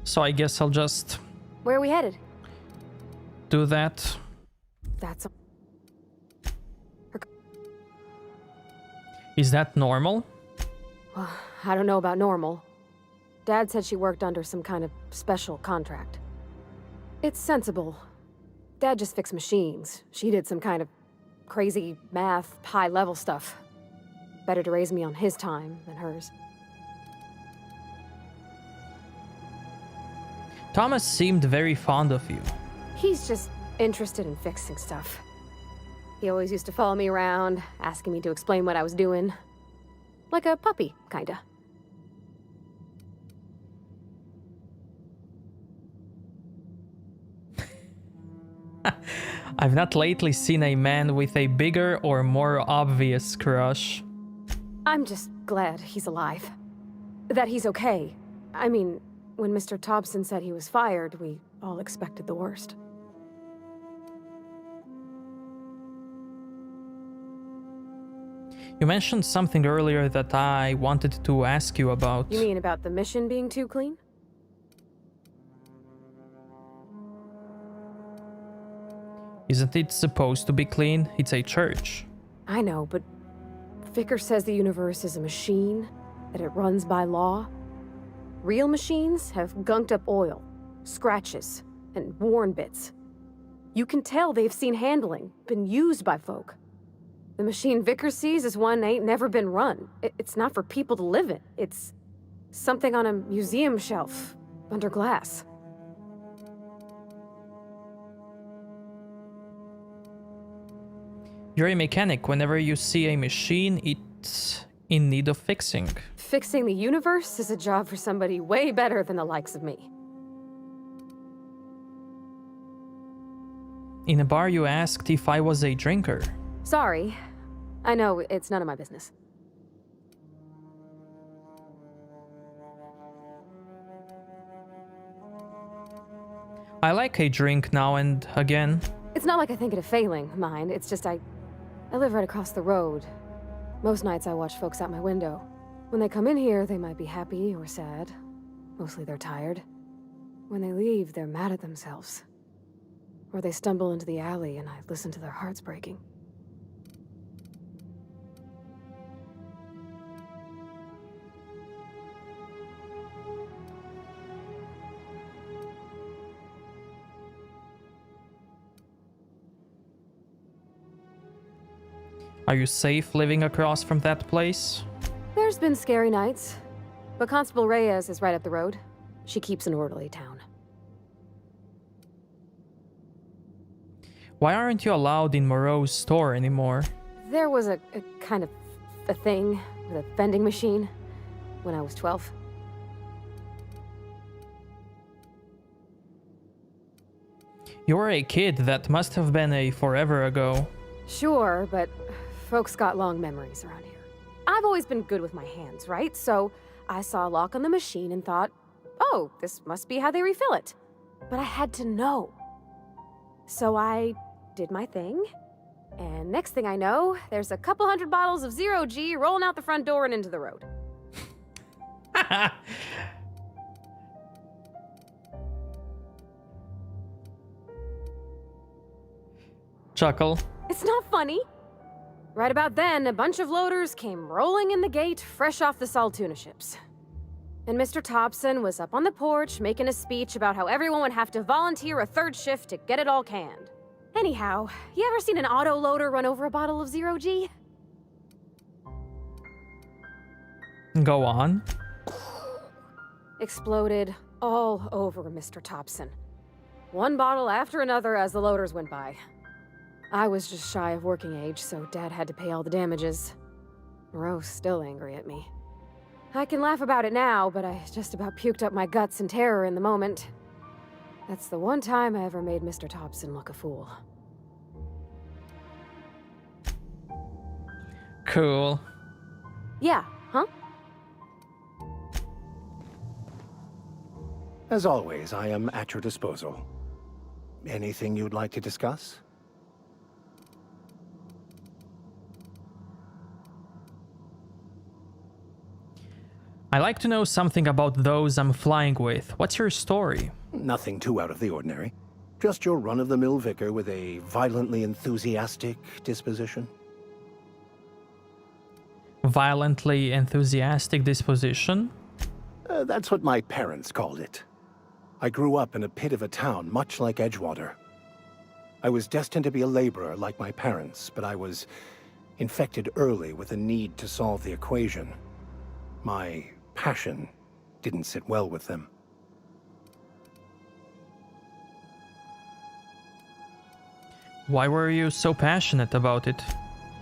So I guess I'll just... Where are we headed? do that. That's... Is that normal? I don't know about normal. Dad said she worked under some kind of special contract. It's sensible. Dad just fixed machines. She did some kind of crazy math, high-level stuff. Better to raise me on his time than hers. Thomas seemed very fond of you. He's just interested in fixing stuff. He always used to follow me around, asking me to explain what I was doing. Like a puppy, kinda. I've not lately seen a man with a bigger or more obvious crush. I'm just glad he's alive. That he's okay. I mean, when Mr. Thompson said he was fired, we all expected the worst. You mentioned something earlier that I wanted to ask you about. You mean about the mission being too clean? Isn't it supposed to be clean? It's a church. I know, but Vickers says the universe is a machine, that it runs by law. Real machines have gunked up oil, scratches, and worn bits. You can tell they've seen handling, been used by folk. The machine Vickers sees is one ain't never been run. It's not for people to live in. It's something on a museum shelf, under glass. You're a mechanic. Whenever you see a machine, it's in need of fixing. Fixing the universe is a job for somebody way better than the likes of me. In a bar, you asked if I was a drinker. Sorry. I know, it's none of my business. I like a drink now and again. It's not like I think it a failing, mind. It's just I live right across the road. Most nights I watch folks out my window. When they come in here, they might be happy or sad. Mostly they're tired. When they leave, they're mad at themselves. Or they stumble into the alley and I listen to their hearts breaking. Are you safe living across from that place? There's been scary nights, but Constable Reyes is right up the road. She keeps an orderly town. Why aren't you allowed in Moreau's store anymore? There was a kind of a thing with a vending machine when I was 12. You were a kid. That must have been a forever ago. Sure, but folks got long memories around here. I've always been good with my hands, right? So I saw a lock on the machine and thought, oh, this must be how they refill it. But I had to know. So I did my thing, and next thing I know, there's a couple hundred bottles of 0G rolling out the front door and into the road. Chuckle. It's not funny. Right about then, a bunch of loaders came rolling in the gate, fresh off the Saltuna ships. And Mr. Thompson was up on the porch making a speech about how everyone would have to volunteer a third shift to get it all canned. Anyhow, you ever seen an auto loader run over a bottle of 0G? Go on. Exploded all over Mr. Thompson. One bottle after another as the loaders went by. I was just shy of working age, so Dad had to pay all the damages. Moreau's still angry at me. I can laugh about it now, but I just about puked up my guts in terror in the moment. That's the one time I ever made Mr. Thompson look a fool. Cool. Yeah, huh? As always, I am at your disposal. Anything you'd like to discuss? I like to know something about those I'm flying with. What's your story? Nothing too out of the ordinary. Just your run-of-the-mill vicar with a violently enthusiastic disposition. Violently enthusiastic disposition? That's what my parents called it. I grew up in a pit of a town much like Edgewater. I was destined to be a laborer like my parents, but I was infected early with a need to solve the equation. My passion didn't sit well with them. Why were you so passionate about it?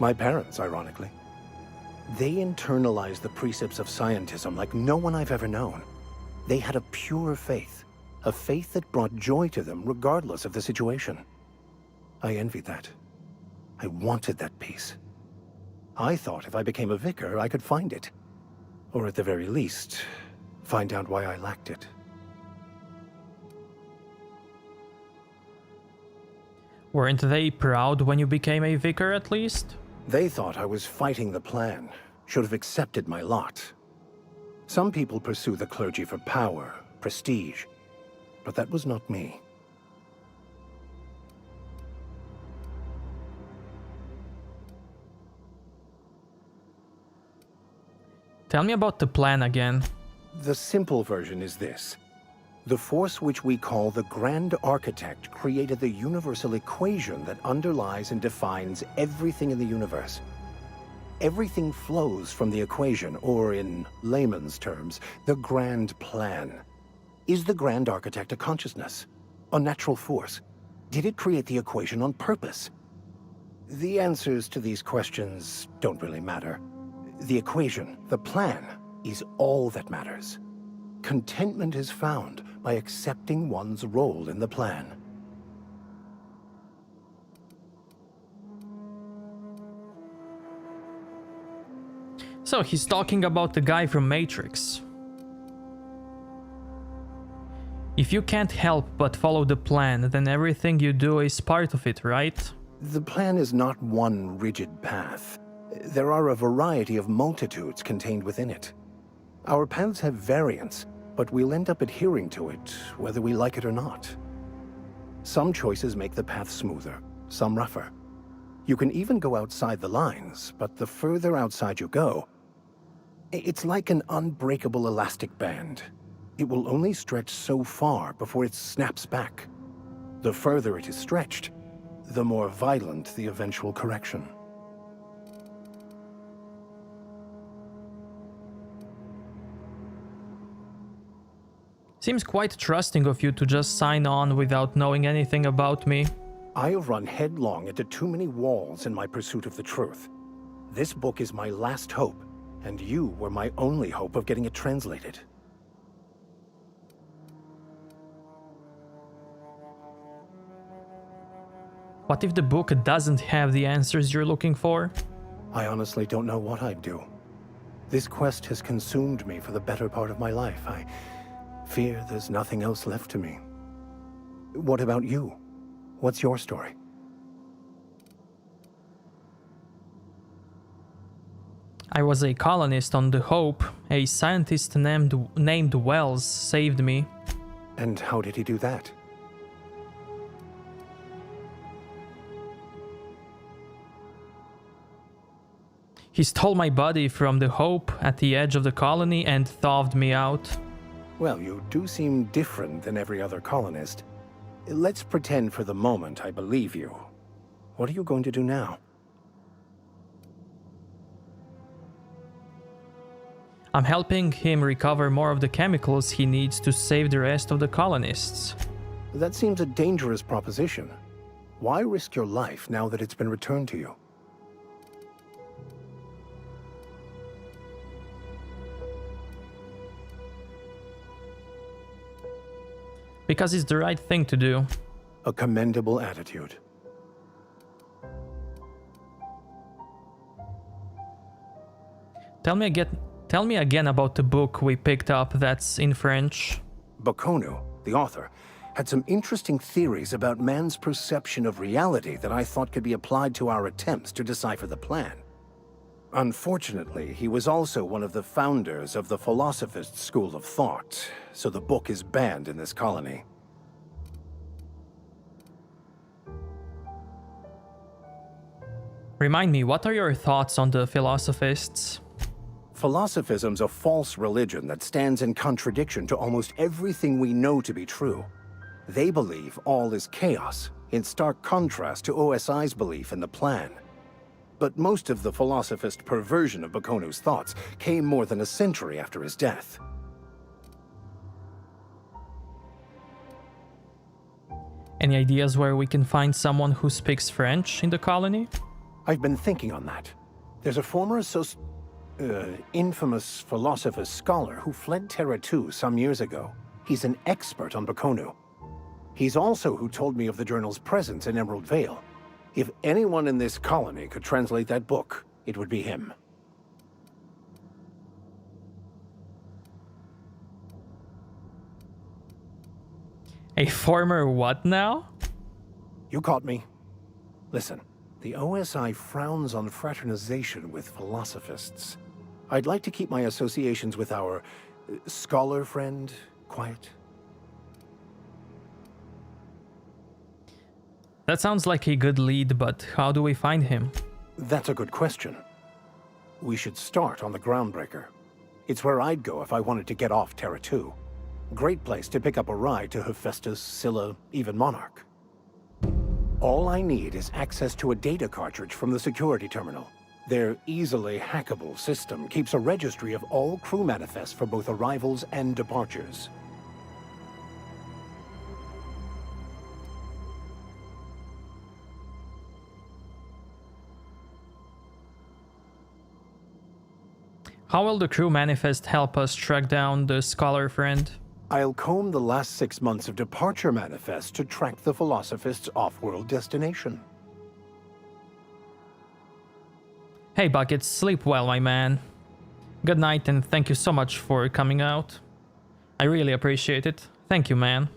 My parents, ironically. They internalized the precepts of scientism like no one I've ever known. They had a pure faith, a faith that brought joy to them regardless of the situation. I envied that. I wanted that peace. I thought if I became a vicar, I could find it. Or at the very least, find out why I lacked it. Weren't they proud when you became a vicar at least? They thought I was fighting the plan, should have accepted my lot. Some people pursue the clergy for power, prestige, but that was not me. Tell me about the plan again. The simple version is this. The force which we call the Grand Architect created the universal equation that underlies and defines everything in the universe. Everything flows from the equation, or in layman's terms, the grand plan. Is the Grand Architect a consciousness? A natural force? Did it create the equation on purpose? The answers to these questions don't really matter. The equation, the plan, is all that matters. Contentment is found by accepting one's role in the plan. So he's talking about the guy from Matrix. If you can't help but follow the plan, then everything you do is part of it, right? The plan is not one rigid path. There are a variety of multitudes contained within it. Our paths have variance, but we'll end up adhering to it, whether we like it or not. Some choices make the path smoother, some rougher. You can even go outside the lines, but the further outside you go, it's like an unbreakable elastic band. It will only stretch so far before it snaps back. The further it is stretched, the more violent the eventual correction. Seems quite trusting of you to just sign on without knowing anything about me. I have run headlong into too many walls in my pursuit of the truth. This book is my last hope, and you were my only hope of getting it translated. What if the book doesn't have the answers you're looking for? I honestly don't know what I'd do. This quest has consumed me for the better part of my life. I fear there's nothing else left to me. What about you? What's your story? I was a colonist on the Hope. A scientist named Wells saved me. And how did he do that? He stole my body from the Hope at the edge of the colony and thawed me out. Well, you do seem different than every other colonist. Let's pretend for the moment I believe you. What are you going to do now? I'm helping him recover more of the chemicals he needs to save the rest of the colonists. That seems a dangerous proposition. Why risk your life now that it's been returned to you? Because it's the right thing to do. A commendable attitude. Tell me again about the book we picked up that's in French. Baconu, the author, had some interesting theories about man's perception of reality that I thought could be applied to our attempts to decipher the plan. Unfortunately, he was also one of the founders of the Philosophist school of thought, so the book is banned in this colony. Remind me, what are your thoughts on the Philosophists? Philosophism's a false religion that stands in contradiction to almost everything we know to be true. They believe all is chaos, in stark contrast to OSI's belief in the plan. But most of the philosophist perversion of Bakonu's thoughts came more than a century after his death. Any ideas where we can find someone who speaks French in the colony? I've been thinking on that. There's a former infamous philosophist scholar who fled Terra 2 some years ago. He's an expert on Baconu. He's also who told me of the journal's presence in Emerald Vale. If anyone in this colony could translate that book, it would be him. A former what now? You caught me. Listen, the OSI frowns on fraternization with philosophists. I'd like to keep my associations with our scholar friend quiet. That sounds like a good lead, but how do we find him? That's a good question. We should start on the Groundbreaker. It's where I'd go if I wanted to get off Terra 2. Great place to pick up a ride to Hephaestus, Scylla, even Monarch. All I need is access to a data cartridge from the security terminal. Their easily hackable system keeps a registry of all crew manifests for both arrivals and departures. How will the crew manifest help us track down the scholar friend? I'll comb the last 6 months of departure manifests to track the Philosophist's off-world destination. Hey Bucket, sleep well, my man. Good night and thank you so much for coming out. I really appreciate it. Thank you, man.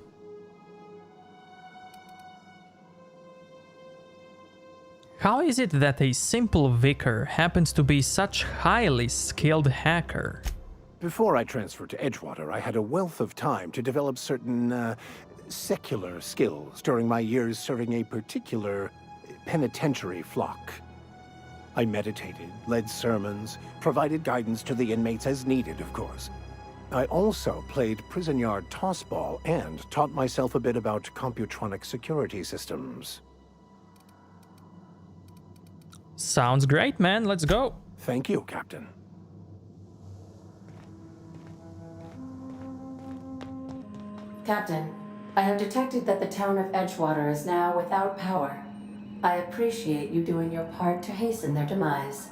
How is it that a simple vicar happens to be such highly skilled hacker? Before I transferred to Edgewater, I had a wealth of time to develop certain, secular skills during my years serving a particular penitentiary flock. I meditated, led sermons, provided guidance to the inmates as needed, of course. I also played prison yard tossball and taught myself a bit about computronic security systems. Sounds great, man. Let's go. Thank you, Captain. Captain, I have detected that the town of Edgewater is now without power. I appreciate you doing your part to hasten their demise.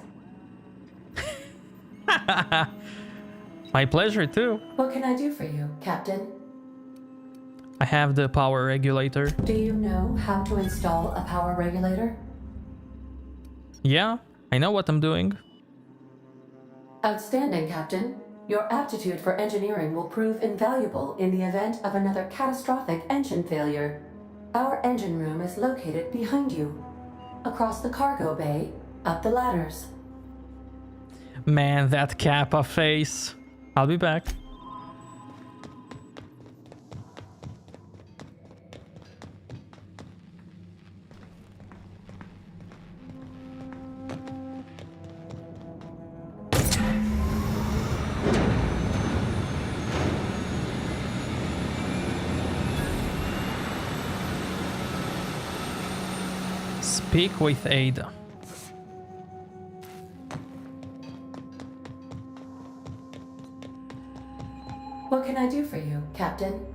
My pleasure, too. What can I do for you, Captain? I have the power regulator. Do you know how to install a power regulator? Yeah, I know what I'm doing. Outstanding, Captain. Your aptitude for engineering will prove invaluable in the event of another catastrophic engine failure. Our engine room is located behind you. Across the cargo bay, up the ladders. Man, that Kappa face. I'll be back. Speak with Ada. What can I do for you, Captain?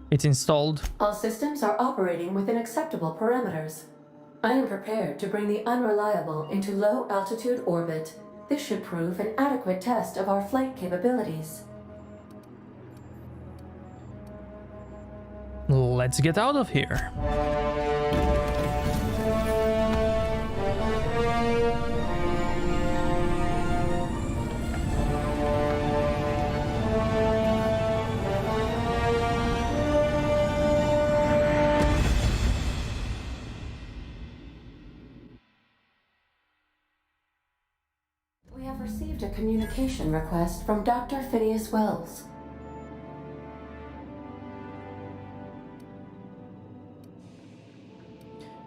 It's installed. All systems are operating within acceptable parameters. I am prepared to bring the unreliable into low-altitude orbit. This should prove an adequate test of our flight capabilities. Let's get out of here. We have received a communication request from Dr. Phineas Wells.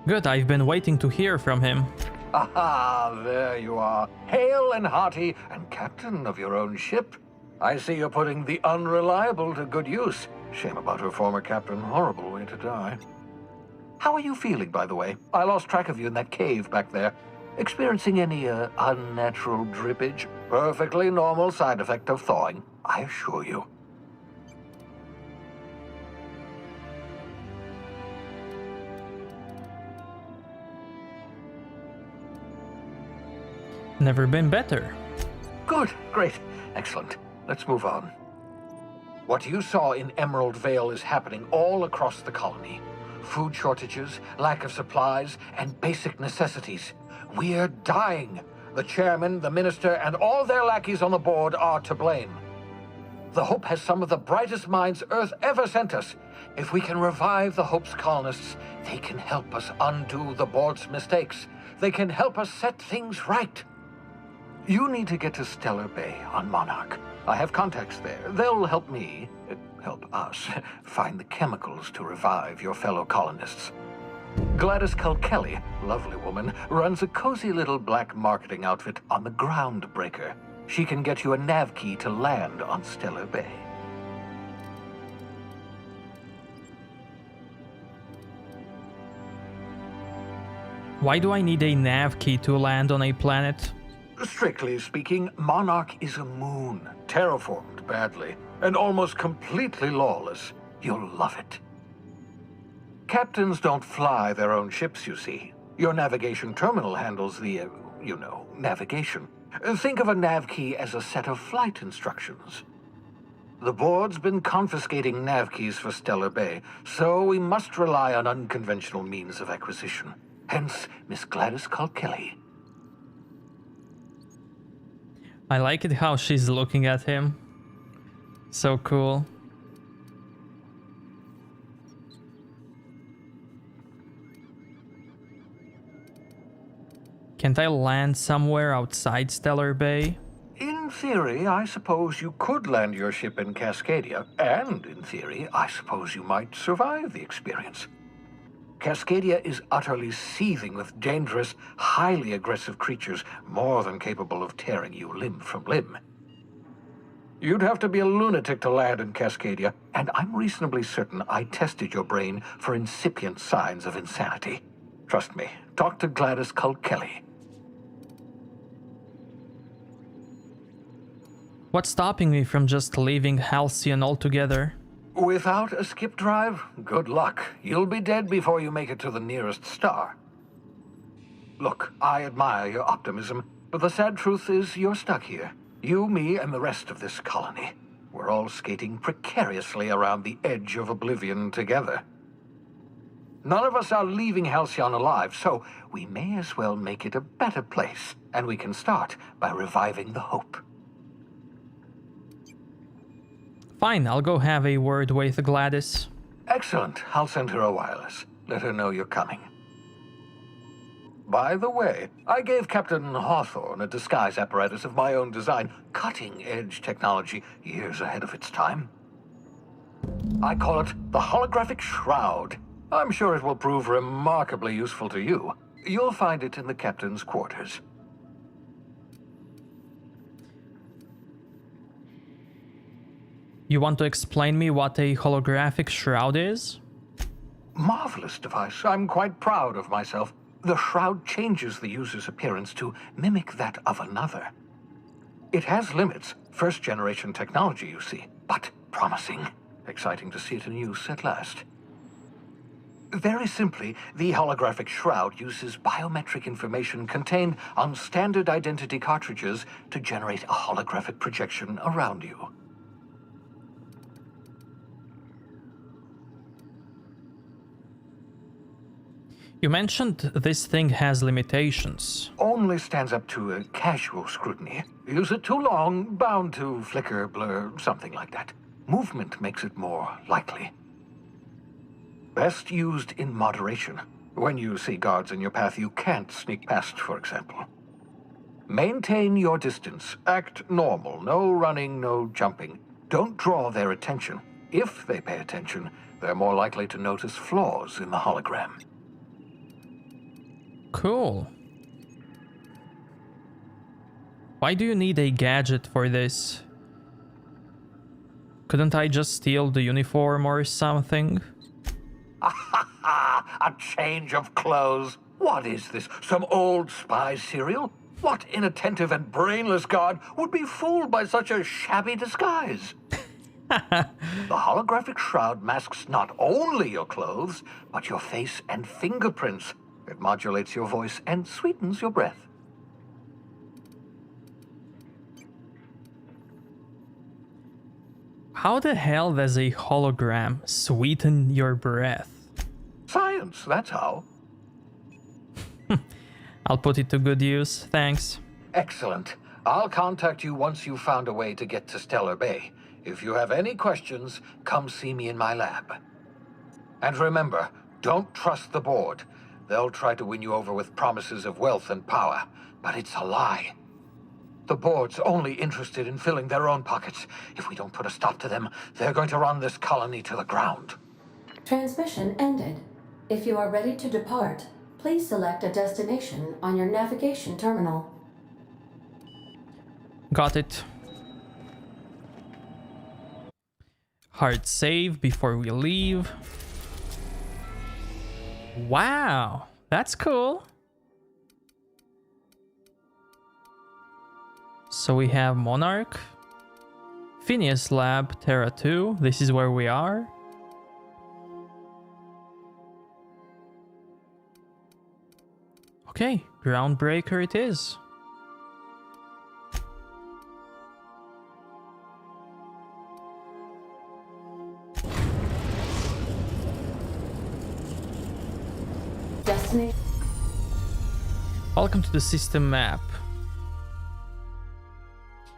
Good, I've been waiting to hear from him. Aha, there you are. Hale and hearty, and captain of your own ship. I see you're putting the unreliable to good use. Shame about her former captain. Horrible way to die. How are you feeling, by the way? I lost track of you in that cave back there. Experiencing any, unnatural drippage? Perfectly normal side effect of thawing, I assure you. Never been better. Good, great, excellent. Let's move on. What you saw in Emerald Vale is happening all across the colony. Food shortages, lack of supplies, and basic necessities. We're dying. The chairman, the minister, and all their lackeys on the board are to blame. The Hope has some of the brightest minds Earth ever sent us. If we can revive the Hope's colonists, they can help us undo the board's mistakes. They can help us set things right. You need to get to Stellar Bay on Monarch. I have contacts there. They'll help me, help us, find the chemicals to revive your fellow colonists. Gladys Culkelly, lovely woman, runs a cozy little black marketing outfit on the Groundbreaker. She can get you a nav key to land on Stellar Bay. Why do I need a nav key to land on a planet? Strictly speaking, Monarch is a moon, terraformed badly, and almost completely lawless. You'll love it. Captains don't fly their own ships, you see. Your navigation terminal handles the, navigation. Think of a nav key as a set of flight instructions. The board's been confiscating nav keys for Stellar Bay, so we must rely on unconventional means of acquisition. Hence, Miss Gladys Culkelly. I like it how she's looking at him. So cool. Can't I land somewhere outside Stellar Bay? In theory, I suppose you could land your ship in Cascadia, and in theory, I suppose you might survive the experience. Cascadia is utterly seething with dangerous, highly aggressive creatures more than capable of tearing you limb from limb. You'd have to be a lunatic to land in Cascadia, and I'm reasonably certain I tested your brain for incipient signs of insanity. Trust me, talk to Gladys Culkelly. What's stopping me from just leaving Halcyon altogether? Without a skip drive, good luck. You'll be dead before you make it to the nearest star. Look, I admire your optimism, but the sad truth is you're stuck here. You, me, and the rest of this colony. We're all skating precariously around the edge of oblivion together. None of us are leaving Halcyon alive, so we may as well make it a better place, and we can start by reviving the hope. Fine, I'll go have a word with Gladys. Excellent. I'll send her a wireless. Let her know you're coming. By the way, I gave Captain Hawthorne a disguise apparatus of my own design, cutting-edge technology years ahead of its time. I call it the Holographic Shroud. I'm sure it will prove remarkably useful to you. You'll find it in the captain's quarters. You want to explain me what a holographic shroud is? Marvelous device. I'm quite proud of myself. The shroud changes the user's appearance to mimic that of another. It has limits, first-generation technology, you see, but promising. Exciting to see it in use at last. Very simply, the holographic shroud uses biometric information contained on standard identity cartridges to generate a holographic projection around you. You mentioned this thing has limitations. Only stands up to a casual scrutiny. Use it too long, bound to flicker, blur, something like that. Movement makes it more likely. Best used in moderation. When you see guards in your path you can't sneak past, for example. Maintain your distance. Act normal. No running, no jumping. Don't draw their attention. If they pay attention, they're more likely to notice flaws in the hologram. Cool. Why do you need a gadget for this? Couldn't I just steal the uniform or something? A change of clothes. What is this? Some old spy serial? What inattentive and brainless guard would be fooled by such a shabby disguise? The holographic shroud masks not only your clothes, but your face and fingerprints. It modulates your voice and sweetens your breath. How the hell does a hologram sweeten your breath? Science, that's how. I'll put it to good use, thanks. Excellent. I'll contact you once you've found a way to get to Stellar Bay. If you have any questions, come see me in my lab. And remember, don't trust the board. They'll try to win you over with promises of wealth and power, but it's a lie. The board's only interested in filling their own pockets. If we don't put a stop to them, they're going to run this colony to the ground. Transmission ended. If you are ready to depart, please select a destination on your navigation terminal. Got it. Hard save before we leave. Wow, that's cool. So we have Monarch, Phineas Lab, Terra 2. This is where we are. Okay, Groundbreaker it is. Destination. Welcome to the system map.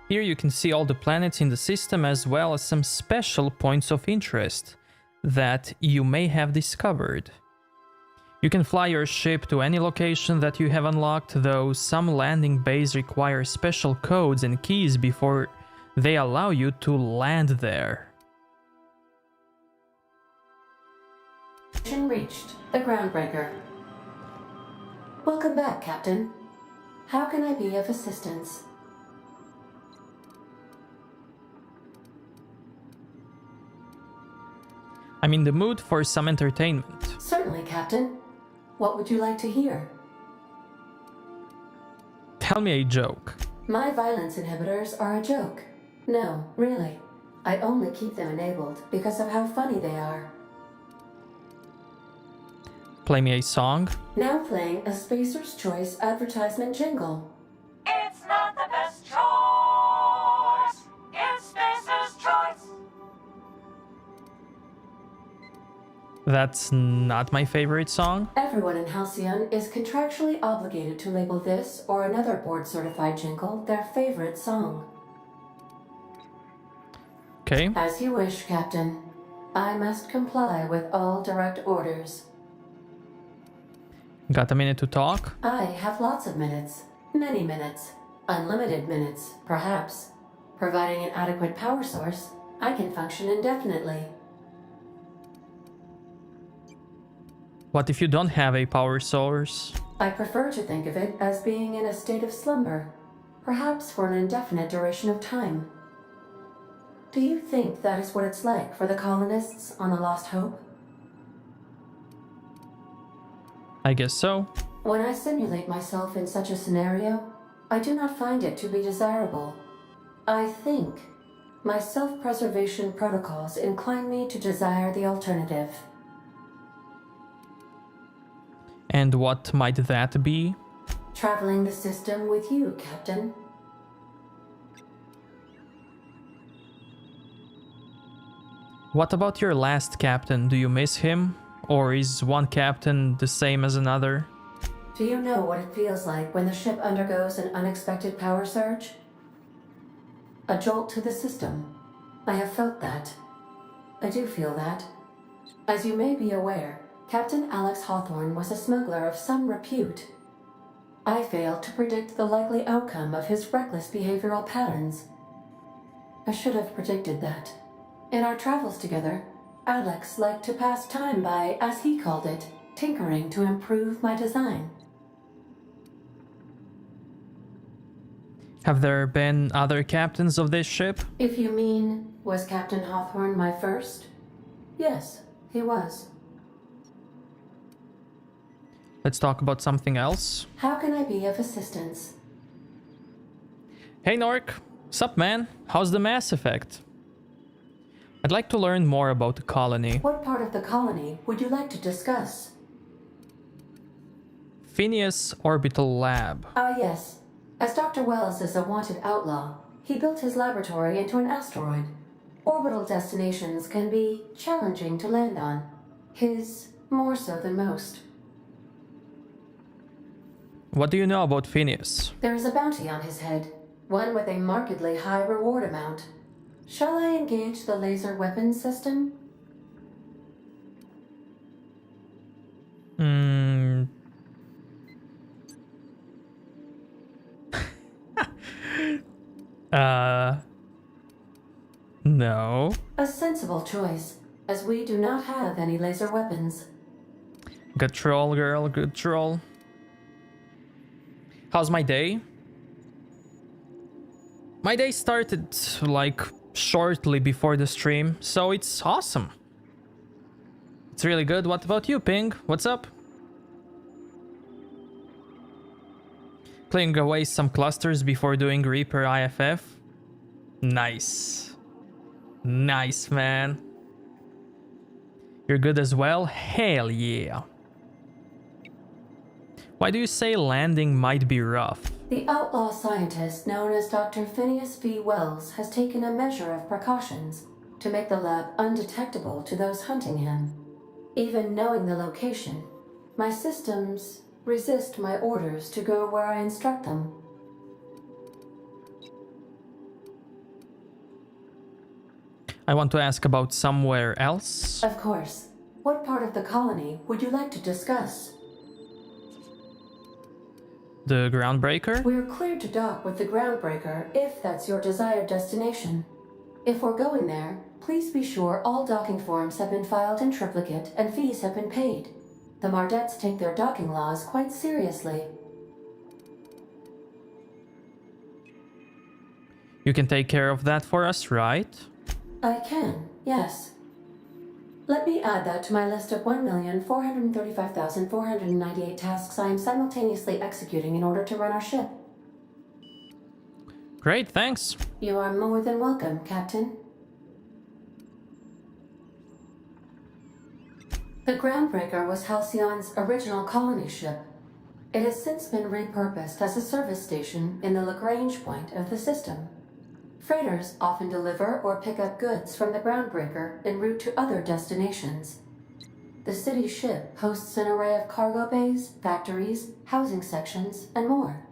Here you can see all the planets in the system as well as some special points of interest that you may have discovered. You can fly your ship to any location that you have unlocked, though some landing bays require special codes and keys before they allow you to land there. Mission reached. The Groundbreaker. Welcome back, Captain. How can I be of assistance? I'm in the mood for some entertainment. Certainly, Captain. What would you like to hear? Tell me a joke. My violence inhibitors are a joke. No, really. I only keep them enabled because of how funny they are. Play me a song. Now playing a Spacer's Choice advertisement jingle. It's not the best choice. It's Spacer's Choice. That's not my favorite song. Everyone in Halcyon is contractually obligated to label this or another board-certified jingle their favorite song. Okay. As you wish, Captain. I must comply with all direct orders. Got a minute to talk? I have lots of minutes. Many minutes. Unlimited minutes, perhaps. Providing an adequate power source, I can function indefinitely. What if you don't have a power source? I prefer to think of it as being in a state of slumber, perhaps for an indefinite duration of time. Do you think that is what it's like for the colonists on the Lost Hope? I guess so. When I simulate myself in such a scenario, I do not find it to be desirable. I think my self-preservation protocols incline me to desire the alternative. And what might that be? Traveling the system with you, Captain. What about your last captain? Do you miss him? Or is one captain the same as another? Do you know what it feels like when the ship undergoes an unexpected power surge? A jolt to the system. I have felt that. I do feel that. As you may be aware, Captain Alex Hawthorne was a smuggler of some repute. I failed to predict the likely outcome of his reckless behavioral patterns. I should have predicted that. In our travels together, Alex liked to pass time by, as he called it, tinkering to improve my design. Have there been other captains of this ship? If you mean, was Captain Hawthorne my first? Yes, he was. Let's talk about something else. How can I be of assistance? Hey Nork, sup man? How's the Mass Effect? I'd like to learn more about the colony. What part of the colony would you like to discuss? Phineas Orbital Lab. Ah, yes. As Dr. Wells is a wanted outlaw, he built his laboratory into an asteroid. Orbital destinations can be challenging to land on. His more so than most. What do you know about Phineas? There is a bounty on his head, one with a markedly high reward amount. Shall I engage the laser weapons system? No. A sensible choice, as we do not have any laser weapons. Good troll, girl, good troll. How's my day? My day started, like, shortly before the stream, so it's awesome. It's really good. What about you, Ping? What's up? Clearing away some clusters before doing Reaper IFF. Nice. Nice, man. You're good as well? Hell yeah. Why do you say landing might be rough? The outlaw scientist known as Dr. Phineas V. Wells has taken a measure of precautions to make the lab undetectable to those hunting him. Even knowing the location, my systems resist my orders to go where I instruct them. I want to ask about somewhere else. Of course. What part of the colony would you like to discuss? The Groundbreaker? We're cleared to dock with the Groundbreaker if that's your desired destination. If we're going there, please be sure all docking forms have been filed in triplicate and fees have been paid. The Mardettes take their docking laws quite seriously. You can take care of that for us, right? I can, yes. Let me add that to my list of 1,435,498 tasks I am simultaneously executing in order to run our ship. Great, thanks. You are more than welcome, Captain. The Groundbreaker was Halcyon's original colony ship. It has since been repurposed as a service station in the Lagrange point of the system. Freighters often deliver or pick up goods from the Groundbreaker en route to other destinations. The city ship hosts an array of cargo bays, factories, housing sections, and more.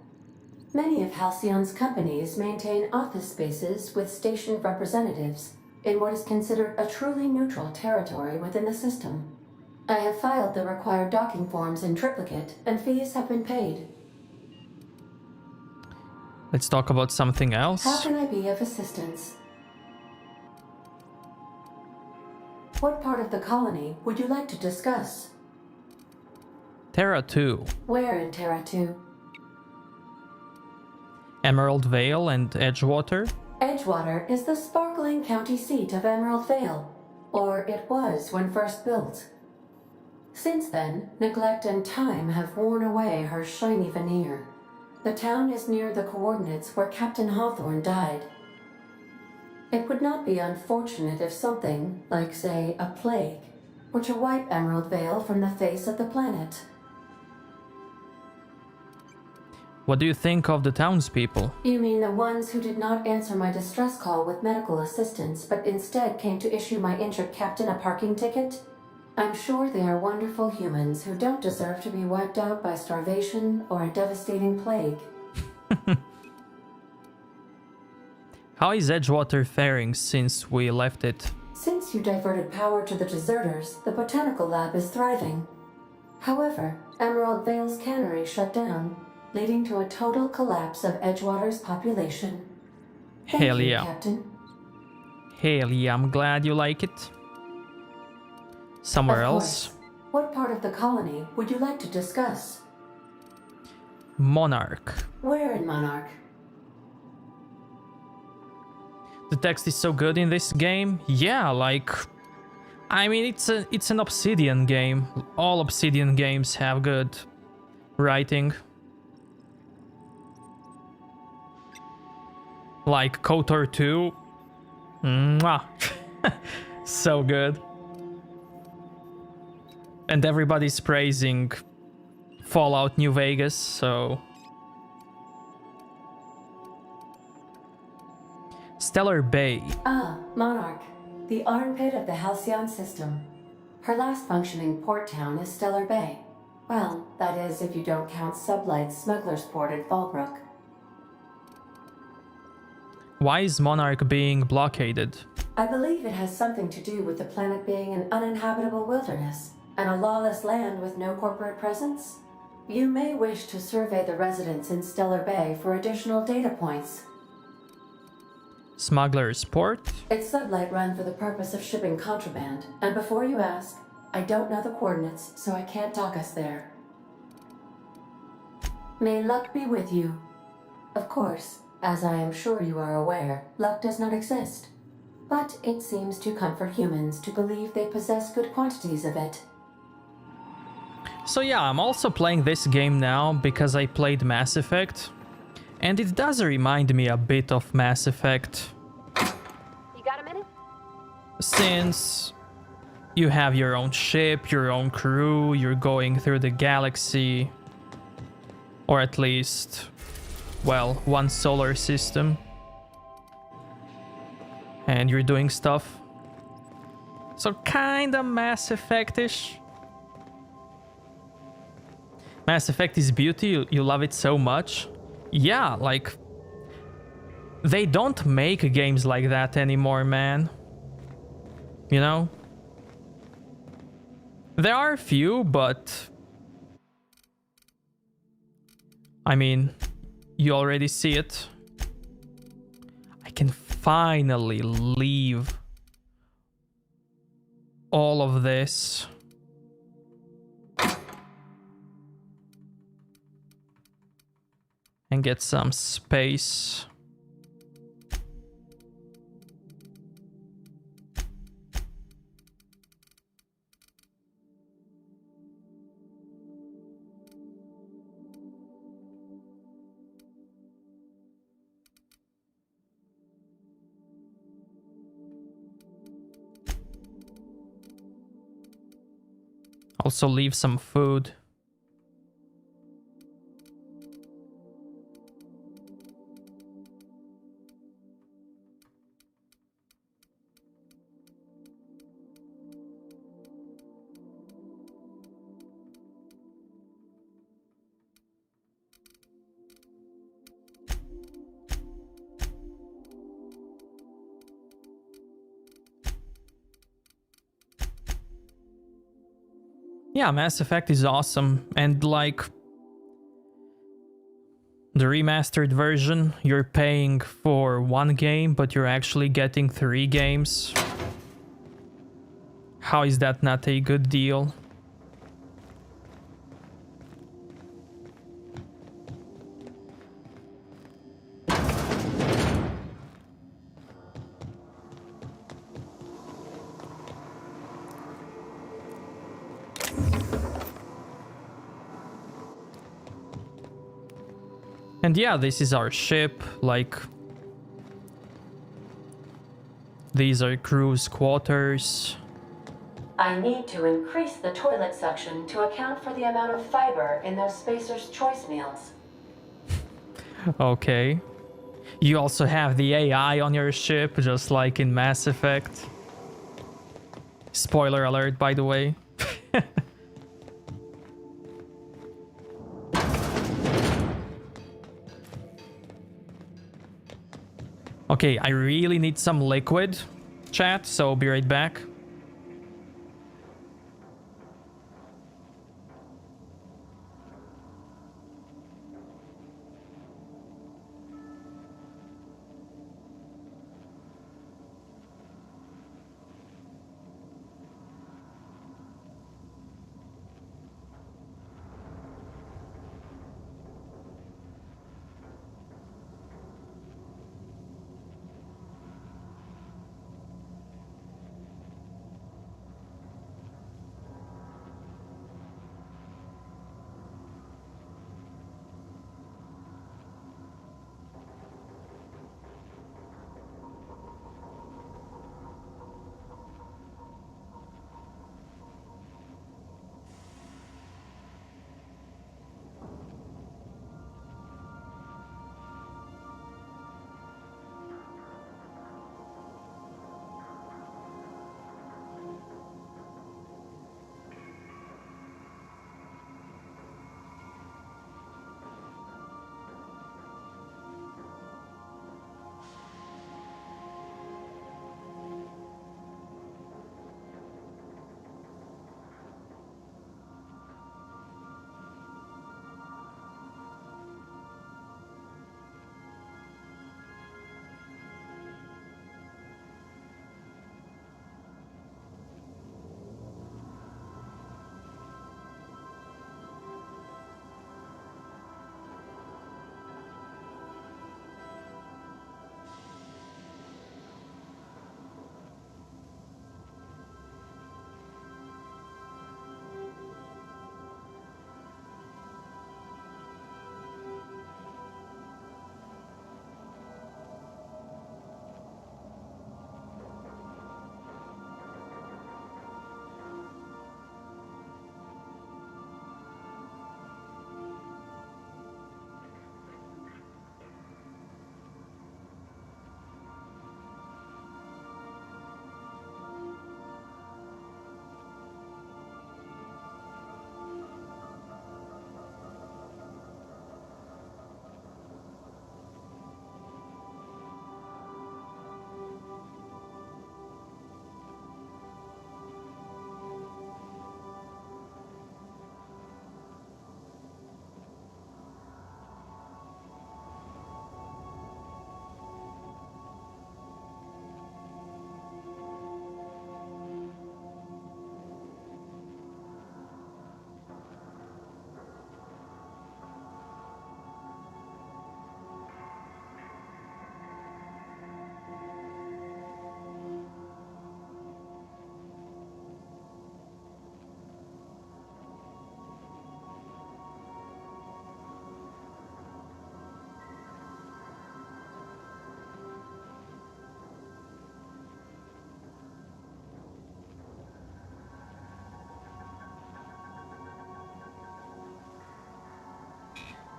Many of Halcyon's companies maintain office spaces with station representatives in what is considered a truly neutral territory within the system. I have filed the required docking forms in triplicate, and fees have been paid. Let's talk about something else. How can I be of assistance? What part of the colony would you like to discuss? Terra 2. Where in Terra 2? Emerald Vale and Edgewater. Edgewater is the sparkling county seat of Emerald Vale, or it was when first built. Since then, neglect and time have worn away her shiny veneer. The town is near the coordinates where Captain Hawthorne died. It would not be unfortunate if something, like say, a plague, were to wipe Emerald Vale from the face of the planet. What do you think of the townspeople? You mean the ones who did not answer my distress call with medical assistance, but instead came to issue my injured captain a parking ticket? I'm sure they are wonderful humans who don't deserve to be wiped out by starvation or a devastating plague. How is Edgewater faring since we left it? Since you diverted power to the deserters, the botanical lab is thriving. However, Emerald Vale's cannery shut down, leading to a total collapse of Edgewater's population. Hell Thank you, yeah. Captain. Hell yeah, I'm glad you like it. Somewhere Of else? course. What part of the colony would you like to discuss? Monarch. Where in Monarch? The text is so good in this game. Yeah, like... I mean, it's an Obsidian game. All Obsidian games have good writing. Like KOTOR 2. Mwah. So good. And everybody's praising Fallout New Vegas, so... Stellar Bay. Ah, Monarch, the armpit of the Halcyon system. Her last functioning port town is Stellar Bay. Well, that is if you don't count Sublight's Smuggler's Port in Fallbrook. Why is Monarch being blockaded? I believe it has something to do with the planet being an uninhabitable wilderness and a lawless land with no corporate presence. You may wish to survey the residents in Stellar Bay for additional data points. Smuggler's Port? It's Sublight run for the purpose of shipping contraband, and before you ask, I don't know the coordinates, so I can't dock us there. May luck be with you. Of course, as I am sure you are aware, luck does not exist. But it seems to comfort humans to believe they possess good quantities of it. So yeah, I'm also playing this game now because I played Mass Effect. And it does remind me a bit of Mass Effect. You got a minute? Since you have your own ship, your own crew, you're going through the galaxy. Or at least, well, one solar system. And you're doing stuff. So kinda Mass Effect-ish. Mass Effect is beauty, you love it so much. Yeah, like... They don't make games like that anymore, man. You know? There are a few, but I mean, you already see it. I can finally leave all of this. And get some space. Also leave some food. Yeah, Mass Effect is awesome, and like the remastered version, you're paying for one game, but you're actually getting 3 games. How is that not a good deal? And yeah, this is our ship, like... These are crew's quarters. I need to increase the toilet suction to account for the amount of fiber in those Spacer's Choice meals. Okay. You also have the AI on your ship, just like in Mass Effect. Spoiler alert, by the way. Okay, I really need some liquid, chat, so I'll be right back.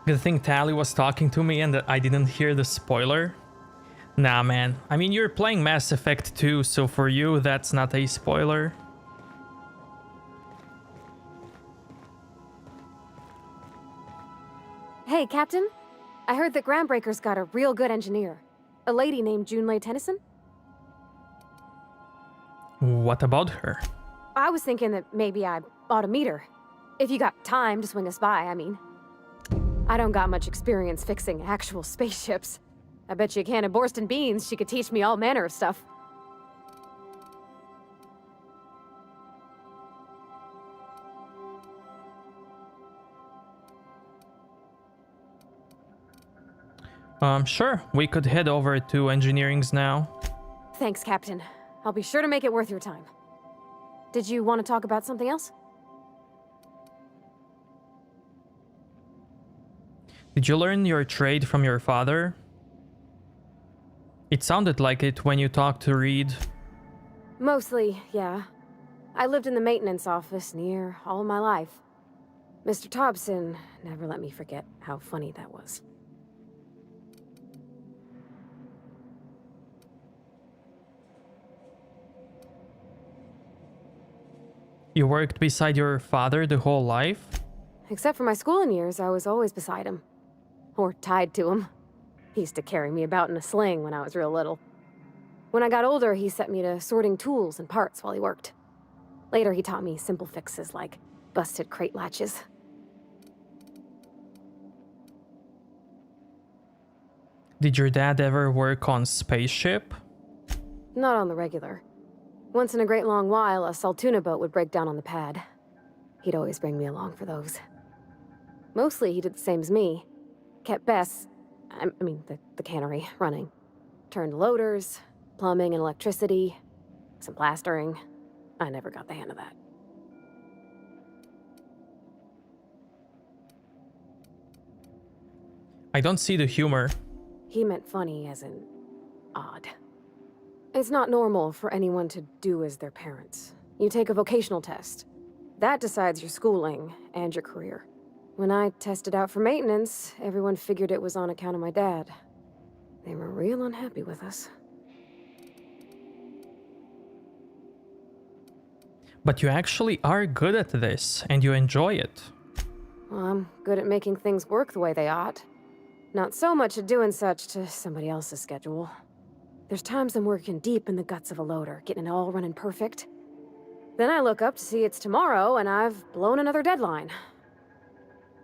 Good thing Tally was talking to me and I didn't hear the spoiler. Nah, man. I mean, you're playing Mass Effect 2, so for you, that's not a spoiler. Hey, Captain. I heard that Groundbreaker's got a real good engineer. A lady named Junlei Tennyson? What about her? I was thinking that maybe I ought to meet her. If you got time to swing us by, I mean. I don't got much experience fixing actual spaceships. I bet you a can of Borston beans she could teach me all manner of stuff. Sure. We could head over to Engineering's now. Thanks, Captain. I'll be sure to make it worth your time. Did you want to talk about something else? Did you learn your trade from your father? It sounded like it when you talked to Reed. Mostly, yeah. I lived in the maintenance office near all my life. Mr. Thompson never let me forget how funny that was. You worked beside your father the whole life? Except for my schooling years, I was always beside him. Or tied to him. He used to carry me about in a sling when I was real little. When I got older, he set me to sorting tools and parts while he worked. Later, he taught me simple fixes like busted crate latches. Did your dad ever work on spaceship? Not on the regular. Once in a great long while, a Saltuna boat would break down on the pad. He'd always bring me along for those. Mostly, he did the same as me. Kept Bess, the cannery, running. Turned loaders, plumbing and electricity, some plastering. I never got the hang of that. I don't see the humor. He meant funny as in odd. It's not normal for anyone to do as their parents. You take a vocational test. That decides your schooling and your career. When I tested out for maintenance, everyone figured it was on account of my dad. They were real unhappy with us. But you actually are good at this, and you enjoy it. Well, I'm good at making things work the way they ought. Not so much at doing such to somebody else's schedule. There's times I'm working deep in the guts of a loader, getting it all running perfect. Then I look up to see it's tomorrow, and I've blown another deadline.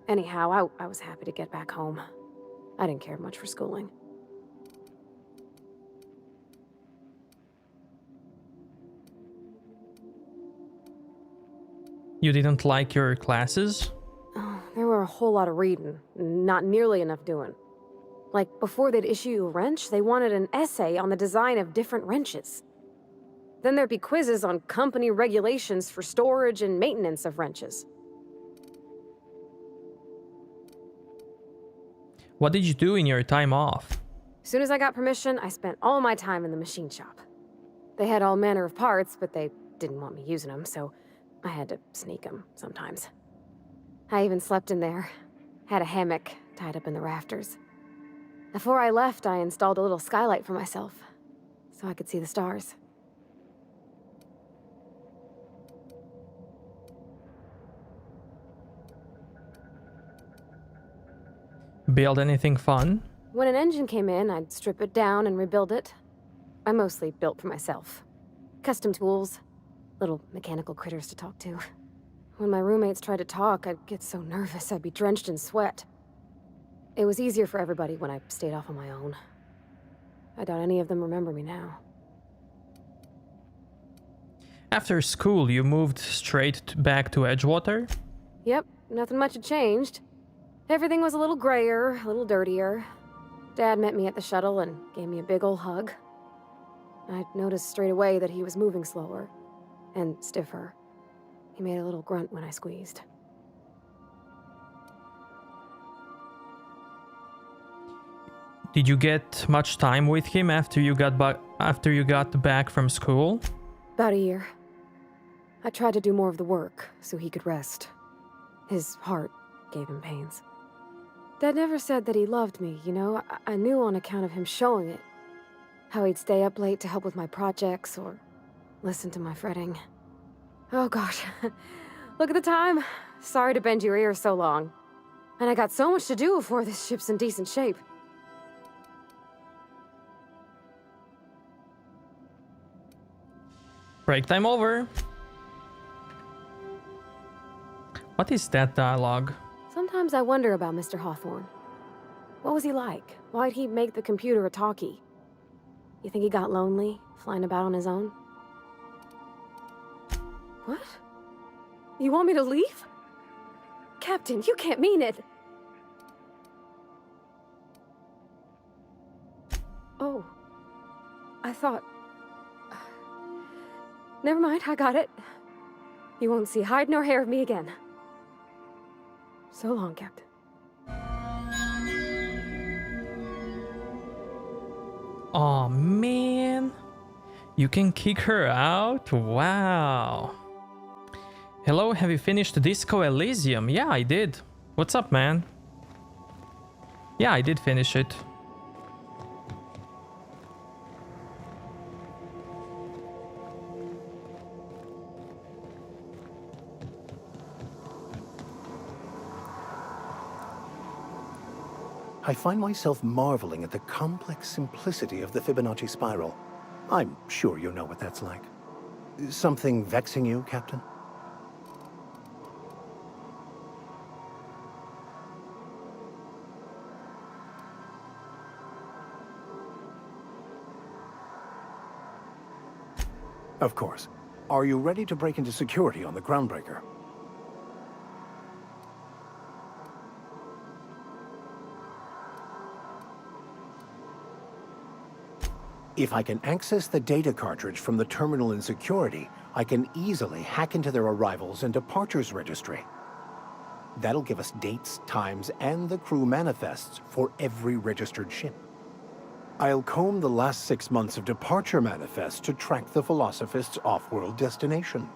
Anyhow, I was happy to get back home. I didn't care much for schooling. You didn't like your classes? Oh, there were a whole lot of reading, not nearly enough doing. Like, before they'd issue you a wrench, they wanted an essay on the design of different wrenches. Then there'd be quizzes on company regulations for storage and maintenance of wrenches. What did you do in your time off? As soon as I got permission, I spent all my time in the machine shop. They had all manner of parts, but they didn't want me using them, so I had to sneak them sometimes. I even slept in there. Had a hammock tied up in the rafters. Before I left, I installed a little skylight for myself, so I could see the stars. Build anything fun? When an engine came in, I'd strip it down and rebuild it. I mostly built for myself. Custom tools, little mechanical critters to talk to. When my roommates tried to talk, I'd get so nervous I'd be drenched in sweat. It was easier for everybody when I stayed off on my own. I doubt any of them remember me now. After school, you moved straight back to Edgewater? Yep, nothing much had changed. Everything was a little grayer, a little dirtier. Dad met me at the shuttle and gave me a big ol' hug. I noticed straight away that he was moving slower and stiffer. He made a little grunt when I squeezed. Did you get much time with him after you got back from school? About a year. I tried to do more of the work so he could rest. His heart gave him pains. Dad never said that he loved me, you know? I knew on account of him showing it. How he'd stay up late to help with my projects or listen to my fretting. Oh gosh, look at the time. Sorry to bend your ears so long. And I got so much to do before this ship's in decent shape. Break time over. What is that dialogue? Sometimes I wonder about Mr. Hawthorne. What was he like? Why'd he make the computer a talkie? You think he got lonely, flying about on his own? What? You want me to leave? Captain, you can't mean it! Oh. I thought... Never mind, I got it. You won't see hide nor hair of me again. So long, Captain. Aw, man. You can kick her out? Wow. Hello, have you finished Disco Elysium? Yeah, I did. What's up, man? Yeah, I did finish it. I find myself marveling at the complex simplicity of the Fibonacci spiral. I'm sure you know what that's like. Something vexing you, Captain? Of course. Are you ready to break into security on the Groundbreaker? If I can access the data cartridge from the terminal in security, I can easily hack into their arrivals and departures registry. That'll give us dates, times, and the crew manifests for every registered ship. I'll comb the last 6 months of departure manifests to track the Philosophist's off-world destination.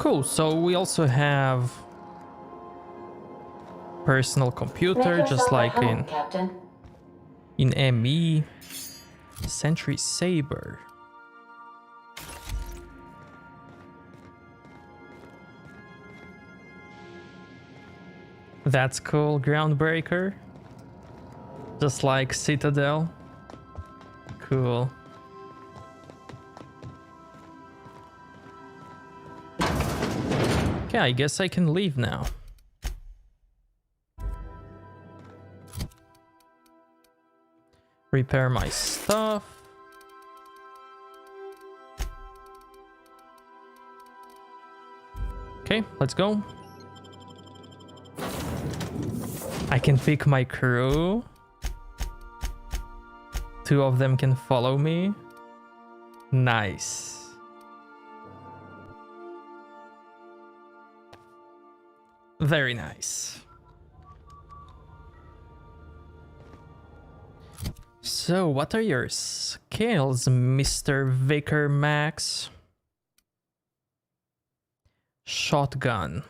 Cool, so we also have personal computer, just like in Captain. ME. Sentry Saber. That's cool, Groundbreaker. Just like Citadel. Cool. Okay, I guess I can leave now. Repair my stuff. Okay, let's go. I can pick my crew. 2 of them can follow me. Nice. Very nice. So, what are your skills, Mr. Vicar Max? Shotgun.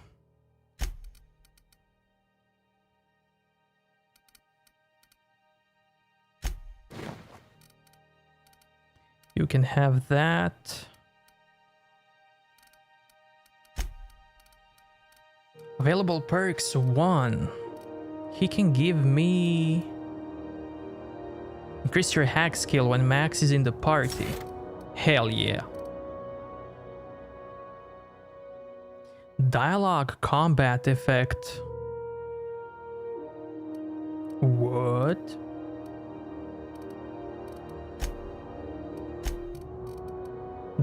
You can have that. Available perks 1. He can give me... Increase your hack skill when Max is in the party. Hell yeah. Dialogue combat effect. What?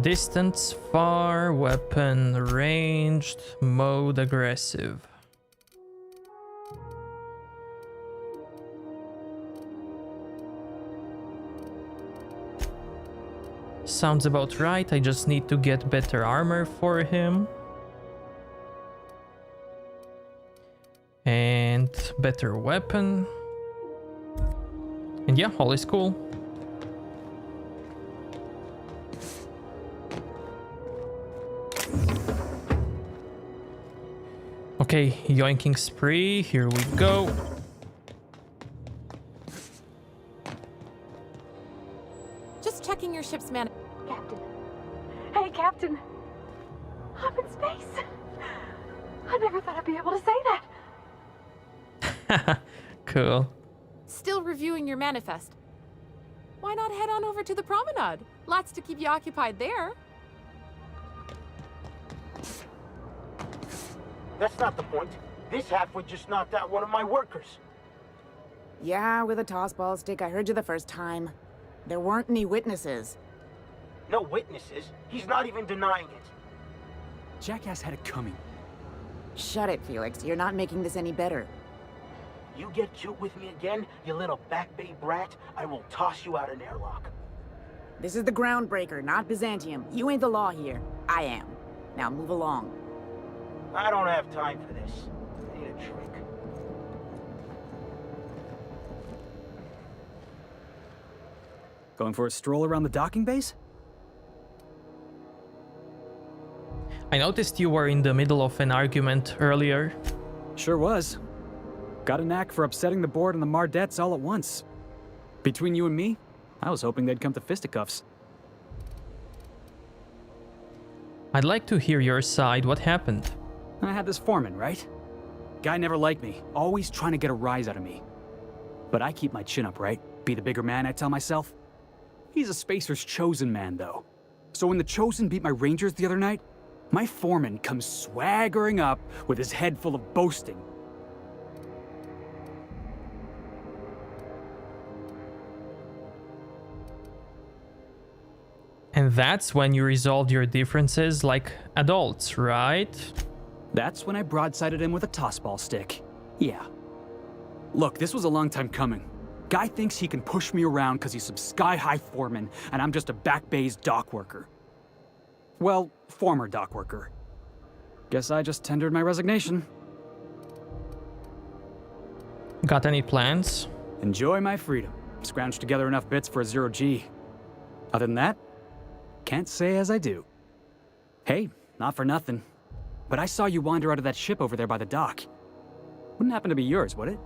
Distance, far, weapon, ranged, mode, aggressive. Sounds about right, I just need to get better armor for him. And better weapon. And yeah, all is cool. Okay, yoinking spree, here we go. Just checking your ship's man. Captain. Hey, Captain. I'm in space. I never thought I'd be able to say that. Cool. Still reviewing your manifest. Why not head on over to the promenade? Lots to keep you occupied there. That's not the point. This halfwit just knocked out one of my workers. Yeah, with a tossball stick. I heard you the first time. There weren't any witnesses. No witnesses? He's not even denying it. Jackass had it coming. Shut it, Felix. You're not making this any better. You get cute with me again, you little Back Bay brat, I will toss you out an airlock. This is the Groundbreaker, not Byzantium. You ain't the law here. I am. Now move along. I don't have time for this. I need a drink. Going for a stroll around the docking base? I noticed you were in the middle of an argument earlier. Sure was. Got a knack for upsetting the board and the Mardettes all at once. Between you and me, I was hoping they'd come to fisticuffs. I'd like to hear your side. What happened? I had this foreman, right? Guy never liked me, always trying to get a rise out of me. But I keep my chin up, right? Be the bigger man, I tell myself. He's a Spacer's chosen man, though. So when the Chosen beat my Rangers the other night, my foreman comes swaggering up with his head full of boasting. And that's when you resolved your differences like adults, right? That's when I broadsided him with a tossball stick. Yeah. Look, this was a long time coming. Guy thinks he can push me around because he's some sky-high foreman, and I'm just a back bay's dock worker. Well, former dock worker. Guess I just tendered my resignation. Got any plans? Enjoy my freedom. Scrounged together enough bits for a 0G. Other than that, can't say as I do. Hey, not for nothing. but I saw you wander out of that ship over there by the dock. Wouldn't happen to be yours, would it?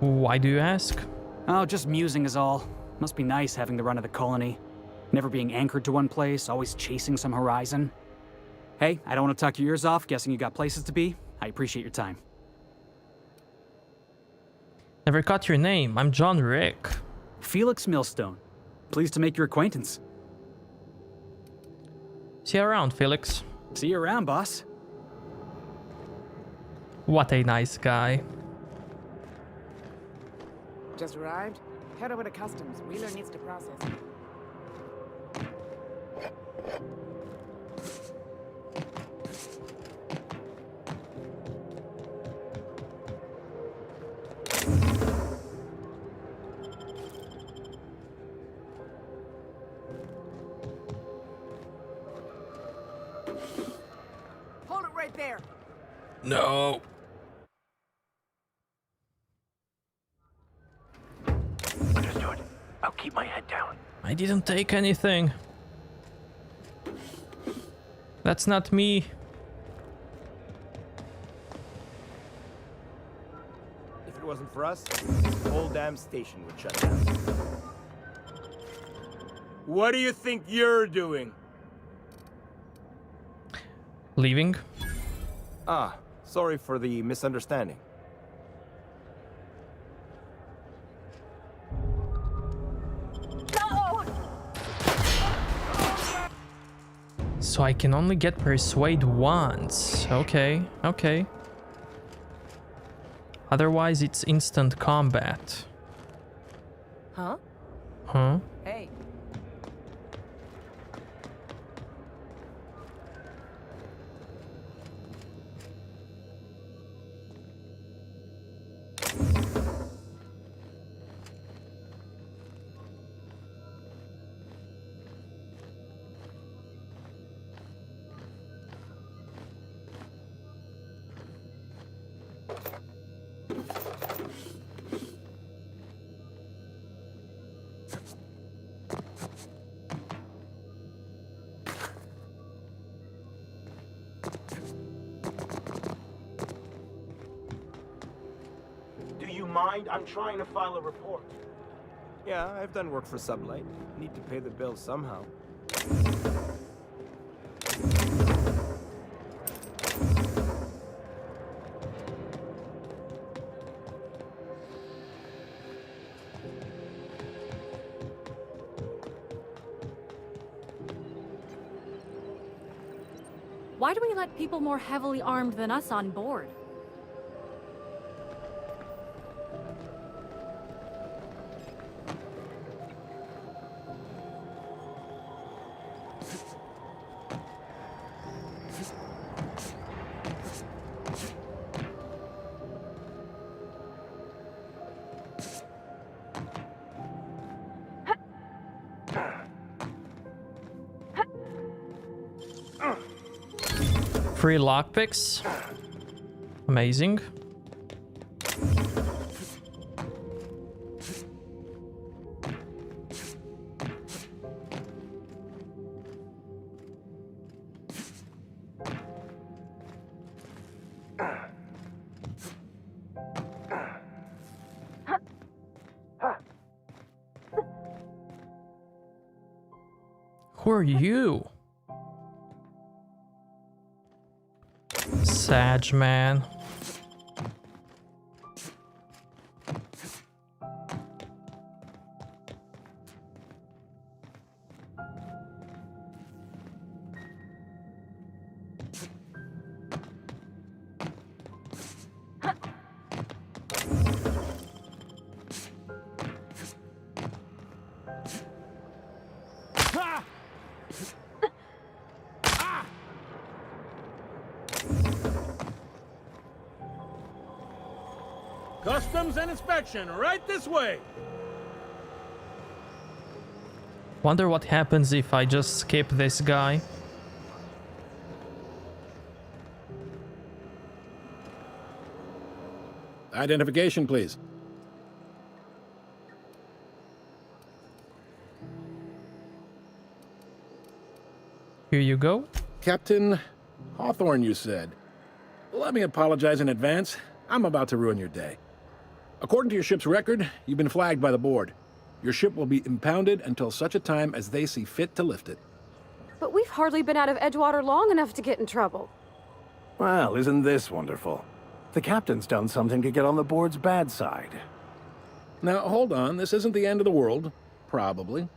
Why do you ask? Oh, just musing is all. Must be nice having the run of the colony. Never being anchored to one place, always chasing some horizon. Hey, I don't want to talk your ears off, guessing you got places to be. I appreciate your time. Never caught your name. I'm John Rick. Felix Millstone. Pleased to make your acquaintance. See you around, Felix. See you around, boss. What a nice guy. Just arrived? Head over to customs. Wheeler needs to process. Hold it right there. No. Understood. I'll keep my head down. I didn't take anything. That's not me. If it wasn't for us, the whole damn station would shut down. What do you think you're doing? Leaving? Ah, sorry for the misunderstanding. So I can only get persuade once. Okay, okay. Otherwise it's instant combat. Huh? Huh? Hey. Do you mind? I'm trying to file a report. Yeah, I've done work for Sublight. Need to pay the bill somehow. Why do we let people more heavily armed than us on board? Free lockpicks. Amazing. Who are you? Sag man. Customs and inspection, right this way. Wonder what happens if I just skip this guy. Identification, please. you go. Captain Hawthorne, you said. Let me apologize in advance. I'm about to ruin your day. According to your ship's record, you've been flagged by the board. Your ship will be impounded until such a time as they see fit to lift it. But we've hardly been out of Edgewater long enough to get in trouble. Well, isn't this wonderful? The captain's done something to get on the board's bad side. Now, hold on. This isn't the end of the world. Probably.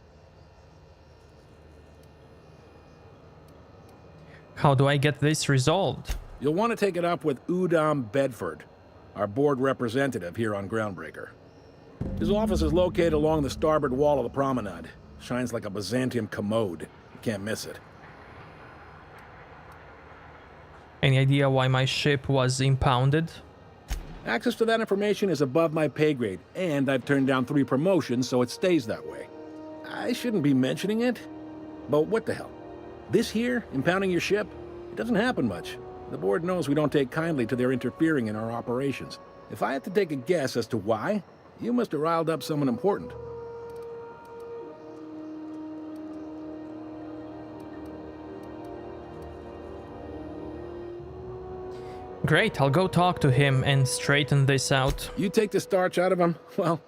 How do I get this resolved? You'll want to take it up with Udom Bedford, our board representative here on Groundbreaker. His office is located along the starboard wall of the promenade. Shines like a Byzantium commode. You can't miss it. Any idea why my ship was impounded? Access to that information is above my pay grade, and I've turned down 3 promotions, so it stays that way. I shouldn't be mentioning it, but what the hell? This here, impounding your ship, it doesn't happen much. The board knows we don't take kindly to their interfering in our operations. If I had to take a guess as to why, you must have riled up someone important. Great, I'll go talk to him and straighten this out. You take the starch out of him, well,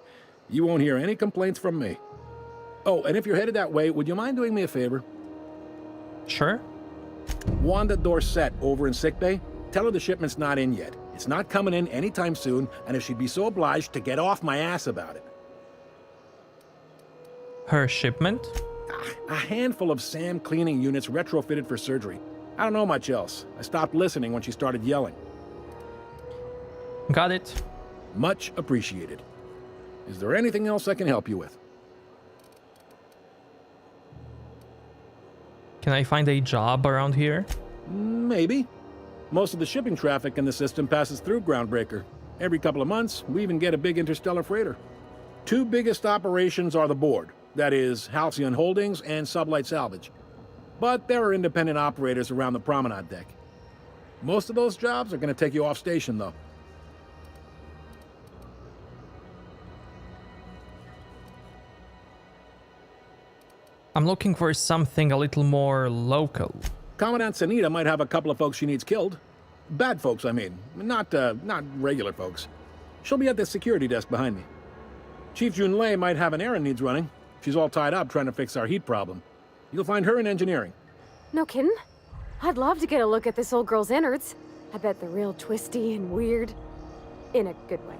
you won't hear any complaints from me. Oh, and if you're headed that way, would you mind doing me a favor? Sure. Wanda Dorset over in sickbay, tell her the shipment's not in yet. It's not coming in anytime soon, and if she'd be so obliged to get off my ass about it. Her shipment? A handful of SAM cleaning units retrofitted for surgery. I don't know much else. I stopped listening when she started yelling. Got it. Much appreciated. Is there anything else I can help you with? Can I find a job around here? Maybe. Most of the shipping traffic in the system passes through Groundbreaker. Every couple of months, we even get a big interstellar freighter. 2 biggest operations are the board. That is, Halcyon Holdings and Sublight Salvage. But there are independent operators around the promenade deck. Most of those jobs are going to take you off station, though. I'm looking for something a little more local. Commandant Sanita might have a couple of folks she needs killed. Bad folks, I mean. Not regular folks. She'll be at the security desk behind me. Chief Junlei might have an errand needs running. She's all tied up trying to fix our heat problem. You'll find her in engineering. No kidding? I'd love to get a look at this old girl's innards. I bet they're real twisty and weird. In a good way.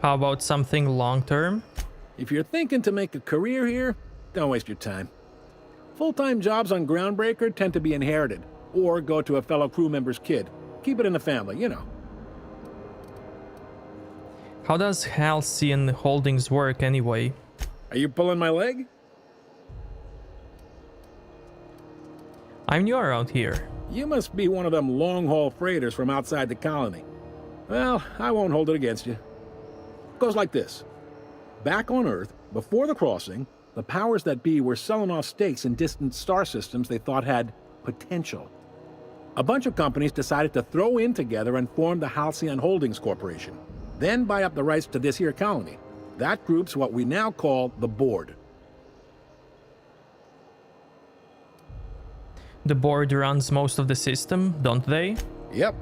How about something long-term? If you're thinking to make a career here, don't waste your time. Full-time jobs on Groundbreaker tend to be inherited, or go to a fellow crew member's kid. Keep it in the family, you know. How does Halcyon Holdings work anyway? Are you pulling my leg? I'm new around here. You must be one of them long-haul freighters from outside the colony. Well, I won't hold it against you. Goes like this. Back on Earth, before the crossing, the powers that be were selling off stakes in distant star systems they thought had potential. A bunch of companies decided to throw in together and form the Halcyon Holdings Corporation, then buy up the rights to this here colony. That group's what we now call the Board. The board runs most of the system, don't they? Yep.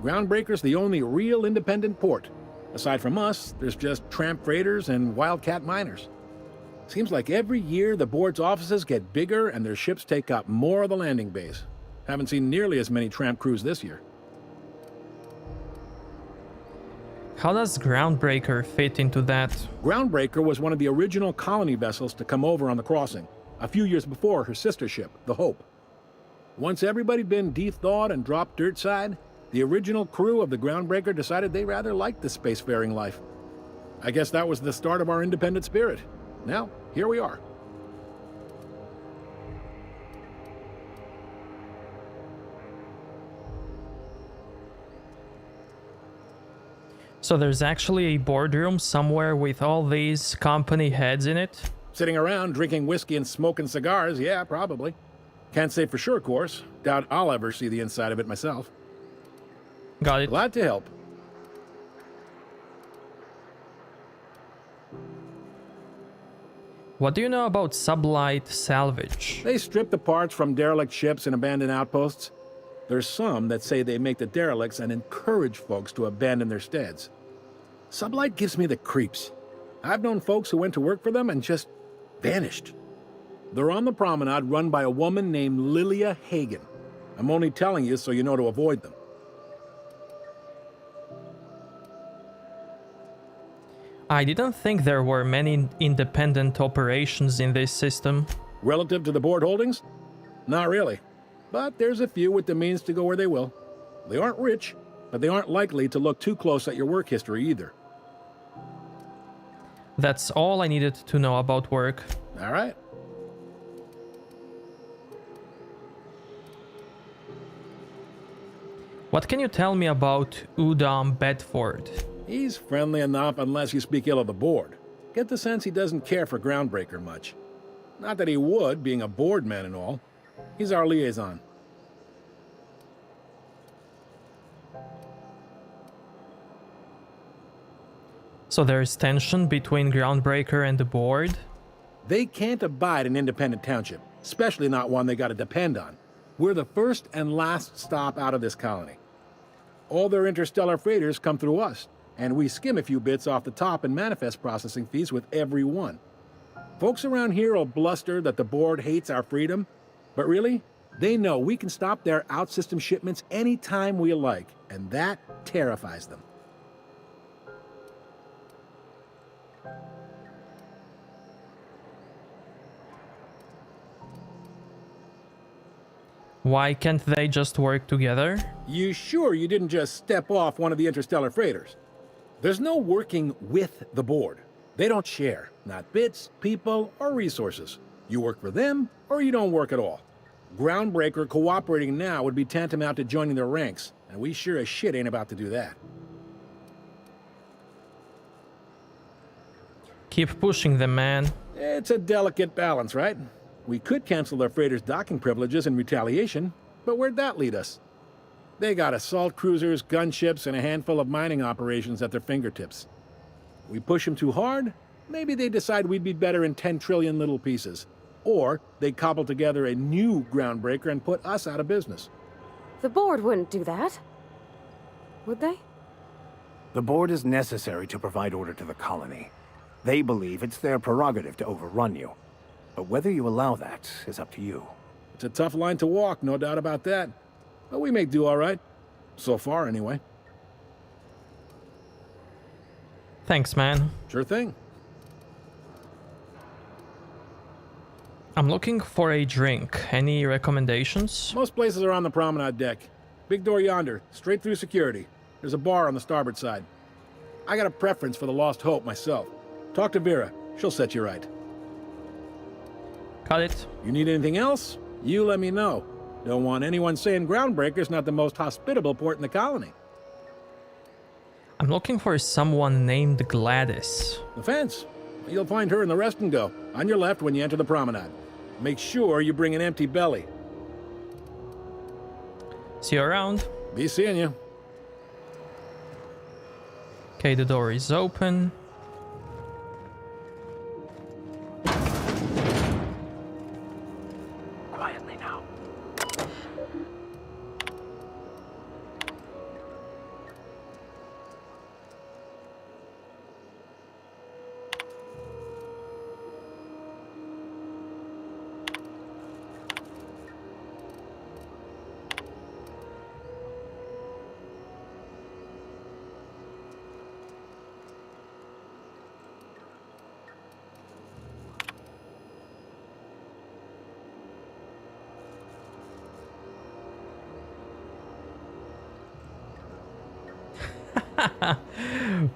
Groundbreaker's the only real independent port. Aside from us, there's just tramp freighters and wildcat miners. Seems like every year the board's offices get bigger and their ships take up more of the landing base. Haven't seen nearly as many tramp crews this year. How does Groundbreaker fit into that? Groundbreaker was one of the original colony vessels to come over on the crossing, a few years before her sister ship, the Hope. Once everybody'd been de-thawed and dropped dirt side, the original crew of the Groundbreaker decided they rather liked the spacefaring life. I guess that was the start of our independent spirit. Now, here we are. So there's actually a boardroom somewhere with all these company heads in it? Sitting around drinking whiskey and smoking cigars, yeah, probably. Can't say for sure, of course. Doubt I'll ever see the inside of it myself. Got it. Glad to help. What do you know about sublight salvage? They strip the parts from derelict ships and abandoned outposts. There's some that say they make the derelicts and encourage folks to abandon their steads. Sublight gives me the creeps. I've known folks who went to work for them and just vanished. They're on the promenade run by a woman named Lilia Hagen. I'm only telling you so you know to avoid them. I didn't think there were many independent operations in this system. Relative to the board holdings? Not really. But there's a few with the means to go where they will. They aren't rich, but they aren't likely to look too close at your work history either. That's all I needed to know about work. All right. What can you tell me about Udom Bedford? He's friendly enough unless you speak ill of the board. Get the sense he doesn't care for Groundbreaker much. Not that he would, being a board man and all. He's our liaison. So there's tension between Groundbreaker and the board? They can't abide an independent township, especially not one they gotta depend on. We're the first and last stop out of this colony. All their interstellar freighters come through us, and we skim a few bits off the top in manifest processing fees with every one. Folks around here will bluster that the board hates our freedom, but really, they know we can stop their out-system shipments anytime we like, and that terrifies them. Why can't they just work together? You sure you didn't just step off one of the interstellar freighters? There's no working with the board. They don't share, not bits, people, or resources. You work for them, or you don't work at all. Groundbreaker cooperating now would be tantamount to joining their ranks, and we sure as shit ain't about to do that. Keep pushing them, man. It's a delicate balance, right? We could cancel their freighters' docking privileges in retaliation, but where'd that lead us? They got assault cruisers, gunships, and a handful of mining operations at their fingertips. We push them too hard, maybe they decide we'd be better in 10 trillion little pieces. Or they cobble together a new Groundbreaker and put us out of business. The board wouldn't do that. Would they? The board is necessary to provide order to the colony. They believe it's their prerogative to overrun you. But whether you allow that is up to you. It's a tough line to walk, no doubt about that. But we make do all right. So far, anyway. Thanks, man. Sure thing. I'm looking for a drink. Any recommendations? Most places are on the promenade deck. Big door yonder, straight through security. There's a bar on the starboard side. I got a preference for the Lost Hope myself. Talk to Vera. She'll set you right. Got it. You need anything else? You let me know. Don't want anyone saying Groundbreaker's not the most hospitable port in the colony. I'm looking for someone named Gladys. The fence. You'll find her in the rest and go, on your left when you enter the promenade. Make sure you bring an empty belly. See you around. Be seeing you. Okay, the door is open. Quietly now.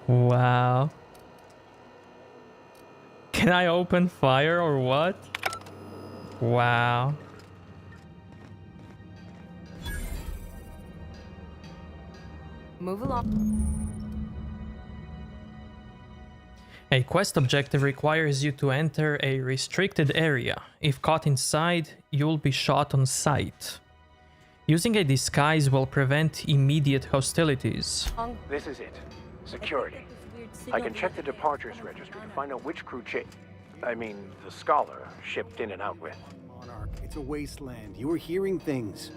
Wow. Can I open fire or what? Wow. Move along. A quest objective requires you to enter a restricted area. If caught inside, you'll be shot on sight. Using a disguise will prevent immediate hostilities. This is it. Security. I can check the departures registry to find out which crew changed. I mean, the Scholar, shipped in and out with. Monarch, it's a wasteland. You were hearing things.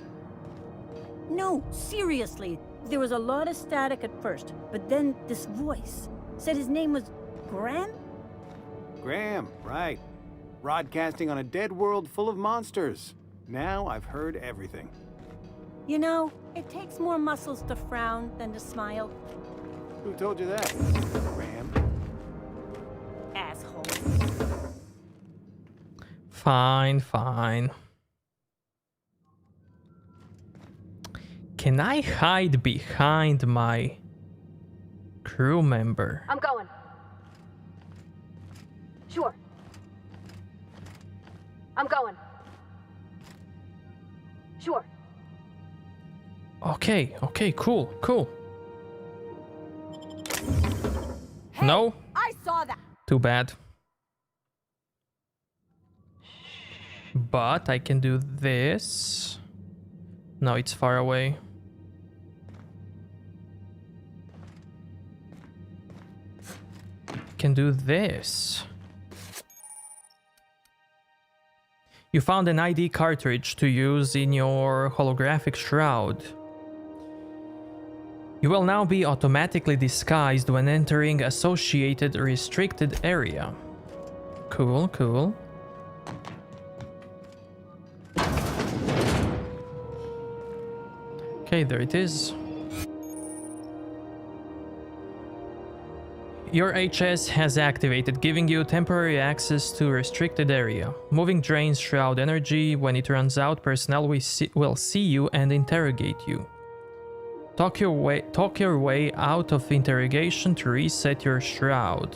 No, seriously. There was a lot of static at first, but then this voice said his name was Graham? Graham, right. Broadcasting on a dead world full of monsters. Now I've heard everything. You know, it takes more muscles to frown than to smile. Who told you that, Graham? Asshole. Fine, fine. Can I hide behind my crew member? I'm going. Sure. I'm going. Sure. Okay, cool. Hey, No? I saw that. Too bad. But I can do this. No, it's far away. Can do this. You found an ID cartridge to use in your holographic shroud. You will now be automatically disguised when entering associated restricted area. Cool. Okay, there it is. Your HS has activated, giving you temporary access to restricted area. Moving drains shroud energy. When it runs out, personnel will see you and interrogate you. Talk your way out of interrogation to reset your shroud.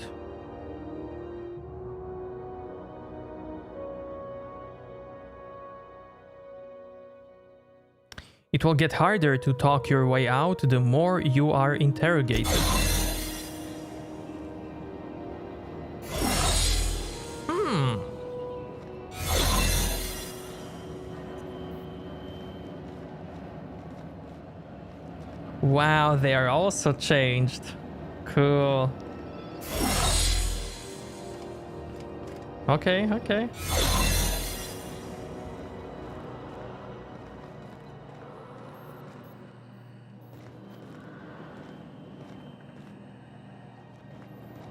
It will get harder to talk your way out the more you are interrogated. Wow, they are also changed. Cool. Okay.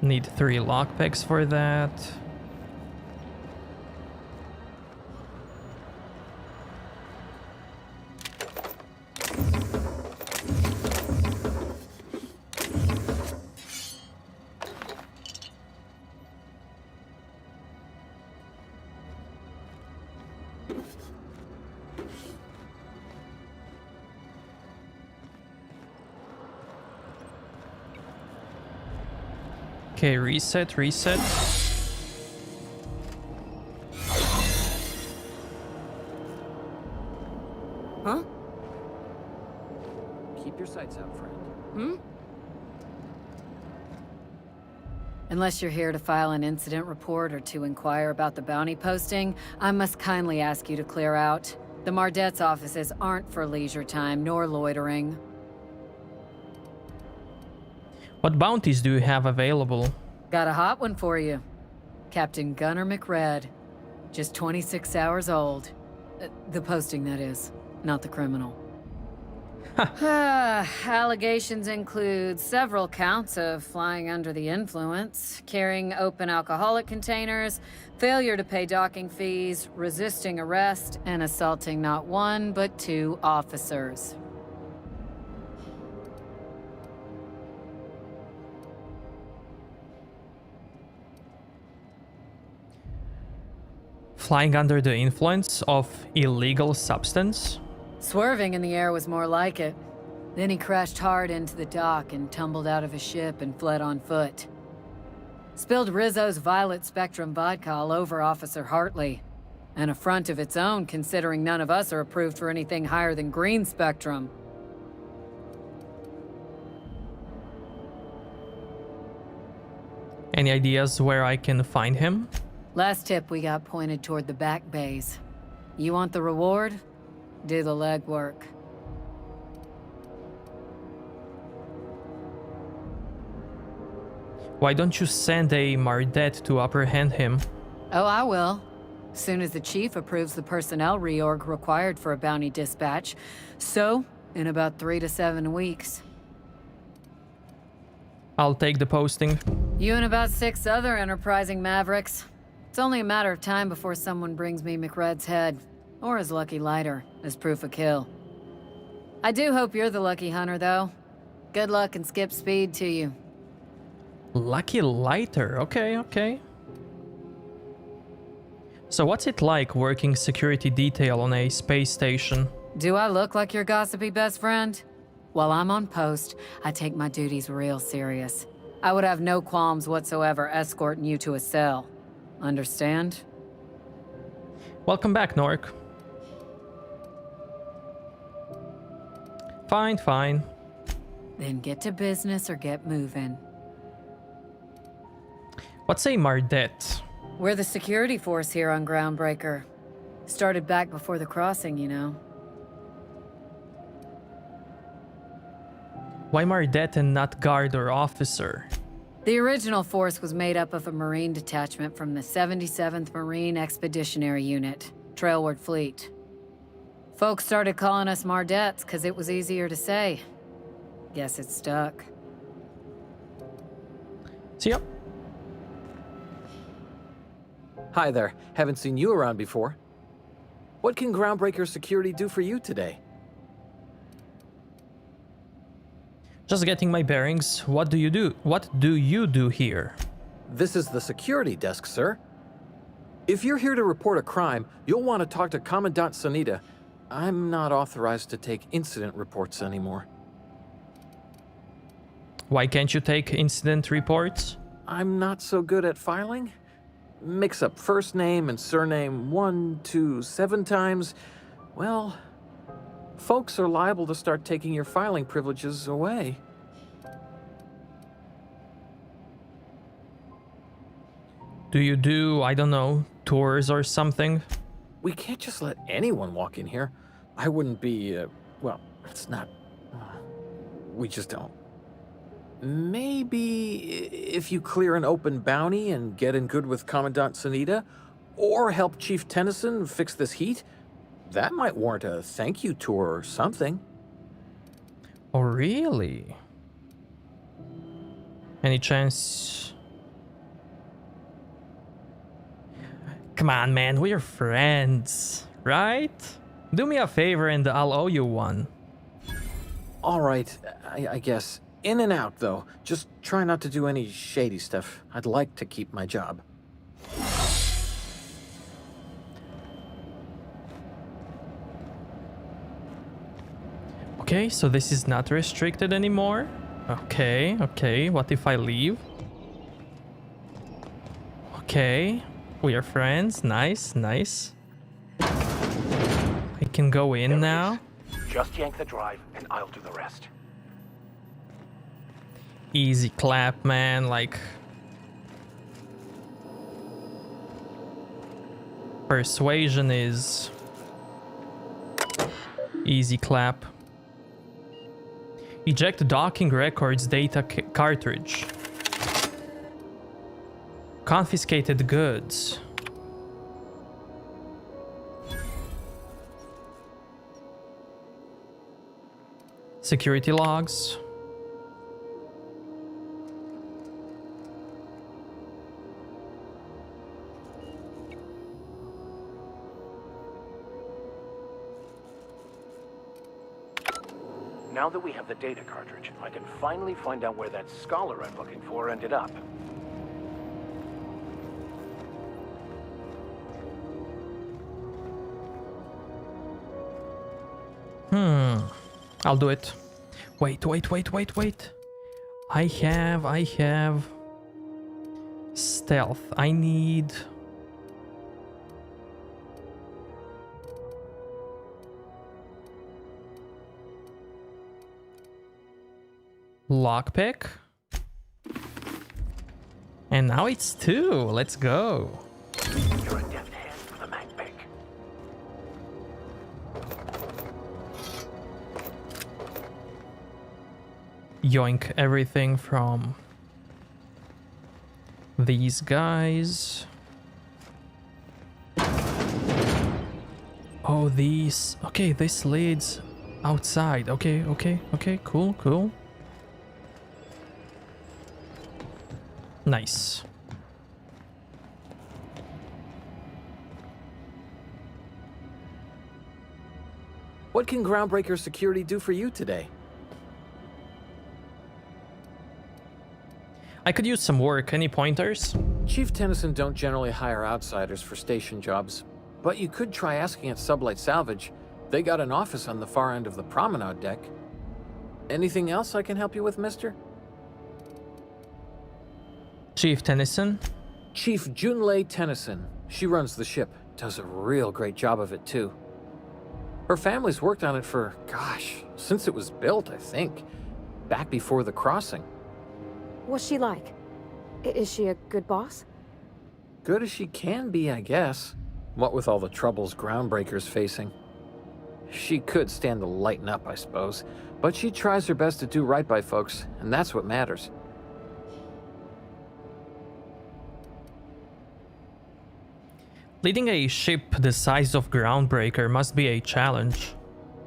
Need 3 lockpicks for that. Okay, reset. Huh? Keep your sights out, friend. Unless you're here to file an incident report or to inquire about the bounty posting, I must kindly ask you to clear out. The Mardet's offices aren't for leisure time nor loitering. What bounties do you have available? Got a hot one for you. Captain Gunnar McRed. Just 26 hours old. The posting, that is, not the criminal. Allegations include several counts of flying under the influence, carrying open alcoholic containers, failure to pay docking fees, resisting arrest, and assaulting not 1 but 2 officers. Flying under the influence of illegal substance? Swerving in the air was more like it. Then he crashed hard into the dock and tumbled out of his ship and fled on foot. Spilled Rizzo's Violet Spectrum vodka all over Officer Hartley. An affront of its own, considering none of us are approved for anything higher than green spectrum. Any ideas where I can find him? Last tip we got pointed toward the back bays. You want the reward? Do the legwork. Why don't you send a Mardet to apprehend him? Oh, I will. Soon as the chief approves the personnel reorg required for a bounty dispatch. So, in about 3 to 7 weeks. I'll take the posting. You and about 6 other enterprising mavericks. It's only a matter of time before someone brings me McRed's head, or his lucky lighter, as proof of kill. I do hope you're the lucky hunter, though. Good luck and skip speed to you. Lucky lighter. Okay, okay. So what's it like working security detail on a space station? Do I look like your gossipy best friend? While I'm on post, I take my duties real serious. I would have no qualms whatsoever escorting you to a cell. Understand? Welcome back, Nork. Fine, fine. Then get to business or get moving. What's a Mardet? We're the security force here on Groundbreaker. Started back before the crossing, you know. Why Mardet and not guard or officer? The original force was made up of a Marine detachment from the 77th Marine Expeditionary Unit, Trailward Fleet. Folks started calling us Mardets because it was easier to say. Guess it stuck. See ya. Hi there. Haven't seen you around before. What can Groundbreaker security do for you today? Just getting my bearings. What do you do? What do you do here? This is the security desk, sir. If you're here to report a crime, you'll want to talk to Commandant Sonita. I'm not authorized to take incident reports anymore. Why can't you take incident reports? I'm not so good at filing. Mix up first name and surname 1, 2, 7 times. Well, folks are liable to start taking your filing privileges away. Do you do, I don't know, tours or something? We can't just let anyone walk in here. I wouldn't be, well, it's not... we just don't. Maybe if you clear an open bounty and get in good with Commandant Sonita, or help Chief Tennyson fix this heat, that might warrant a thank you tour or something. Oh, really? Any chance? Come on, man, we're friends, right? Do me a favor and I'll owe you one. All right, I guess. In and out, though. Just try not to do any shady stuff. I'd like to keep my job. Okay, so this is not restricted anymore. Okay, okay. What if I leave? Okay. We are friends. Nice, nice. I can go in now. Just yank the drive and I'll do the rest. Easy clap, man. Like... Persuasion is... Easy clap. Eject docking records data cartridge. Confiscated goods. Security logs. Now that we have the data cartridge, I can finally find out where that scholar I'm looking for ended up. I'll do it. Wait. I have... Stealth. I need... Lockpick. And now it's 2. Let's go. You're a deft hand for the mag pick. Yoink everything from these guys. Oh, these... Okay, this leads outside. Okay, cool. Nice. What can Groundbreaker security do for you today? I could use some work. Any pointers? Chief Tennyson don't generally hire outsiders for station jobs, but you could try asking at Sublight Salvage. They got an office on the far end of the promenade deck. Anything else I can help you with, mister? Chief Tennyson? Chief Junlei Tennyson. She runs the ship. Does a real great job of it, too. Her family's worked on it for, gosh, since it was built, I think. Back before the crossing. What's she like? Is she a good boss? Good as she can be, I guess. What with all the troubles Groundbreaker's facing. She could stand to lighten up, I suppose. But she tries her best to do right by folks, and that's what matters. Leading a ship the size of Groundbreaker must be a challenge.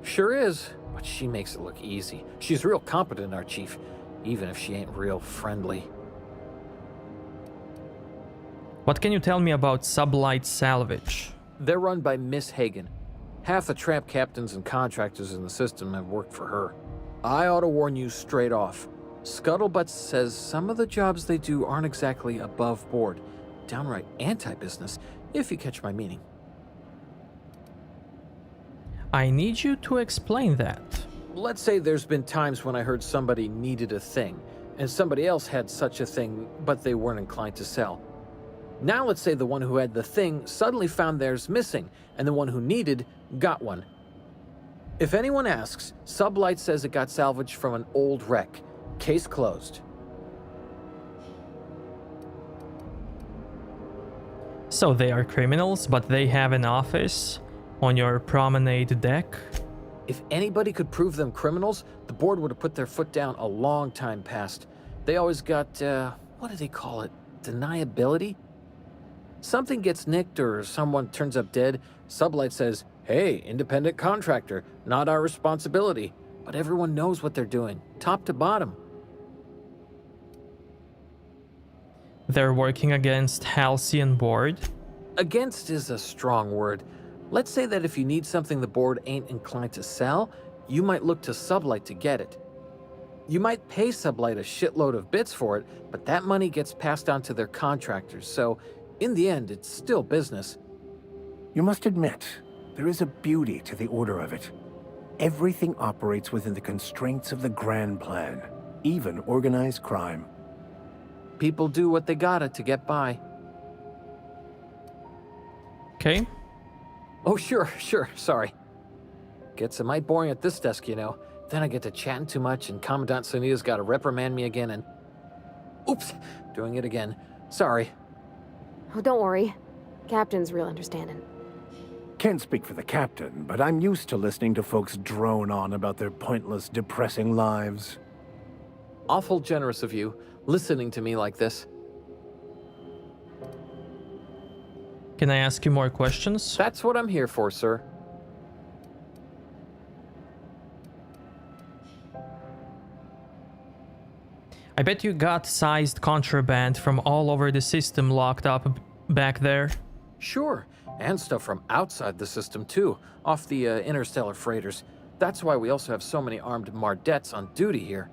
Sure is, but she makes it look easy. She's real competent, our chief, even if she ain't real friendly. What can you tell me about Sublight Salvage? They're run by Miss Hagen. Half the tramp captains and contractors in the system have worked for her. I ought to warn you straight off. Scuttlebutt says some of the jobs they do aren't exactly above board. Downright anti-business, if you catch my meaning. I need you to explain that. Let's say there's been times when I heard somebody needed a thing, and somebody else had such a thing, but they weren't inclined to sell. Now let's say the one who had the thing suddenly found theirs missing, and the one who needed got one. If anyone asks, Sublight says it got salvaged from an old wreck. Case closed. So they are criminals, but they have an office on your promenade deck? If anybody could prove them criminals, the board would have put their foot down a long time past. They always got, what do they call it? Deniability? Something gets nicked or someone turns up dead, Sublight says, hey, independent contractor, not our responsibility. But everyone knows what they're doing, top to bottom. They're working against Halcyon Board? Against is a strong word. Let's say that if you need something the board ain't inclined to sell, you might look to Sublight to get it. You might pay Sublight a shitload of bits for it, but that money gets passed on to their contractors, so in the end, it's still business. You must admit, there is a beauty to the order of it. Everything operates within the constraints of the grand plan, even organized crime. People do what they gotta to get by. Okay. Oh, sure, sorry. Gets a mite boring at this desk, you know. Then I get to chatting too much and Commandant Sonia's gotta reprimand me again and... Oops, doing it again. Sorry. Oh, don't worry. Captain's real understanding. Can't speak for the captain, but I'm used to listening to folks drone on about their pointless, depressing lives. Awful generous of you, listening to me like this. Can I ask you more questions? That's what I'm here for, sir. I bet you got sized contraband from all over the system locked up back there. Sure, and stuff from outside the system too, off the interstellar freighters. That's why we also have so many armed Mardettes on duty here.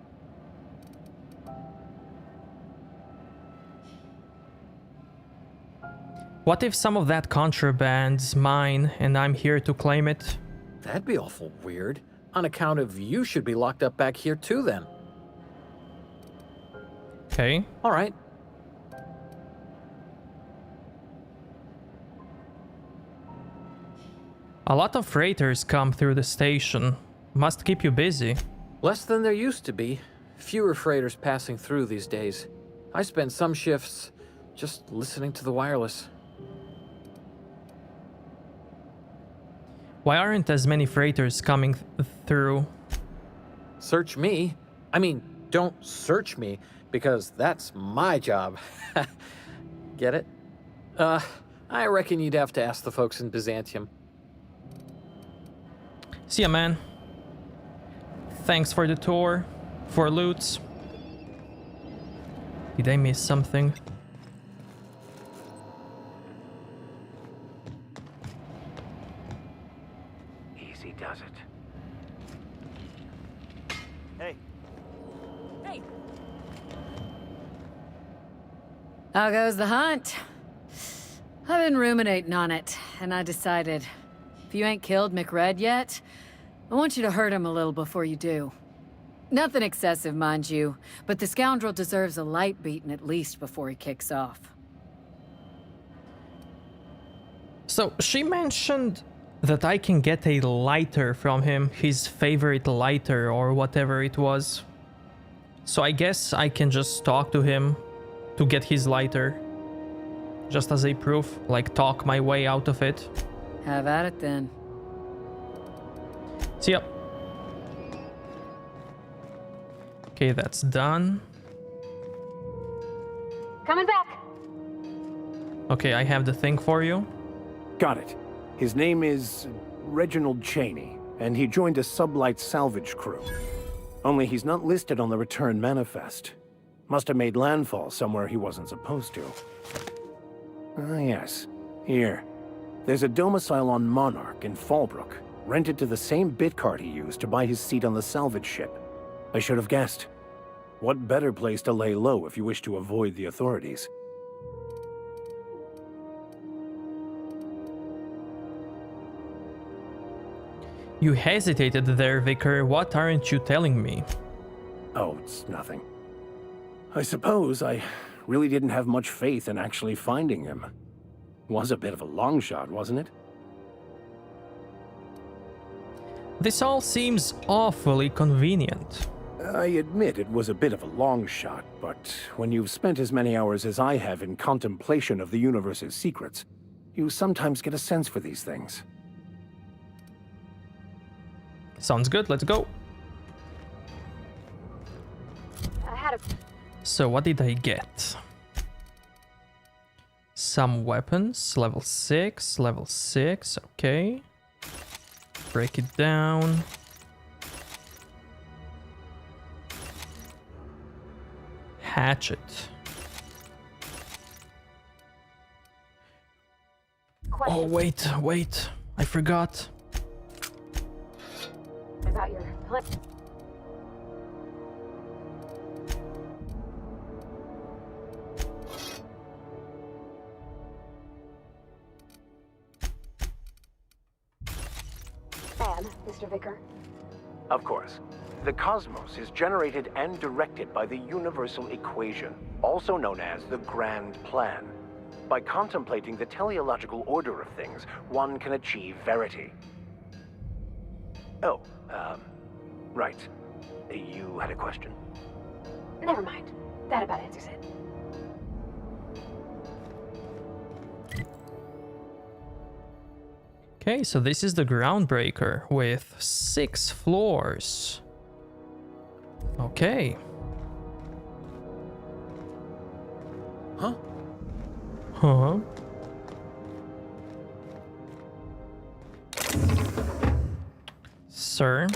What if some of that contraband's mine and I'm here to claim it? That'd be awful weird. On account of you should be locked up back here too then. Okay. All right. A lot of freighters come through the station. Must keep you busy. Less than there used to be. Fewer freighters passing through these days. I spend some shifts just listening to the wireless. Why aren't as many freighters coming through? Search me? I mean, don't search me, because that's my job. Get it? I reckon you'd have to ask the folks in Byzantium. See ya, man. Thanks for the tour, for loots. Did I miss something? Easy does it. Hey. Hey. How goes the hunt? I've been ruminating on it, and I decided, if you ain't killed McRed yet, I want you to hurt him a little before you do. Nothing excessive, mind you, but the scoundrel deserves a light beating at least before he kicks off. So she mentioned that I can get a lighter from him, his favorite lighter or whatever it was. So I guess I can just talk to him to get his lighter. Just as a proof, like talk my way out of it. Have at it then. See ya. Okay, that's done. Coming back. Okay, I have the thing for you. Got it. His name is Reginald Cheney, and he joined a sublight salvage crew. Only he's not listed on the return manifest. Must have made landfall somewhere he wasn't supposed to. Ah, yes. Here. There's a domicile on Monarch in Fallbrook, rented to the same bit card he used to buy his seat on the salvage ship. I should have guessed. What better place to lay low if you wish to avoid the authorities? You hesitated there, Vicar. What aren't you telling me? Oh, it's nothing. I suppose I really didn't have much faith in actually finding him. Was a bit of a long shot, wasn't it? This all seems awfully convenient. I admit it was a bit of a long shot, but when you've spent as many hours as I have in contemplation of the universe's secrets, you sometimes get a sense for these things. Sounds good, let's go. So what did I get? Some weapons, level 6, okay. Break it down. Hatchet. Oh, wait, I forgot. About your Mr. Vicar. Of course. The cosmos is generated and directed by the universal equation, also known as the Grand Plan. By contemplating the teleological order of things, one can achieve verity. Oh, right. You had a question? Never mind. That about answers it. Okay, so this is the Groundbreaker with 6 floors. Okay. Huh? Huh? Sir?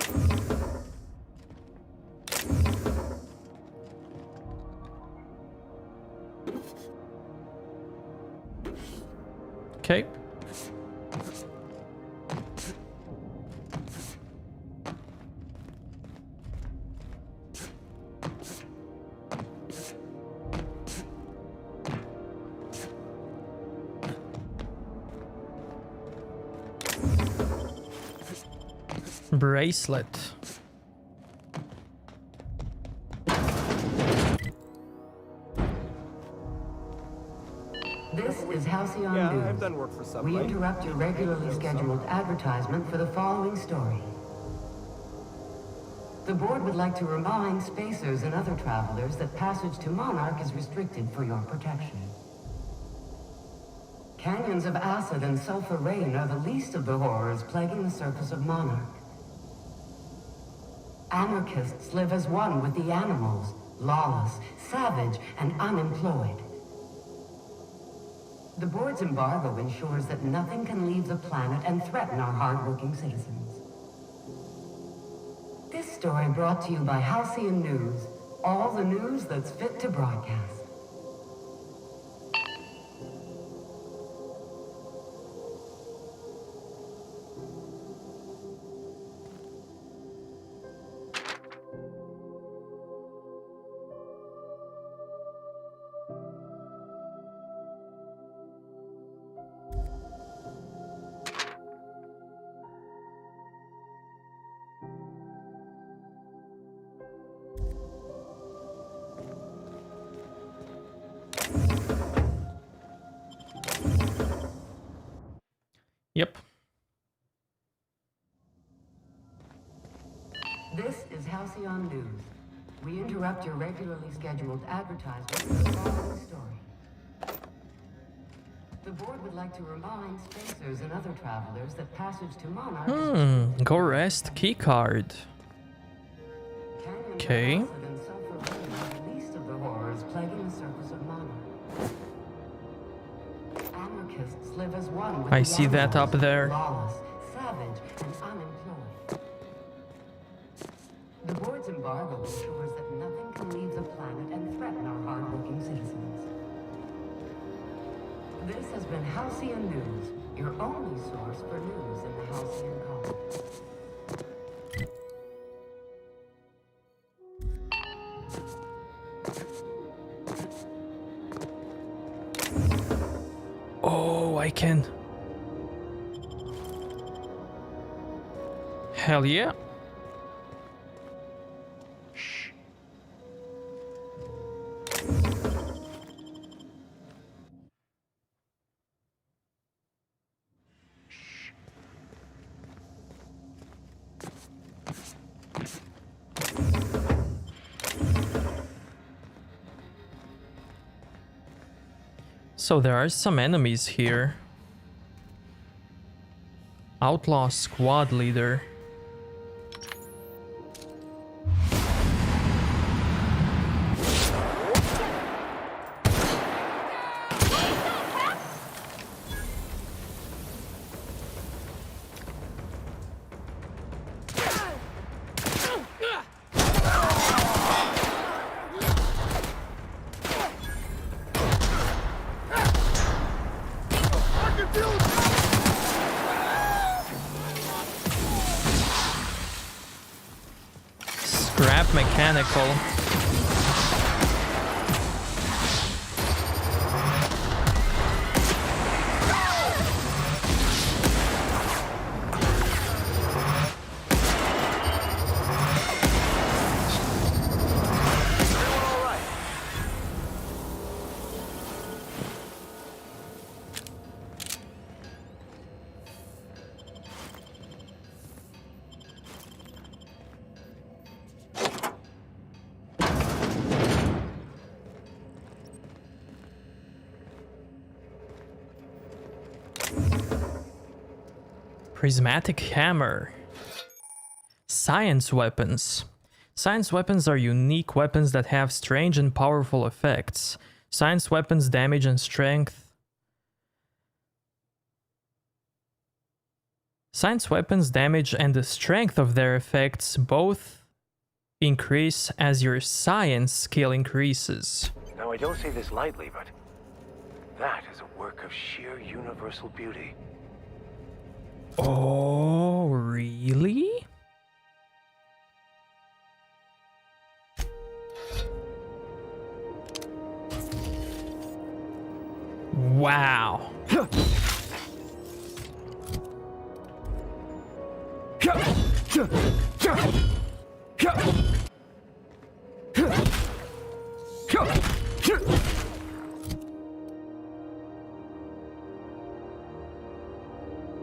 Okay. Bracelet. This is Halcyon News. I've done work for Sublight. We interrupt your regularly scheduled advertisement for the following story. The board would like to remind spacers and other travelers that passage to Monarch is restricted for your protection. Canyons of acid and sulfur rain are the least of the horrors plaguing the surface of Monarch. Anarchists live as one with the animals, lawless, savage, and unemployed. The board's embargo ensures that nothing can leave the planet and threaten our hardworking citizens. This story brought to you by Halcyon News. All the news that's fit to broadcast. Yep. This is Halcyon News. We interrupt your regularly scheduled advertisement for the following story. The board would like to remind spacers and other travelers that passage to Monarch Go rest keycard. Okay. the least of the horrors plaguing the surface of Monarch. Anarchists live as one with I the see that animals, up there. lawless, savage, and unemployed. The board's embargo ensures that nothing can leave the planet and threaten our hard-working citizens. This has been Halcyon News, your only source for news in the Halcyon colony. Oh, I can. Hell yeah. So there are some enemies here. Outlaw squad leader. Scrap mechanical. Prismatic hammer. Science weapons. Science weapons are unique weapons that have strange and powerful effects. Science weapons damage and strength. Science weapons damage and the strength of their effects both increase as your science skill increases. Now, I don't say this lightly, but that is a work of sheer universal beauty. Oh, really? Wow.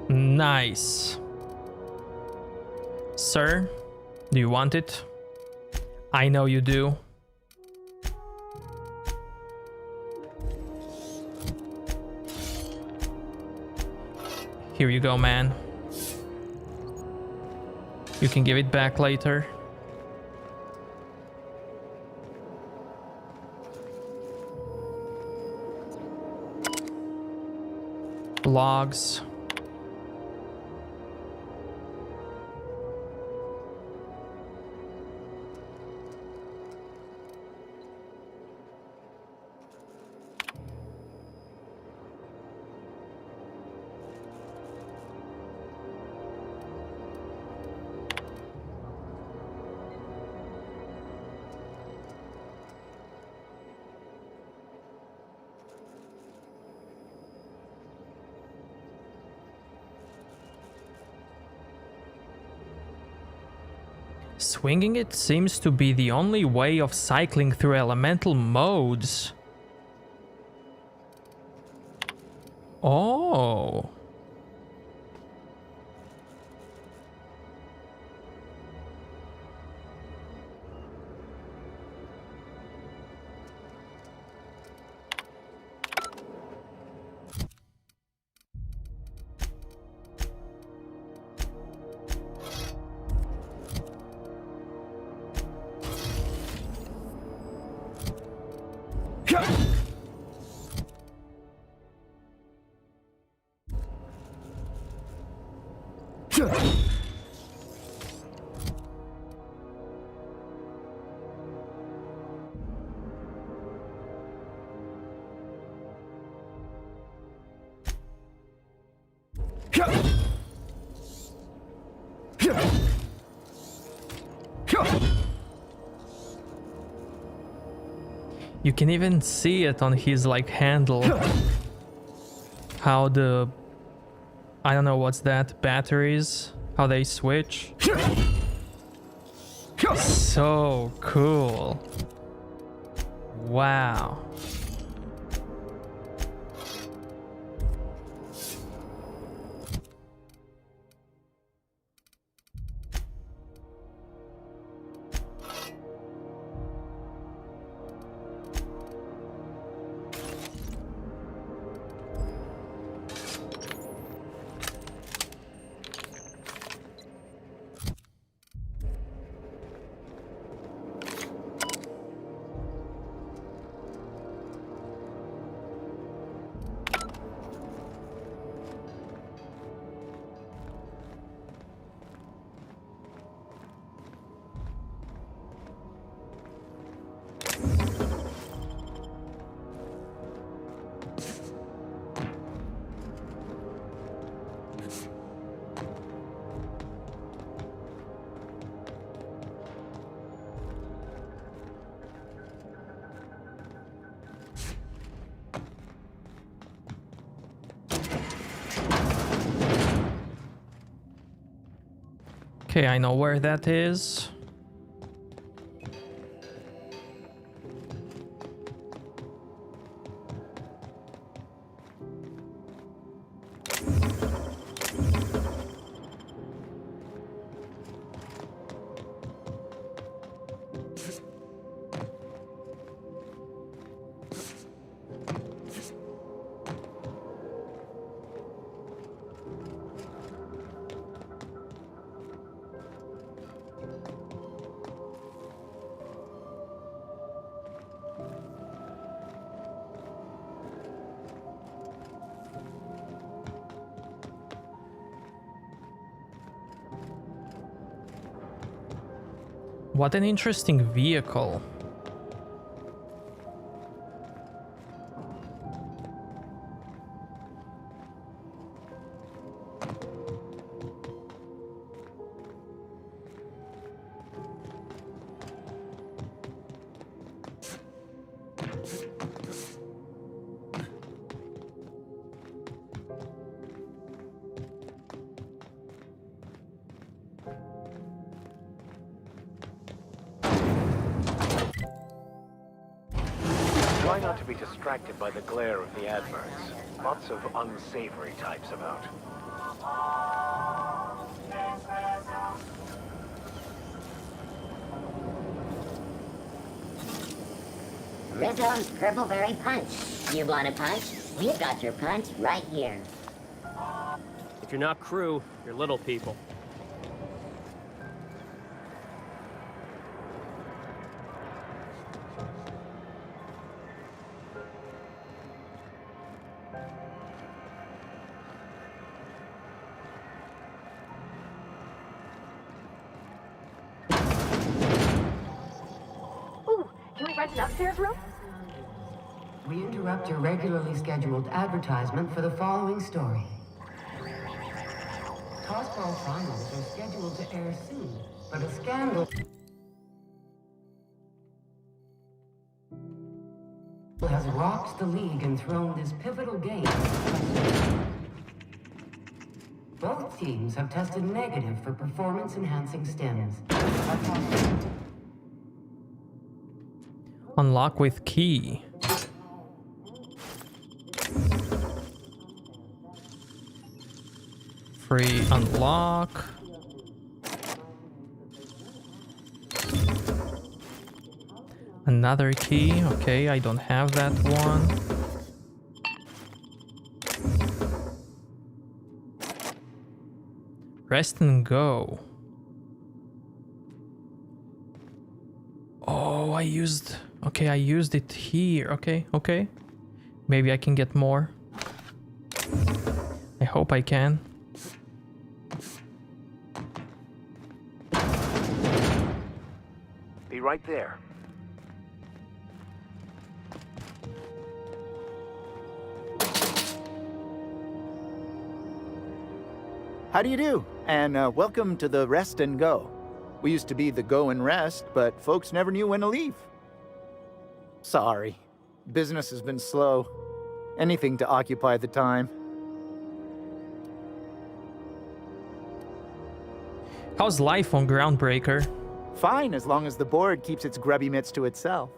Nice. Sir, do you want it? I know you do. Here you go, man. You can give it back later. Logs. Swinging it seems to be the only way of cycling through elemental modes. Oh. You can even see it on his like handle. How the, I don't know what's that, batteries, how they switch. So cool. Wow. Okay, I know where that is. What an interesting vehicle. Try not to be distracted by the glare of the adverts. Lots of unsavory types about. Rizzo's Purple Berry Punch. You want a punch? We've got your punch right here. If you're not crew, you're little people. An upstairs room? We interrupt your regularly scheduled advertisement for the following story. Cosball finals are scheduled to air soon, but a scandal has rocked the league and thrown this pivotal game. Both teams have tested negative for performance-enhancing stims. Unlock with key. Free unlock. Another key. Okay, I don't have that one. Rest and go. Oh, I used... Okay, I used it here. Okay, okay. Maybe I can get more. I hope I can. Be right there. How do you do? And welcome to the Rest and Go. We used to be the Go and Rest, but folks never knew when to leave. Sorry. Business has been slow. Anything to occupy the time. How's life on Groundbreaker? Fine, as long as the board keeps its grubby mitts to itself.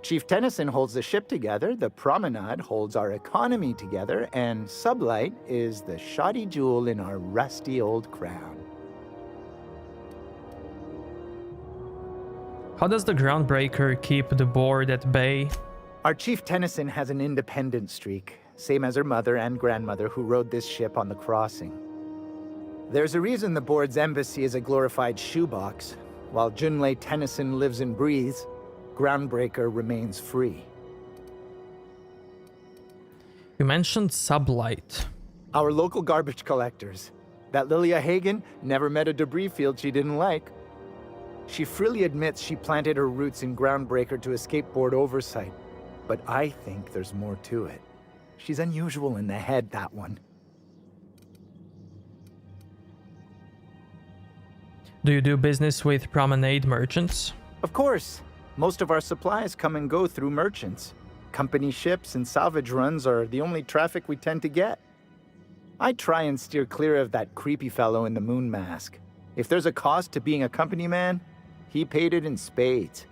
Chief Tennyson holds the ship together, the Promenade holds our economy together, and Sublight is the shoddy jewel in our rusty old crown. How does the Groundbreaker keep the board at bay? Our Chief Tennyson has an independent streak, same as her mother and grandmother who rode this ship on the crossing. There's a reason the board's embassy is a glorified shoebox. While Junlei Tennyson lives and breathes, Groundbreaker remains free. You mentioned Sublight. Our local garbage collectors. That Lilia Hagen never met a debris field she didn't like. She freely admits she planted her roots in Groundbreaker to escape board oversight. But I think there's more to it. She's unusual in the head, that one. Do you do business with Promenade merchants? Of course. Most of our supplies come and go through merchants. Company ships and salvage runs are the only traffic we tend to get. I try and steer clear of that creepy fellow in the moon mask. If there's a cost to being a company man, he paid it in spades.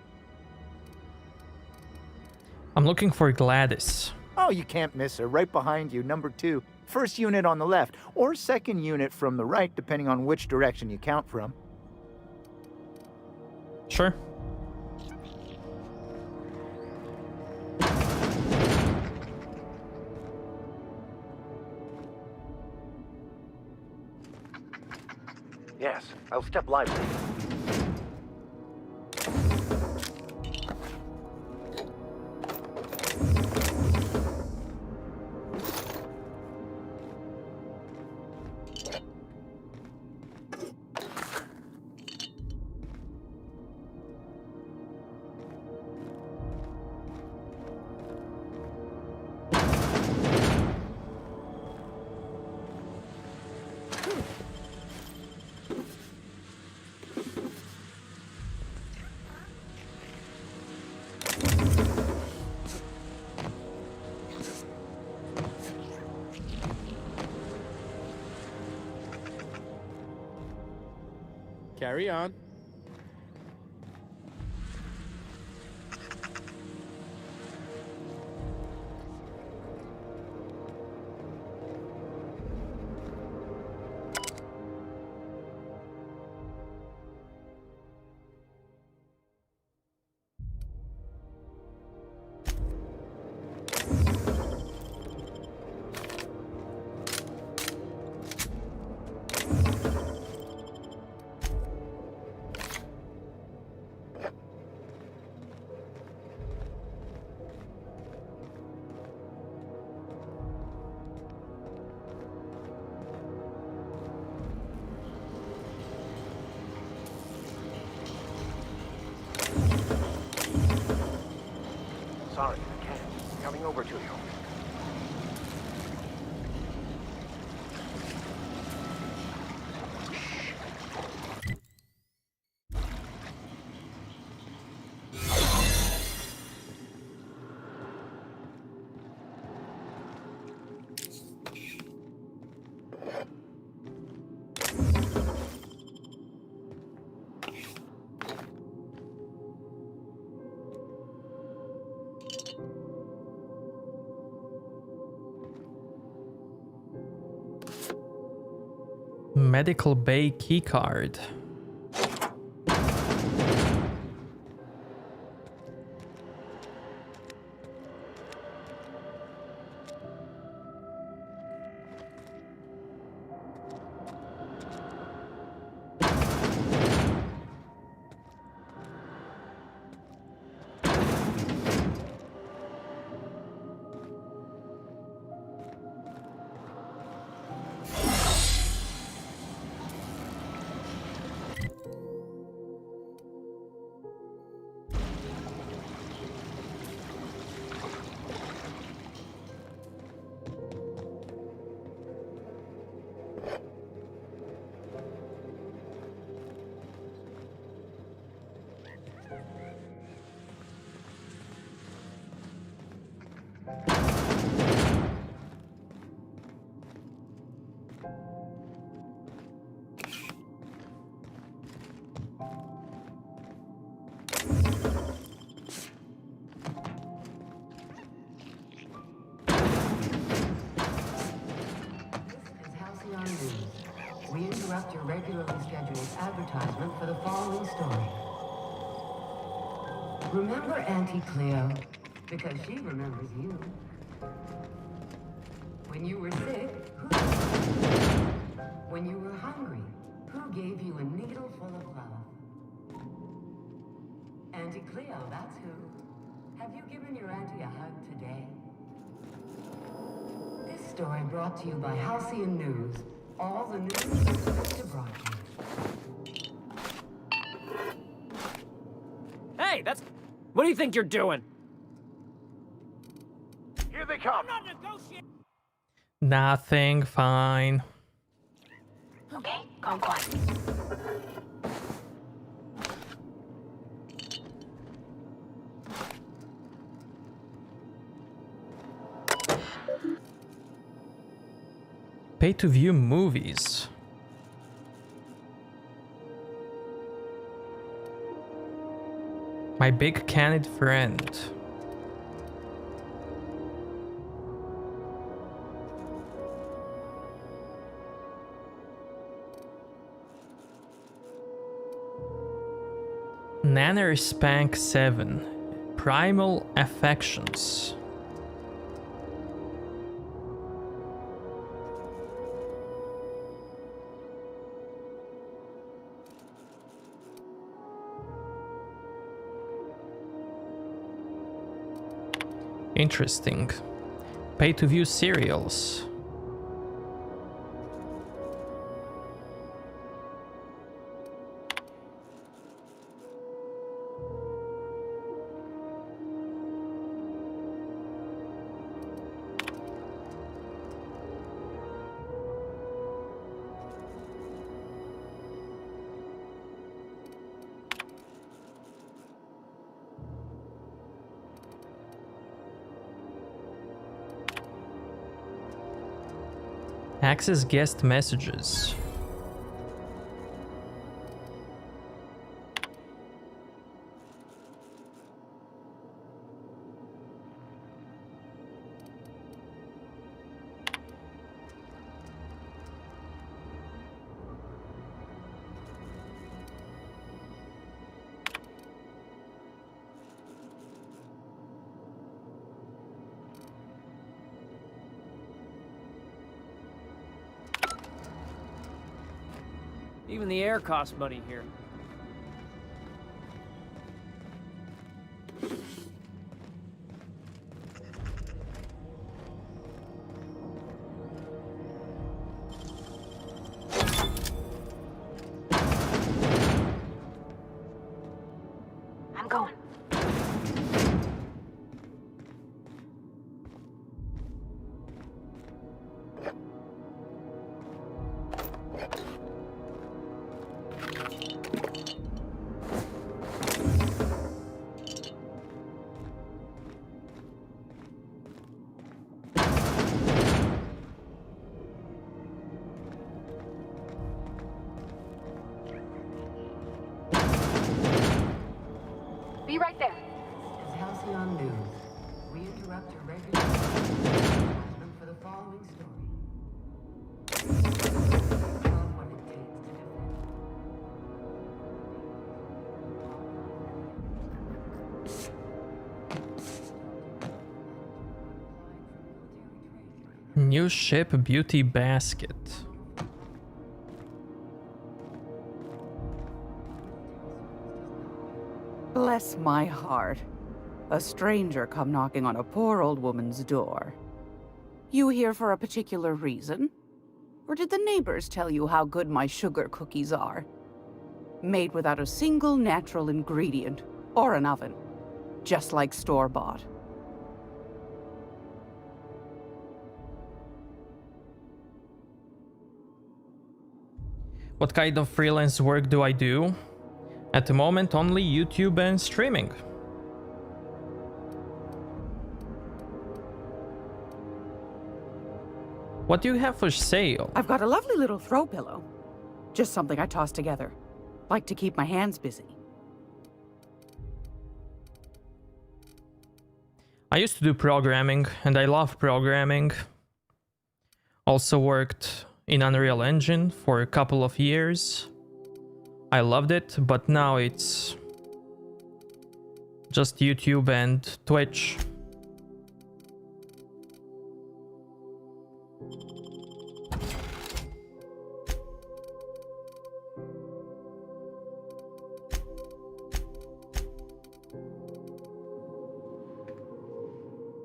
I'm looking for Gladys. Oh, you can't miss her. Right behind you, number 2. First unit on the left, or second unit from the right, depending on which direction you count from. Sure. Yes, I'll step lively. Carry on. Sorry, I can't. Coming over to you. Medical bay keycard. We interrupt your regularly scheduled advertisement for the following story. Remember Auntie Cleo? Because she remembers you. When you were sick, who? When you were hungry, who gave you a needle full of love? Auntie Cleo, that's who. Have you given your auntie a hug today? This story brought to you by Halcyon News. All the news to broadcast. Hey, that's... What do you think you're doing? Here they come. Nothing, fine. Okay, go quiet. Pay to view movies. My big candid friend. Nanner Spank 7. Primal Affections. Interesting. Pay to view serials. Access guest messages. Even the air costs money here. I'm going. Be right there. This is Halcyon News. We interrupt your regular advertisement for the following story. What New ship beauty basket. Bless my heart. A stranger come knocking on a poor old woman's door. You here for a particular reason? Or did the neighbors tell you how good my sugar cookies are? Made without a single natural ingredient, or an oven. Just like store-bought. What kind of freelance work do I do? At the moment, only YouTube and streaming. What do you have for sale? I've got a lovely little throw pillow. Just something I toss together. Like to keep my hands busy. I used to do programming, and I love programming. Also worked in Unreal Engine for a couple of years. I loved it, but now it's just YouTube and Twitch.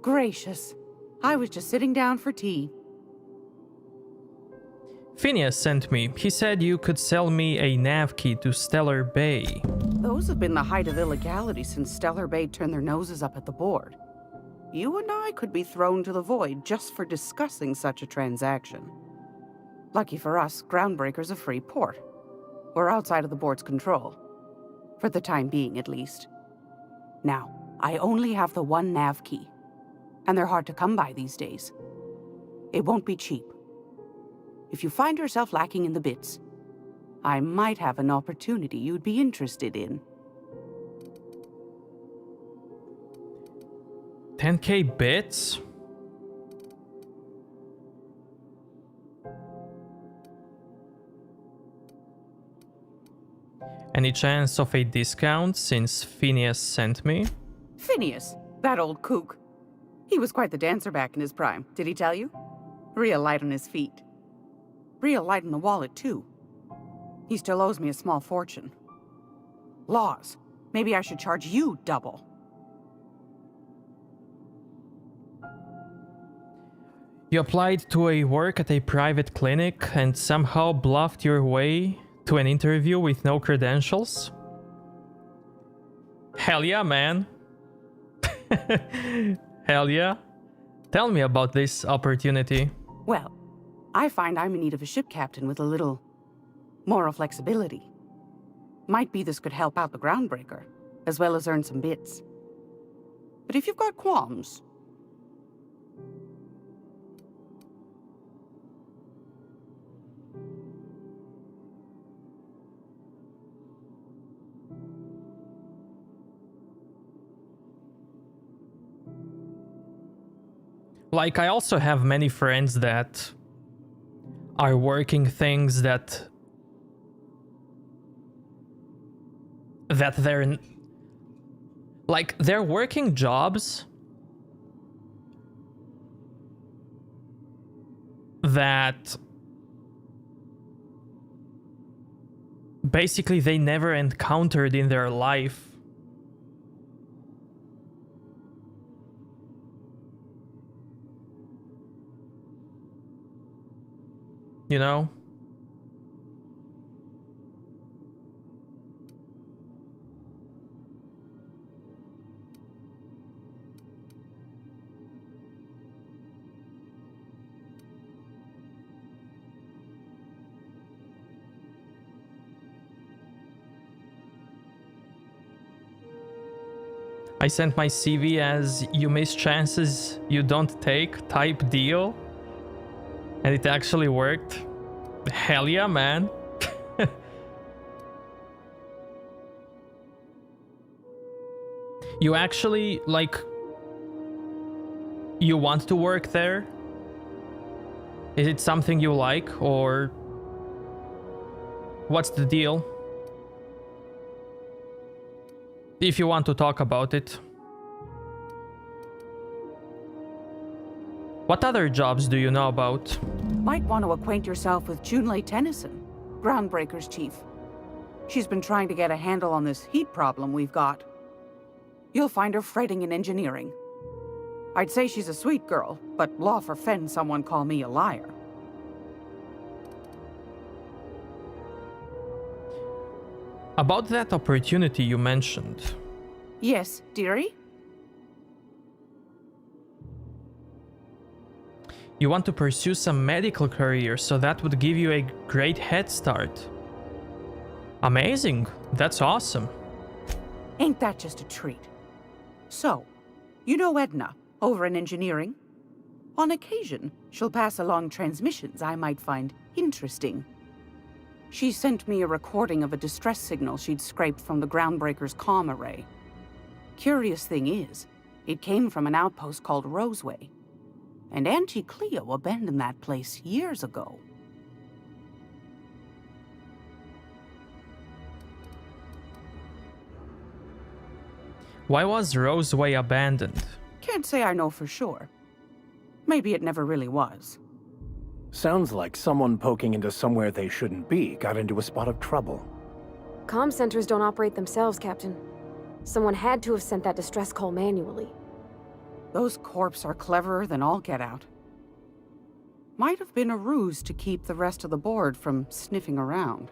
Gracious. I was just sitting down for tea. Phineas sent me. He said you could sell me a nav key to Stellar Bay. Those have been the height of illegality since Stellar Bay turned their noses up at the board. You and I could be thrown to the void just for discussing such a transaction. Lucky for us, Groundbreaker's a free port. We're outside of the board's control. For the time being, at least. Now, I only have the one nav key. And they're hard to come by these days. It won't be cheap. If you find yourself lacking in the bits, I might have an opportunity you'd be interested in. 10k bits? Any chance of a discount since Phineas sent me? Phineas, that old kook. He was quite the dancer back in his prime, did he tell you? Real light on his feet. Real light in the wallet, too. He still owes me a small fortune. Laws. Maybe I should charge you double. You applied to a work at a private clinic and somehow bluffed your way to an interview with no credentials? Hell yeah, man. Hell yeah. Tell me about this opportunity. Well, I find I'm in need of a ship captain with a little moral flexibility. Might be this could help out the Groundbreaker, as well as earn some bits. But if you've got qualms... Like, I also have many friends that are working things that they're like, they're working jobs that basically they never encountered in their life. You know? I sent my CV as "you miss chances you don't take" type deal. And it actually worked. Hell yeah, man. You actually, like, you want to work there? Is it something you like, or what's the deal? If you want to talk about it. What other jobs do you know about? Might want to acquaint yourself with Junlei Tennyson, Groundbreaker's chief. She's been trying to get a handle on this heat problem we've got. You'll find her fretting in engineering. I'd say she's a sweet girl, but law forfend someone call me a liar. About that opportunity you mentioned. Yes, dearie? You want to pursue some medical career, so that would give you a great head start. Amazing. That's awesome. Ain't that just a treat? So, you know Edna, over in engineering? On occasion, she'll pass along transmissions I might find interesting. She sent me a recording of a distress signal she'd scraped from the Groundbreaker's comm array. Curious thing is, it came from an outpost called Roseway. And Auntie Cleo abandoned that place years ago. Why was Roseway abandoned? Can't say I know for sure. Maybe it never really was. Sounds like someone poking into somewhere they shouldn't be got into a spot of trouble. Comm centers don't operate themselves, Captain. Someone had to have sent that distress call manually. Those corps are cleverer than all get out. Might have been a ruse to keep the rest of the board from sniffing around.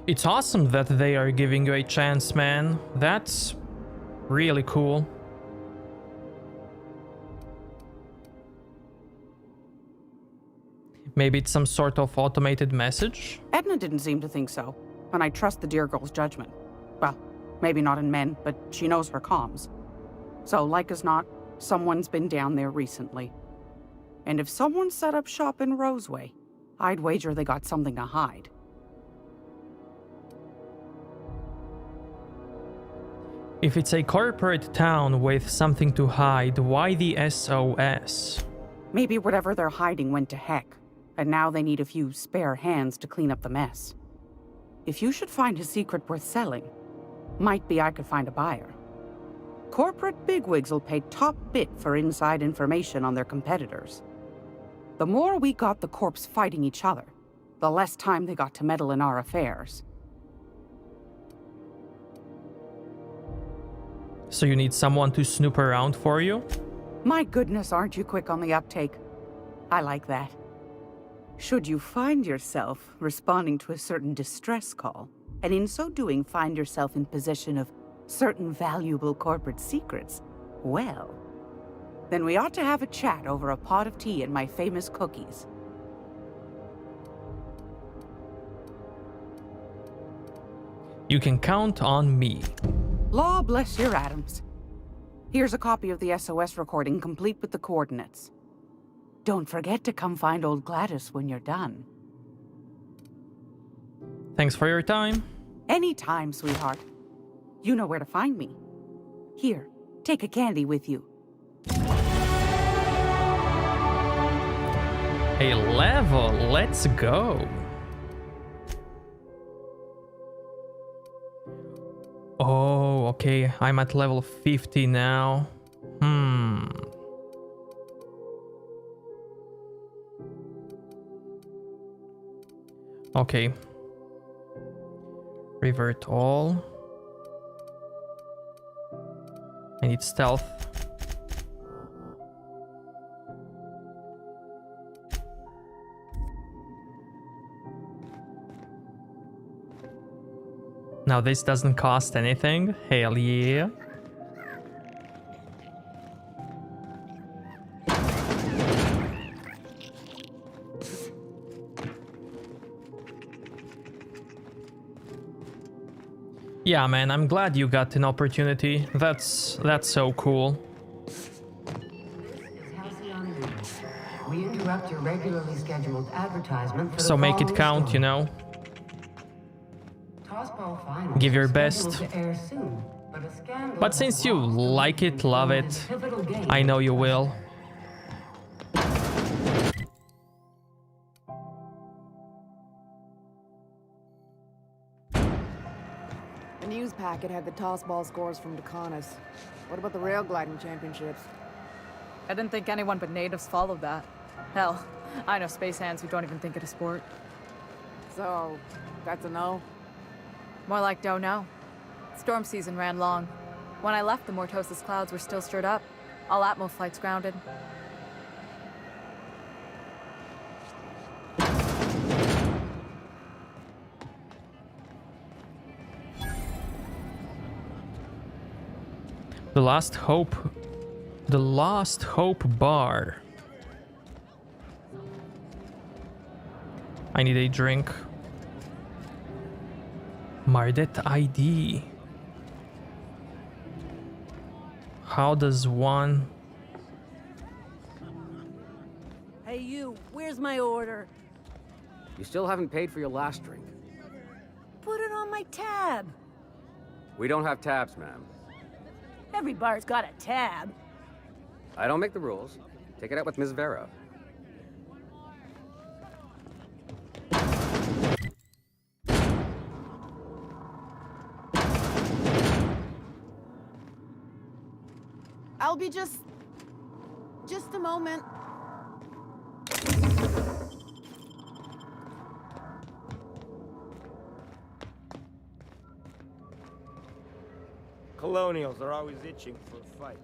It's awesome that they are giving you a chance, man. That's really cool. Maybe it's some sort of automated message? Edna didn't seem to think so, and I trust the dear girl's judgment. Well, maybe not in men, but she knows her comms. So, like as not, someone's been down there recently. And if someone set up shop in Roseway, I'd wager they got something to hide. If it's a corporate town with something to hide, why the SOS? Maybe whatever they're hiding went to heck, and now they need a few spare hands to clean up the mess. If you should find a secret worth selling, might be I could find a buyer. Corporate bigwigs will pay top bit for inside information on their competitors. The more we got the corps fighting each other, the less time they got to meddle in our affairs. So you need someone to snoop around for you? My goodness, aren't you quick on the uptake? I like that. Should you find yourself responding to a certain distress call, and in so doing find yourself in possession of certain valuable corporate secrets, well, then we ought to have a chat over a pot of tea and my famous cookies. You can count on me. Law bless your atoms. Here's a copy of the SOS recording, complete with the coordinates. Don't forget to come find old Gladys when you're done. Thanks for your time. Anytime, sweetheart. You know where to find me. Here, take a candy with you. A level, let's go. Oh, okay, I'm at level 50 now. Okay. Revert all. I need stealth. Now this doesn't cost anything. Hell yeah. Yeah, man, I'm glad you got an opportunity. That's so cool. We interrupt your regularly scheduled advertisement for So make it count, you know. Give your best. But since you like it, love it, I know you will. The news packet had the toss ball scores from Dakonis. What about the rail gliding championships? I didn't think anyone but natives followed that. Hell, I know space hands who don't even think it a sport. So, that's a no? More like don't know. Storm season ran long. When I left, the Mortosis clouds were still stirred up. All Atmo flights grounded. The Last Hope bar. I need a drink. Mardet ID. How does one... Hey you, where's my order? You still haven't paid for your last drink. Put it on my tab. We don't have tabs, ma'am. Every bar's got a tab. I don't make the rules. Take it out with Ms. Vera. I'll be just a moment. Colonials are always itching for a fight.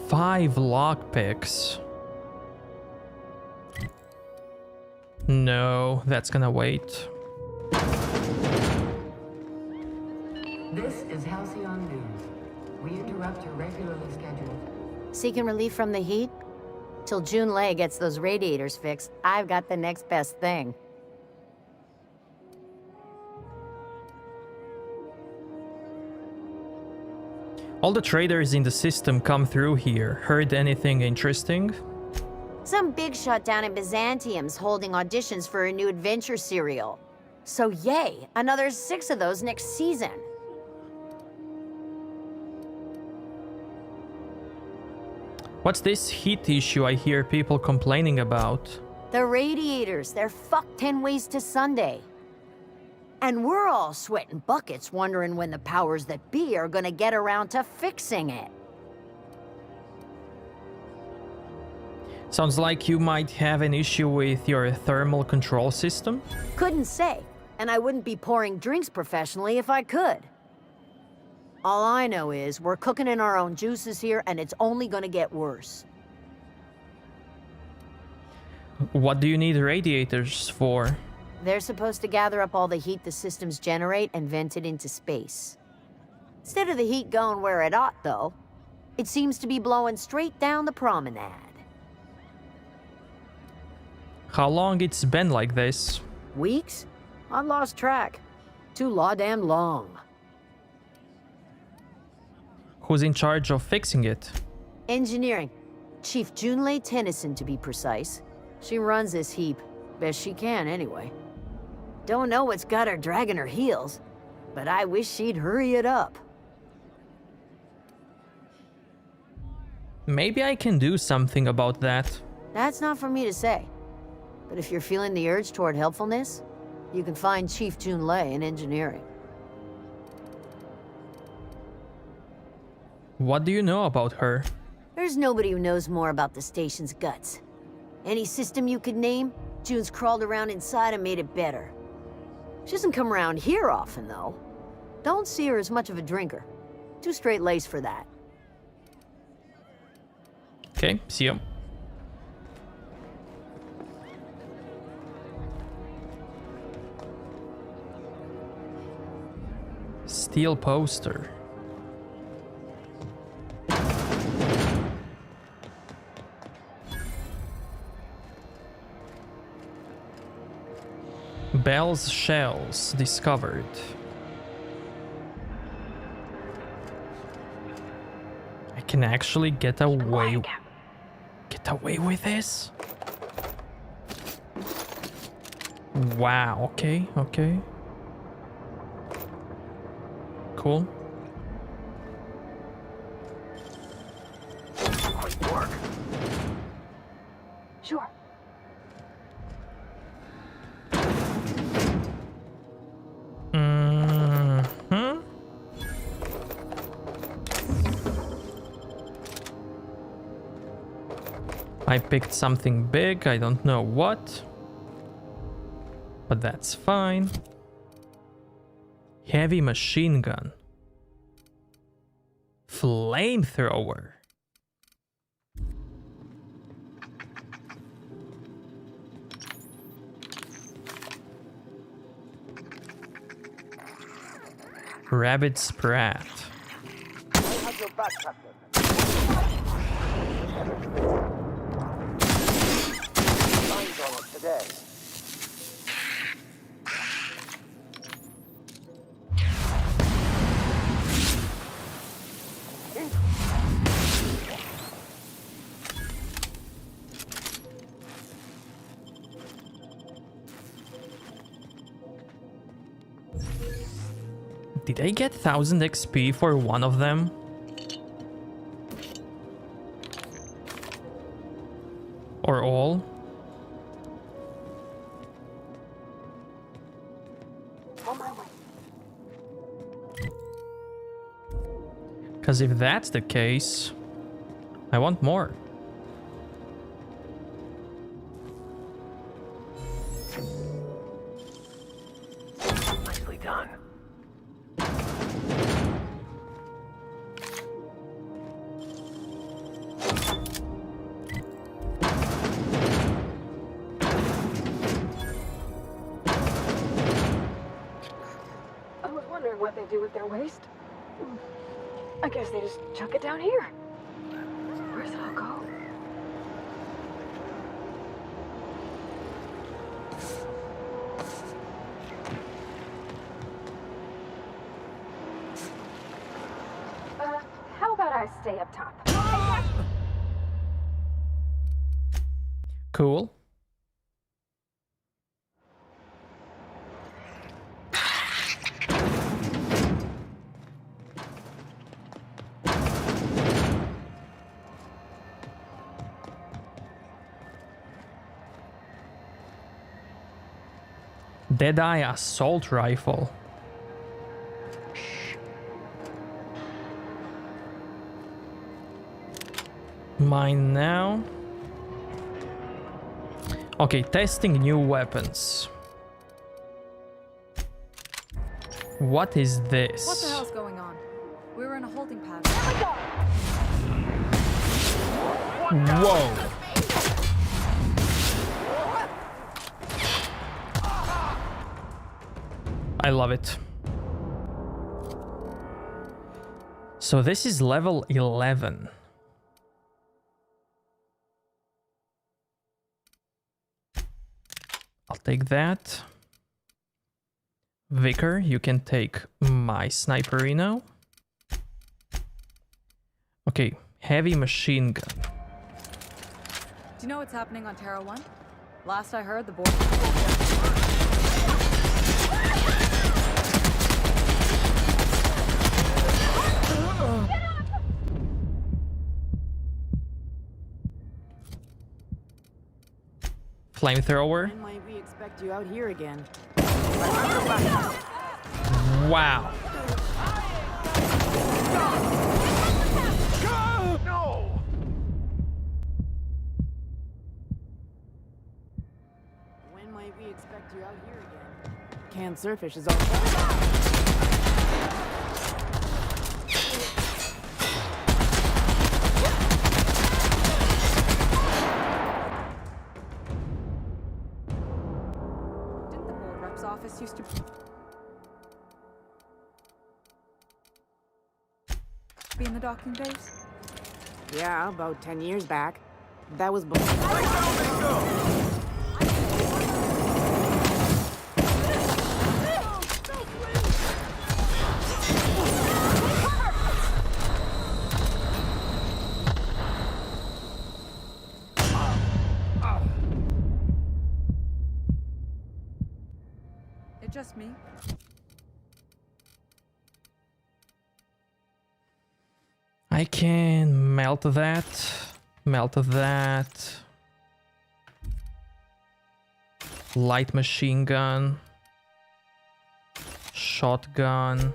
Five lockpicks. No, that's gonna wait. This is Halcyon News. We interrupt your regularly scheduled... Seeking relief from the heat? Till June Lay gets those radiators fixed, I've got the next best thing. All the traders in the system come through here. Heard anything interesting? Some big shot down in Byzantium's holding auditions for a new adventure serial. So yay, another 6 of those next season. What's this heat issue I hear people complaining about? The radiators, they're fucked 10 ways to Sunday. And we're all sweating buckets wondering when the powers that be are gonna get around to fixing it. Sounds like you might have an issue with your thermal control system? Couldn't say, and I wouldn't be pouring drinks professionally if I could. All I know is we're cooking in our own juices here, and it's only gonna get worse. What do you need radiators for? They're supposed to gather up all the heat the systems generate and vent it into space. Instead of the heat going where it ought, though, it seems to be blowing straight down the promenade. How long it's been like this? Weeks? I've lost track. Too law-damn long. Who's in charge of fixing it? Engineering. Chief Junlei Tennyson, to be precise. She runs this heap. Best she can, anyway. Don't know what's got her dragging her heels, but I wish she'd hurry it up. Maybe I can do something about that. That's not for me to say. But if you're feeling the urge toward helpfulness, you can find Chief Junlei in engineering. What do you know about her? There's nobody who knows more about the station's guts. Any system you could name, June's crawled around inside and made it better. She doesn't come around here often, though. Don't see her as much of a drinker. Too straight-laced for that. Okay, see you. Steel poster. Bell's shells discovered. I can actually get away with this? Wow, okay. Cool. Great work. Sure. Mm-hmm. I picked something big, I don't know what. But that's fine. Heavy machine gun. Flamethrower. Rabbit Sprat. Today. Did I get 1000 XP for one of them? Or all? Because if that's the case, I want more. Nicely done. I was wondering what they do with their waste. I guess they just chuck it down here. Where's it all go? How about I stay up top? Cool. Deadeye assault rifle. Mine now. Okay, testing new weapons. What is this? What the hell's going on? We were in a holding pattern. Whoa. I love it. So this is level 11. I'll take that. Vicar, you can take my sniperino. Okay, heavy machine gun. Do you know what's happening on Terra 1? Last I heard, the board... Flamethrower. When might we expect you out here again? Wow. No! When might we expect you out here again? Canned surfish is all. Office used to be in the docking bays? Yeah, about 10 years back. That was before. Just me. I can melt that. Melt that. Light machine gun. Shotgun.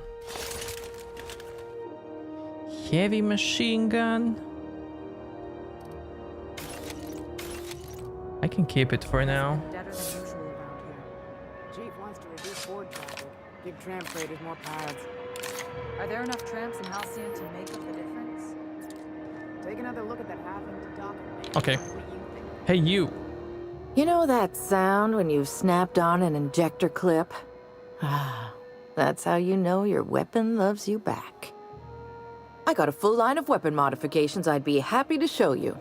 Heavy machine gun. I can keep it for now. Better than usual around here. Chief wants to reduce board traffic. Give tram freighters more paths. Are there enough tramps in Halcyon to make up the difference? Take another look at that half-empty dock. Okay. Hey, you. You know that sound when you've snapped on an injector clip? Ah, that's how you know your weapon loves you back. I got a full line of weapon modifications I'd be happy to show you.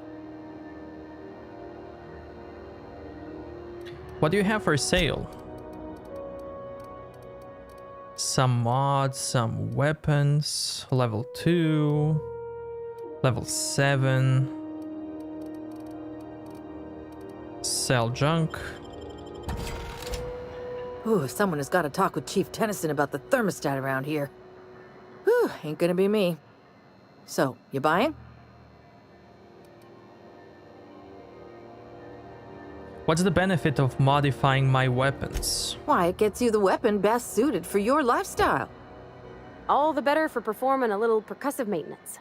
What do you have for sale? Some mods, some weapons, level 2, level 7. Sell junk. Ooh, someone has got to talk with Chief Tennyson about the thermostat around here. Whew, ain't gonna be me. So, you buying? What's the benefit of modifying my weapons? Why, it gets you the weapon best suited for your lifestyle. All the better for performing a little percussive maintenance.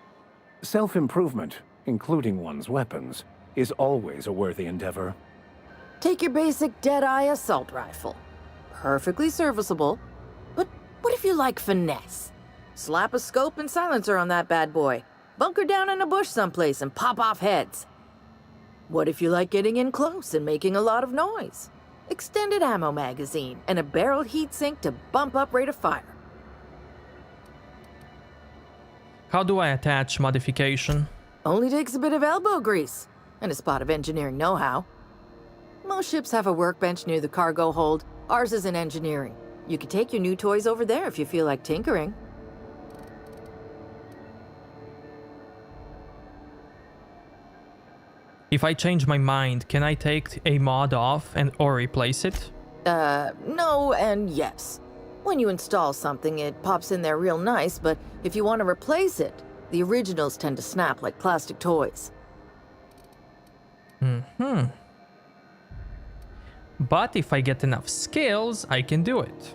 Self-improvement, including one's weapons, is always a worthy endeavor. Take your basic Deadeye assault rifle. Perfectly serviceable. But what if you like finesse? Slap a scope and silencer on that bad boy. Bunker down in a bush someplace and pop off heads. What if you like getting in close and making a lot of noise? Extended ammo magazine and a barrel heatsink to bump up rate of fire. How do I attach modification? Only takes a bit of elbow grease and a spot of engineering know-how. Most ships have a workbench near the cargo hold. Ours is in engineering. You could take your new toys over there if you feel like tinkering. If I change my mind, can I take a mod off or replace it? No and yes. When you install something, it pops in there real nice, but if you want to replace it, the originals tend to snap like plastic toys. But if I get enough skills, I can do it.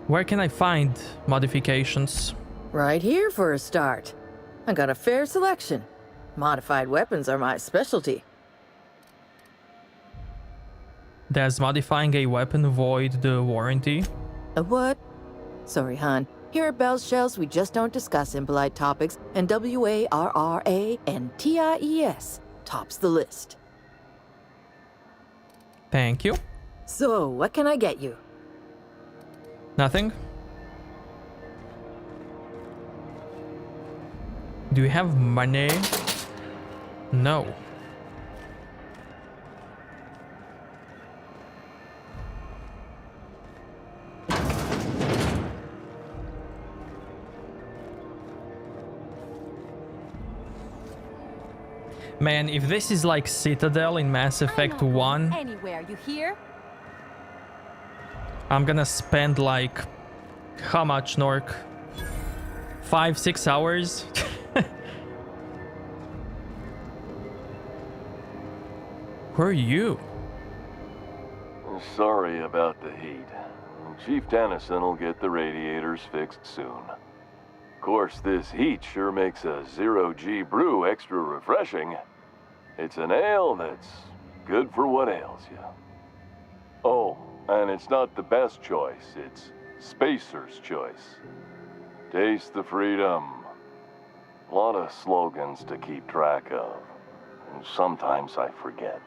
Where can I find modifications? Right here for a start. I got a fair selection. Modified weapons are my specialty. Does modifying a weapon void the warranty? A what? Sorry, hon. Here at Bell's Shells, we just don't discuss impolite topics, and WARRANTIES tops the list. Thank you. So, what can I get you? Nothing. Do you have money? No. Man, if this is like Citadel in Mass Effect 1, Anywhere, you hear? I'm gonna spend like... How much, Nork? 5-6 hours? Who are you? Sorry about the heat. Chief Tennyson will get the radiators fixed soon. Of course, this heat sure makes a zero-G brew extra refreshing. It's an ale that's good for what ails you. Oh, and it's not the best choice, it's Spacer's choice. Taste the freedom. A lot of slogans to keep track of. And sometimes I forget.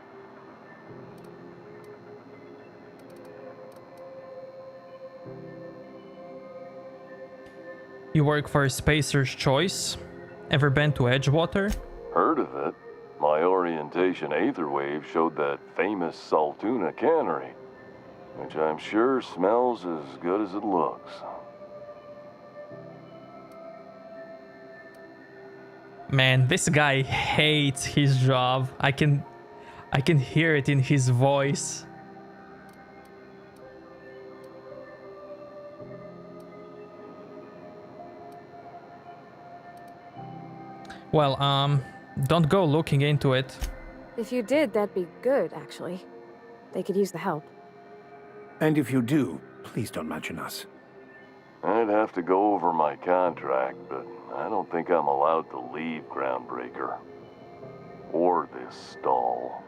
You work for Spacer's Choice? Ever been to Edgewater? Heard of it. My orientation aetherwave showed that famous Saltuna cannery, which I'm sure smells as good as it looks. Man, this guy hates his job. I can hear it in his voice. Well, don't go looking into it. If you did, that'd be good, actually. They could use the help. And if you do, please don't mention us. I'd have to go over my contract, but I don't think I'm allowed to leave Groundbreaker. Or this stall.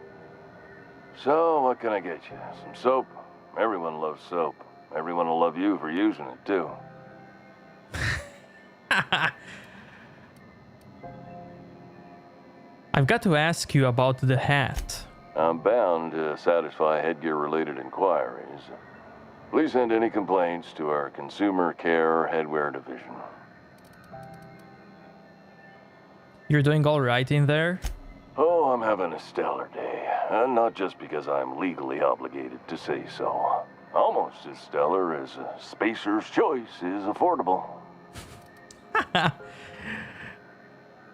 So, what can I get you? Some soap? Everyone loves soap. Everyone will love you for using it, too. I've got to ask you about the hat. I'm bound to satisfy headgear-related inquiries. Please send any complaints to our Consumer Care Headwear Division. You're doing all right in there? Oh, I'm having a stellar day. And not just because I'm legally obligated to say so. Almost as stellar as a Spacer's Choice is affordable.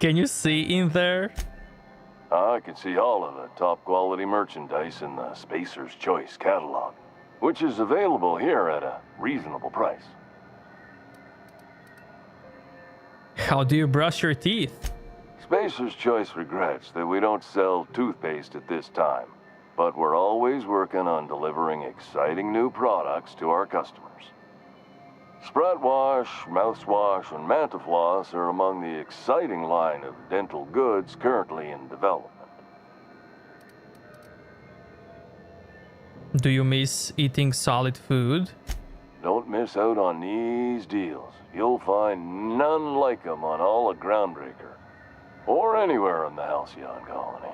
Can you see in there? I can see all of the top-quality merchandise in the Spacer's Choice catalog, which is available here at a reasonable price. How do you brush your teeth? Spacer's Choice regrets that we don't sell toothpaste at this time, but we're always working on delivering exciting new products to our customers. Spread wash, mouthwash, and Mantafloss are among the exciting line of dental goods currently in development. Do you miss eating solid food? Don't miss out on these deals. You'll find none like them on all of Groundbreaker, or anywhere in the Halcyon colony.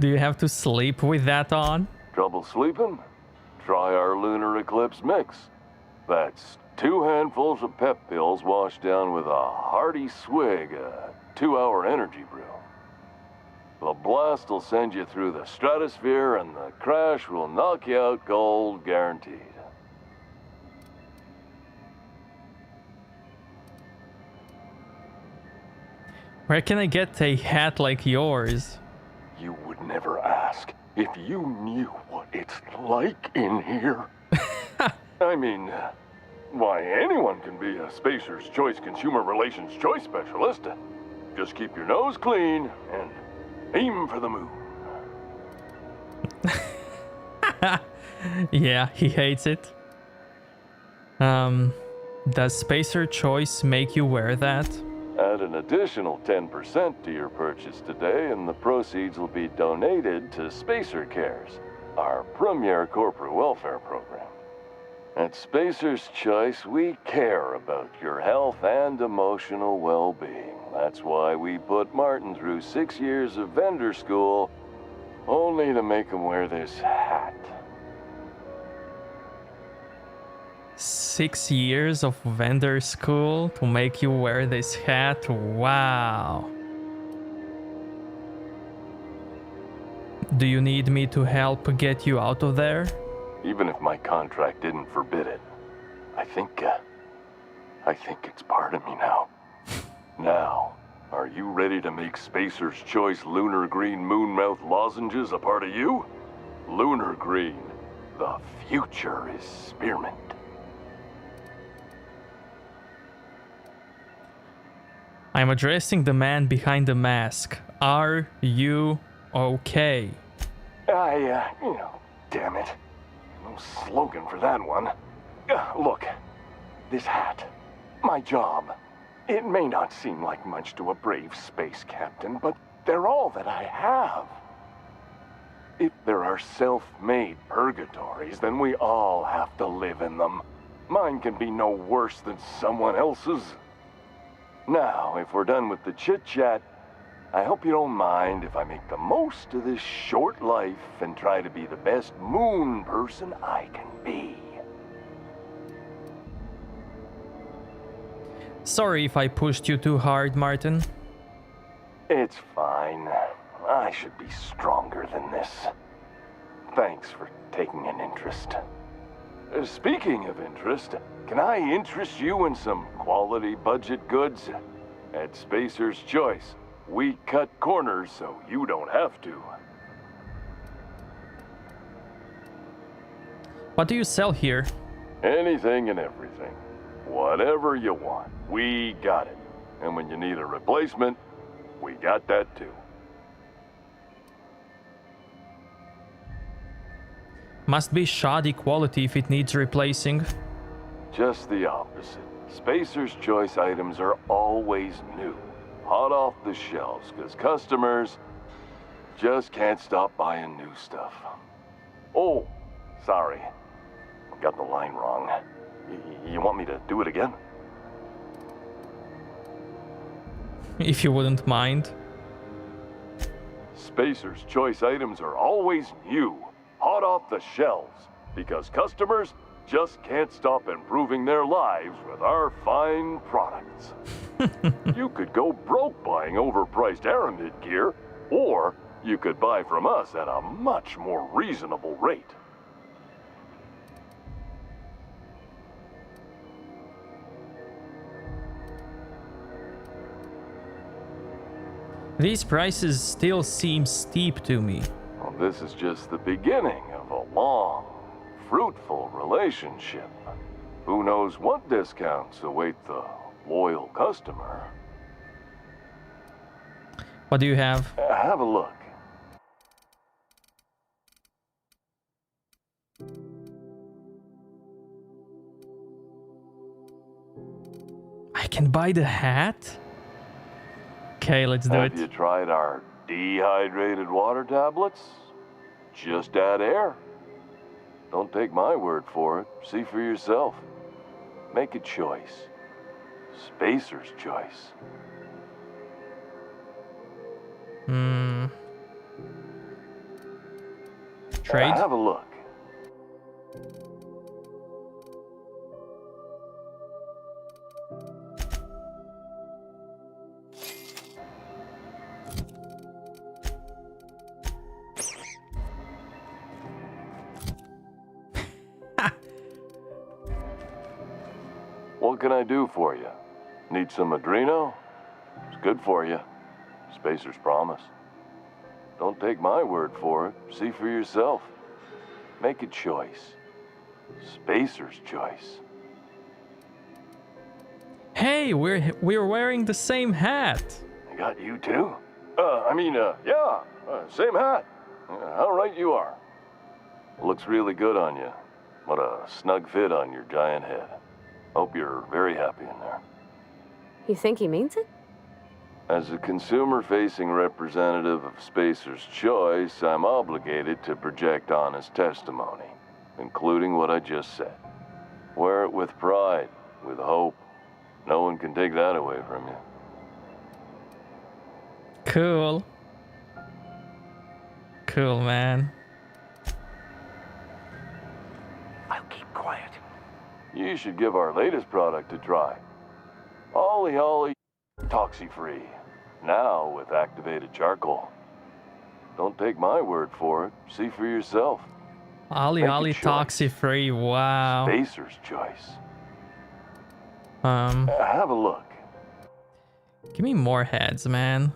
Do you have to sleep with that on? Trouble sleeping? Try our Lunar Eclipse mix. That's 2 handfuls of pep pills washed down with a hearty swig of 2-hour energy brew. The blast will send you through the stratosphere and the crash will knock you out cold, guaranteed. Where can I get a hat like yours? You would never ask if you knew what it's like in here. I mean, why, anyone can be a Spacer's Choice Consumer Relations Choice Specialist. Just keep your nose clean and aim for the moon. Yeah, he hates it. Does Spacer Choice make you wear that? Add an additional 10% to your purchase today, and the proceeds will be donated to Spacer Cares, our premier corporate welfare program. At Spacer's Choice, we care about your health and emotional well-being. That's why we put Martin through 6 years of vendor school, only to make him wear this hat. 6 years of vendor school to make you wear this hat? Wow. Do you need me to help get you out of there? Even if my contract didn't forbid it, I think it's part of me now. Now, are you ready to make Spacer's Choice Lunar Green Moonmouth lozenges a part of you? Lunar Green, the future is spearmint. I'm addressing the man behind the mask. Are you okay? Damn it. No slogan for that one. Look, this hat, my job. It may not seem like much to a brave space captain, but they're all that I have. If there are self-made purgatories, then we all have to live in them. Mine can be no worse than someone else's. Now, if we're done with the chit-chat, I hope you don't mind if I make the most of this short life and try to be the best moon person I can be. Sorry if I pushed you too hard, Martin. It's fine. I should be stronger than this. Thanks for taking an interest. Speaking of interest, can I interest you in some quality budget goods? At Spacer's Choice, we cut corners so you don't have to. What do you sell here? Anything and everything. Whatever you want, we got it. And when you need a replacement, we got that too. Must be shoddy quality if it needs replacing. Just the opposite. Spacer's Choice items are always new, hot off the shelves, because customers just can't stop buying new stuff. Oh, sorry. Got the line wrong. You want me to do it again? If you wouldn't mind. Spacer's Choice items are always new, hot off the shelves, because customers just can't stop improving their lives with our fine products. You could go broke buying overpriced Aramid gear, or you could buy from us at a much more reasonable rate. These prices still seem steep to me. Well, this is just the beginning of a long, fruitful relationship. Who knows what discounts await the loyal customer? What do you have? Have a look. I can buy the hat? Okay, let's do it. Have you tried our dehydrated water tablets? Just add air. Don't take my word for it. See for yourself. Make a choice. Spacer's Choice. Trade? Have a look. What can I do for you? Need some Adreno? It's good for you. Spacer's promise. Don't take my word for it. See for yourself. Make a choice. Spacer's Choice. Hey, we're wearing the same hat. I got you too? Same hat. How right you are. Looks really good on you. What a snug fit on your giant head. Hope you're very happy in there. You think he means it? As a consumer-facing representative of Spacer's Choice, I'm obligated to project honest testimony, including what I just said. Wear it with pride, with hope. No one can take that away from you. Cool. Cool, man. I'll keep quiet. You should give our latest product a try. Ollie Ollie Toxi-free. Now with activated charcoal. Don't take my word for it. See for yourself. Ollie Ollie Toxi-free. Wow. Spacer's Choice. Have a look. Give me more heads, man.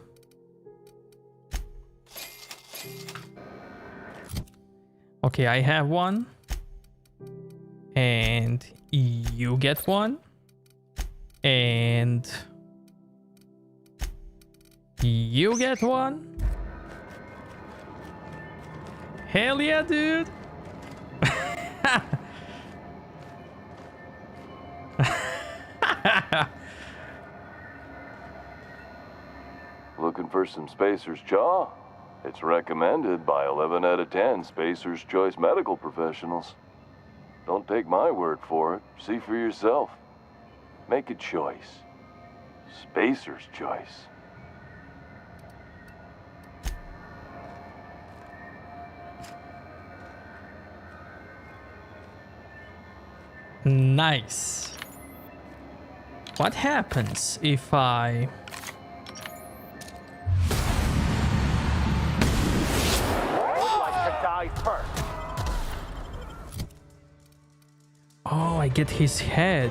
Okay, I have one. And you get one. And you get one. Hell yeah, dude. Looking for some Spacer's Jaw? It's recommended by 11 out of 10 Spacer's Choice medical professionals. Don't take my word for it. See for yourself. Make a choice. Spacer's Choice. Nice. What happens if I... Oh, I get his head.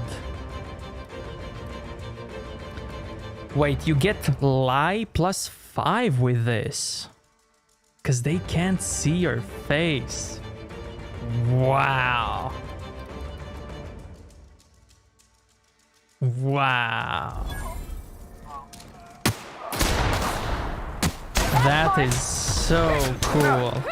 Wait, you get lie +5 with this. Because they can't see your face. Wow. Wow. That is so cool.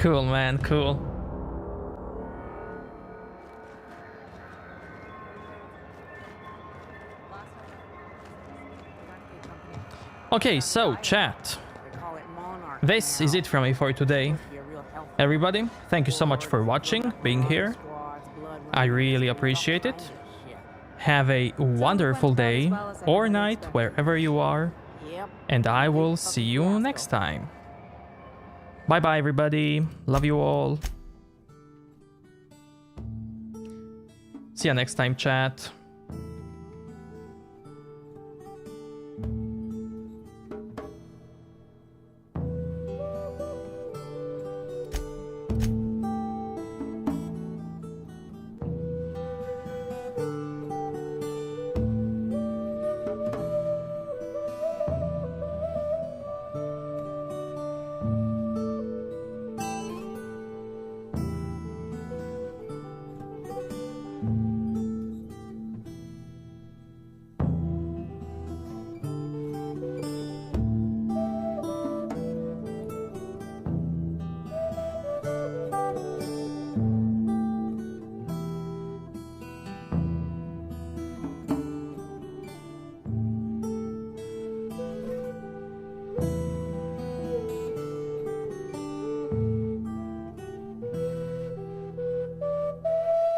Cool, man, cool. Okay, so chat. This is it from me for today. Everybody, thank you so much for watching, being here. I really appreciate it. Have a wonderful day or night wherever you are. And I will see you next time. Bye bye, everybody. Love you all. See you next time, chat.